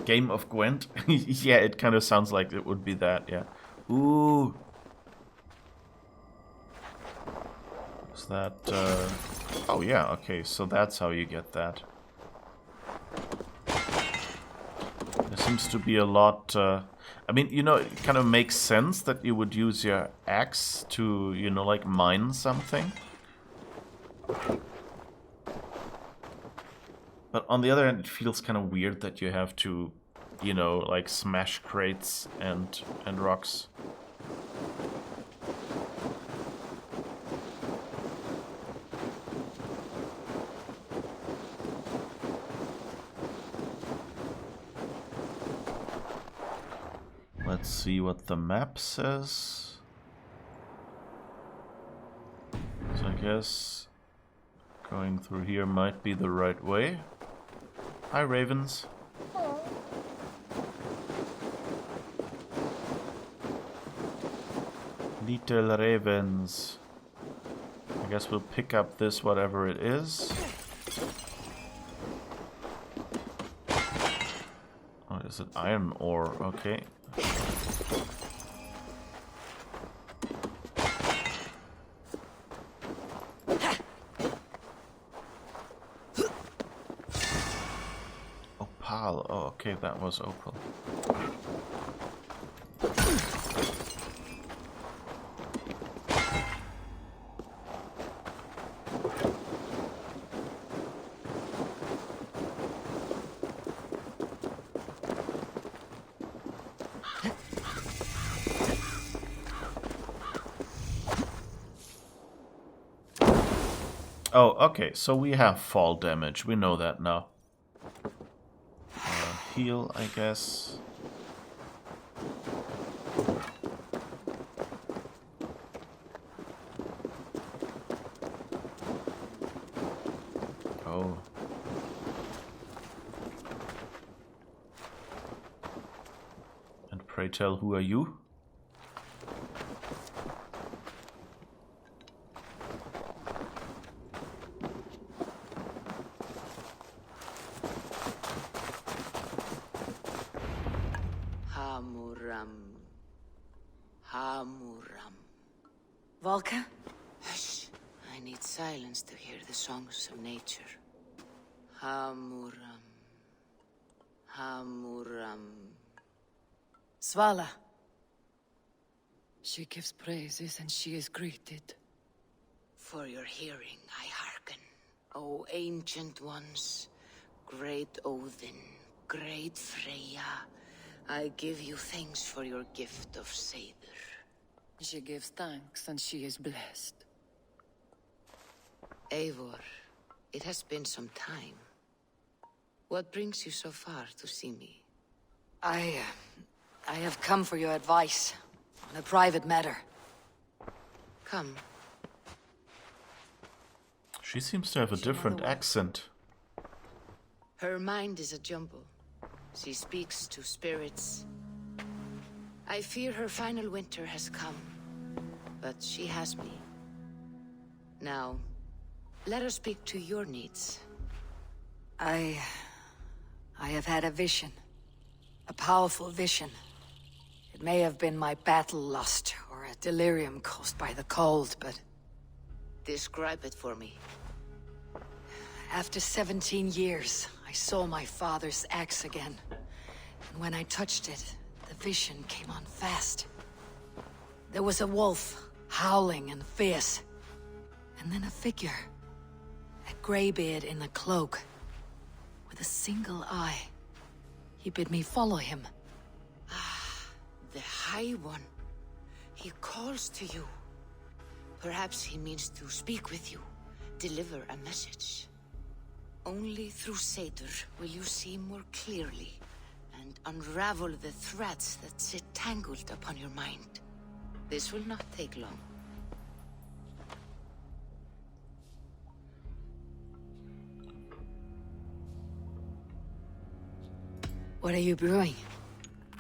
Game of Gwent? Yeah, it kind of sounds like it would be that, yeah. Ooh. Is that, oh yeah, okay, so that's how you get that. There seems to be a lot, I mean, you know, it kind of makes sense that you would use your axe to, you know, like, mine something. But on the other hand, it feels kind of weird that you have to, you know, like, smash crates and rocks. Let's see what the map says. So I guess going through here might be the right way. Hi, ravens. Little ravens. I guess we'll pick up this, whatever it is. Oh, is it iron ore? Okay. Opal. Oh, okay, that was opal. Oh, okay, so we have fall damage. We know that now. Heal, I guess. Oh. And pray tell, who are you? Volka? Hush. I need silence to hear the songs of nature. Hamuram. Hamuram. Svala. She gives praises and she is greeted. For your hearing I hearken, O ancient ones, great Odin, great Freya. I give you thanks for your gift of Seder. She gives thanks and she is blessed. Eivor, it has been some time. What brings you so far to see me? I have come for your advice on a private matter. Come. She seems to have a different accent. Her mind is a jumble. She speaks to spirits. I fear her final winter has come, but she has me. Now, let her speak to your needs. I have had a vision. A powerful vision. It may have been my battle lust, or a delirium caused by the cold, but... Describe it for me. After 17 years, I saw my father's axe again. And when I touched it, the vision came on fast. There was a wolf, howling and fierce. And then a figure. A greybeard in a cloak. With a single eye. He bid me follow him. Ah, the High One. He calls to you. Perhaps he means to speak with you. Deliver a message. Only through Seder will you see more clearly. and unravel the threads that sit tangled upon your mind. This will not take long. What are you brewing?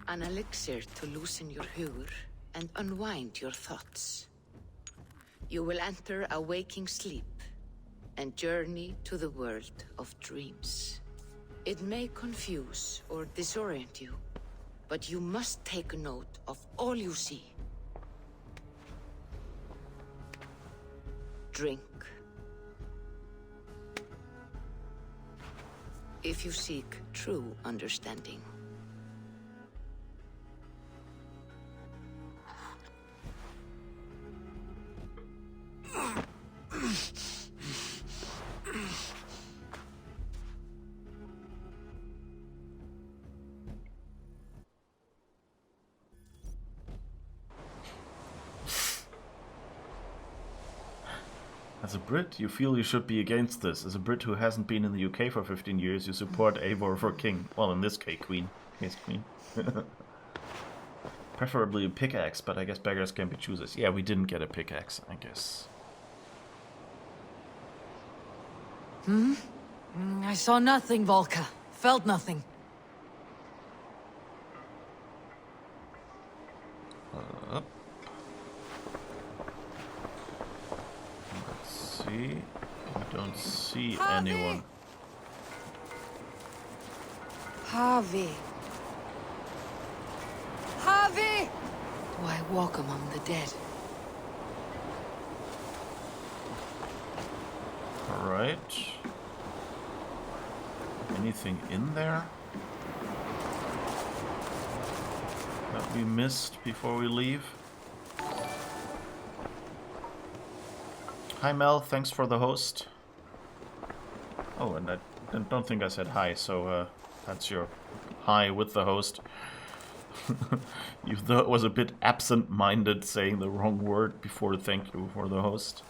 An elixir to loosen your hugur and unwind your thoughts. You will enter a waking sleep and journey to the world of dreams. It may confuse or disorient you, but you must take note of all you see. Drink. If you seek true understanding. As a Brit, you feel you should be against this. As a Brit who hasn't been in the UK for 15 years, you support Eivor for king. Well, in this case, queen. Yes, queen. Preferably a pickaxe, but I guess beggars can be choosers. Yeah, we didn't get a pickaxe, I guess. I saw nothing, Volka. Felt nothing. Up. Let's see. I don't see anyone. Harvey. Harvey! Do I walk among the dead? Alright. Anything in there that we missed before we leave? Hi Mel, thanks for the host. Oh, and I don't think I said hi, so that's your hi with the host. You thought it was a bit absent-minded saying the wrong word before thank you for the host.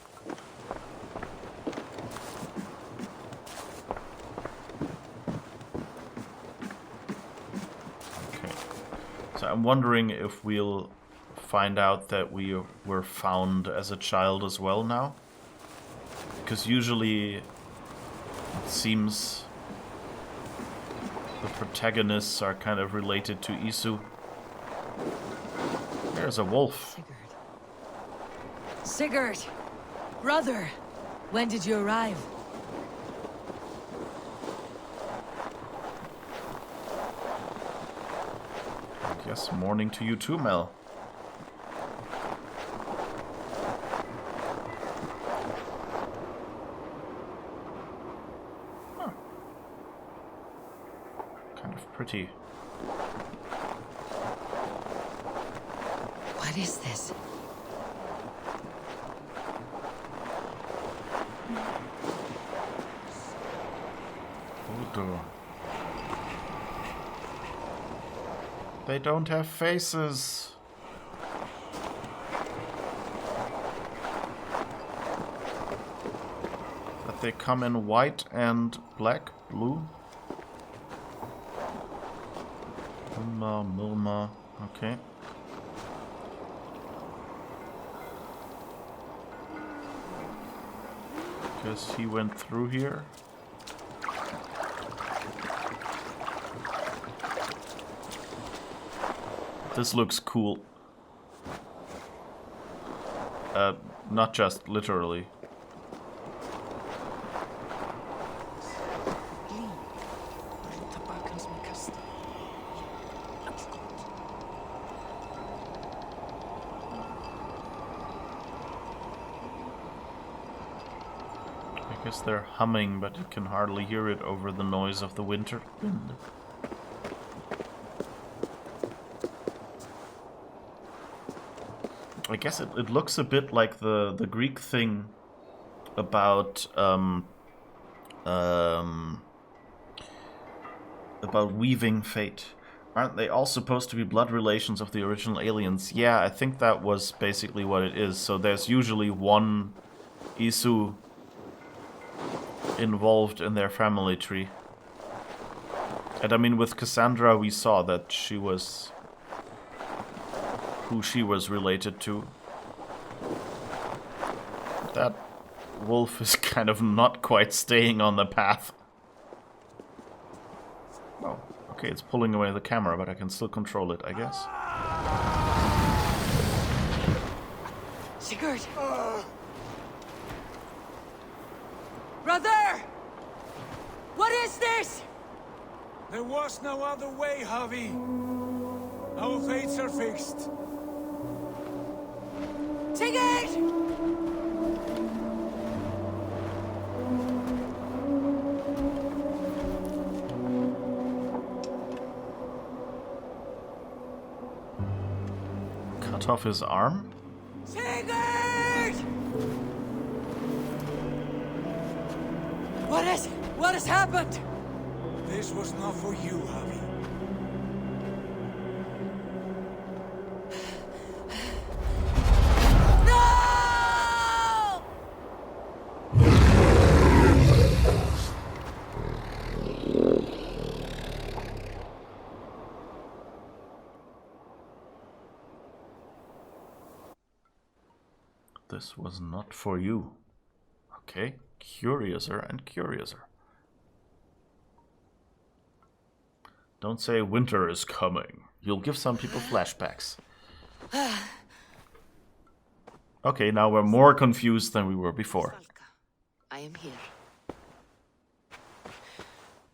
Okay. So I'm wondering if we'll find out that we were found as a child as well now. Because usually it seems the protagonists are kind of related to Isu. There's a wolf. Sigurd! Brother! When did you arrive? I guess morning to you too, Mel. Huh. Kind of pretty. What is this? Voodoo. They don't have faces. But they come in white and black, blue. Milma, okay. Guess he went through here. This looks cool. Not just literally. I guess they're humming, but you can hardly hear it over the noise of the winter wind. I guess it looks a bit like the Greek thing about weaving fate. Aren't they all supposed to be blood relations of the original aliens? Yeah, I think that was basically what it is. So there's usually one Isu involved in their family tree. And I mean, with Cassandra, we saw that she was who she was related to. That wolf is kind of not quite staying on the path. Oh, okay, it's pulling away the camera, but I can still control it, I guess. Sigurd! Brother! What is this? There was no other way, Javi. Our fates are fixed. Sigurd! Cut off his arm? Sigurd! What has happened? This was not for you, Javi. No! This was not for you. Okay, curiouser and curiouser. Don't say winter is coming. You'll give some people flashbacks. Okay, now we're more confused than we were before. I am here.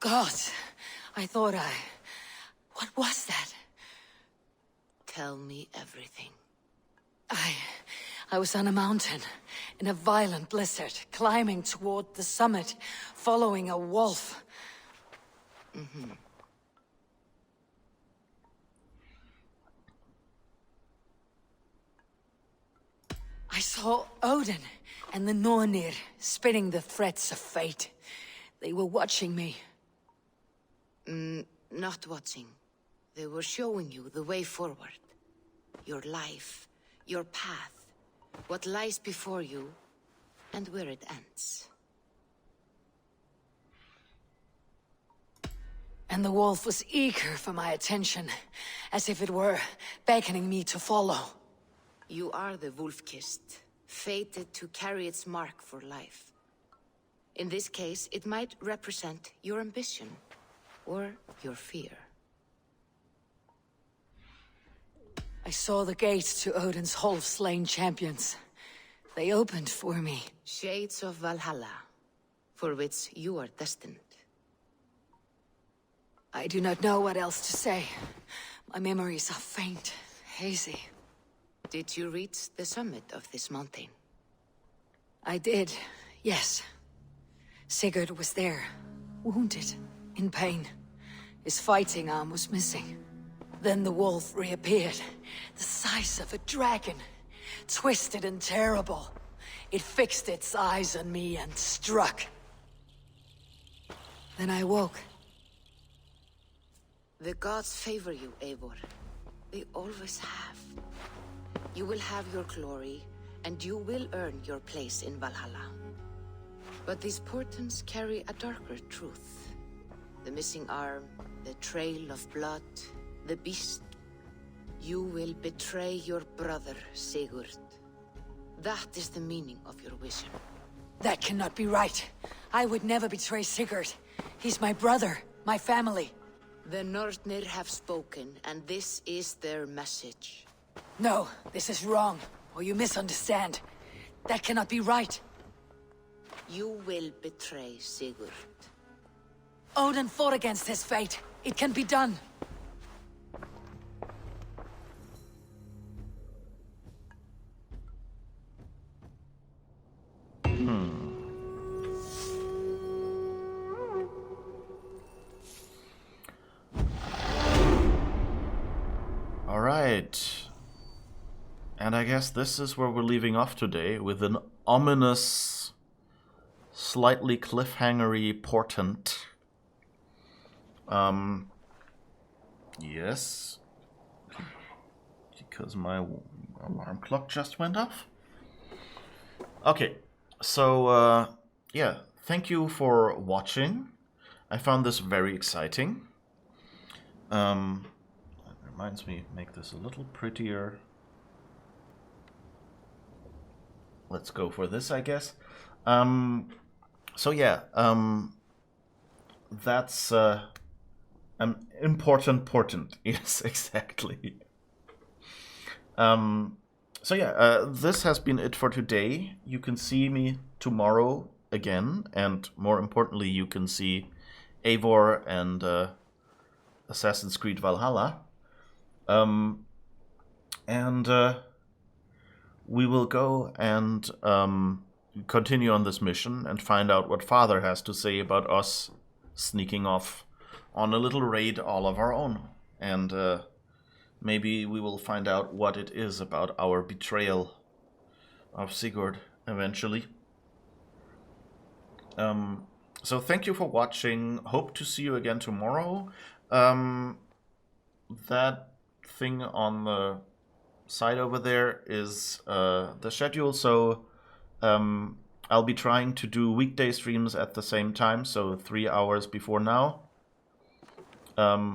God, I thought What was that? Tell me everything. I was on a mountain, in a violent blizzard, climbing toward the summit, following a wolf. Mm-hmm. I saw Odin and the Nornir spitting the threats of fate. They were watching me. Not watching. They were showing you the way forward. Your life, your path, what lies before you, and where it ends. And the wolf was eager for my attention, as if it were beckoning me to follow. You are the wolf-kissed, fated to carry its mark for life. In this case, it might represent your ambition, or your fear. I saw the gates to Odin's Hall of Slain Champions. They opened for me. Shades of Valhalla, for which you are destined. I do not know what else to say. My memories are faint, hazy. Did you reach the summit of this mountain? I did, yes. Sigurd was there, wounded, in pain. His fighting arm was missing. Then the wolf reappeared, the size of a dragon, twisted and terrible. It fixed its eyes on me and struck. Then I woke. The gods favor you, Eivor. They always have. You will have your glory, and you will earn your place in Valhalla. But these portents carry a darker truth. The missing arm, the trail of blood, the beast. You will betray your brother, Sigurd. That is the meaning of your vision. That cannot be right. I would never betray Sigurd. He's my brother, my family. The Nornir have spoken, and this is their message. No, this is wrong, or you misunderstand. That cannot be right. You will betray Sigurd. Odin fought against his fate. It can be done. All right. And I guess this is where we're leaving off today, with an ominous, slightly cliffhangery portent. Yes. Because my alarm clock just went off. Okay, so, yeah, thank you for watching. I found this very exciting. That reminds me, make this a little prettier. Let's go for this, I guess. So yeah, that's important. Yes, exactly. So yeah, this has been it for today. You can see me tomorrow again, and more importantly, you can see Eivor and Assassin's Creed Valhalla. We will go and continue on this mission and find out what Father has to say about us sneaking off on a little raid all of our own. And maybe we will find out what it is about our betrayal of Sigurd eventually. So thank you for watching. Hope to see you again tomorrow. That thing on the side over there is the schedule, so I'll be trying to do weekday streams at the same time, so 3 hours before now.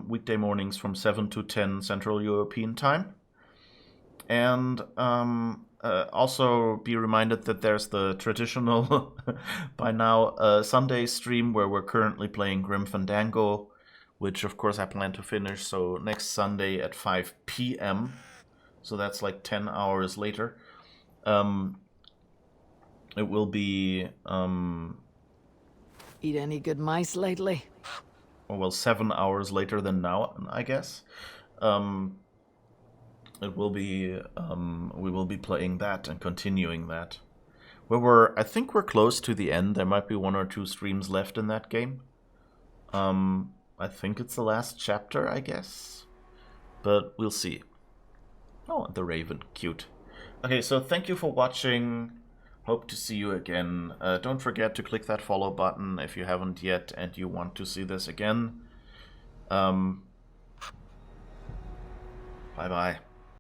Weekday mornings from 7 to 10 Central European time. And also be reminded that there's the traditional, by now, Sunday stream where we're currently playing Grim Fandango, which of course I plan to finish, so next Sunday at 5 p.m. So that's like 10 hours later. It will be... Eat any good mice lately? Well, 7 hours later than now, I guess. It will be... we will be playing that and continuing that. I think we're close to the end. There might be 1 or 2 streams left in that game. I think it's the last chapter, I guess. But we'll see. Oh, the raven. Cute. Okay, so thank you for watching. Hope to see you again. Don't forget to click that follow button if you haven't yet and you want to see this again. Bye-bye.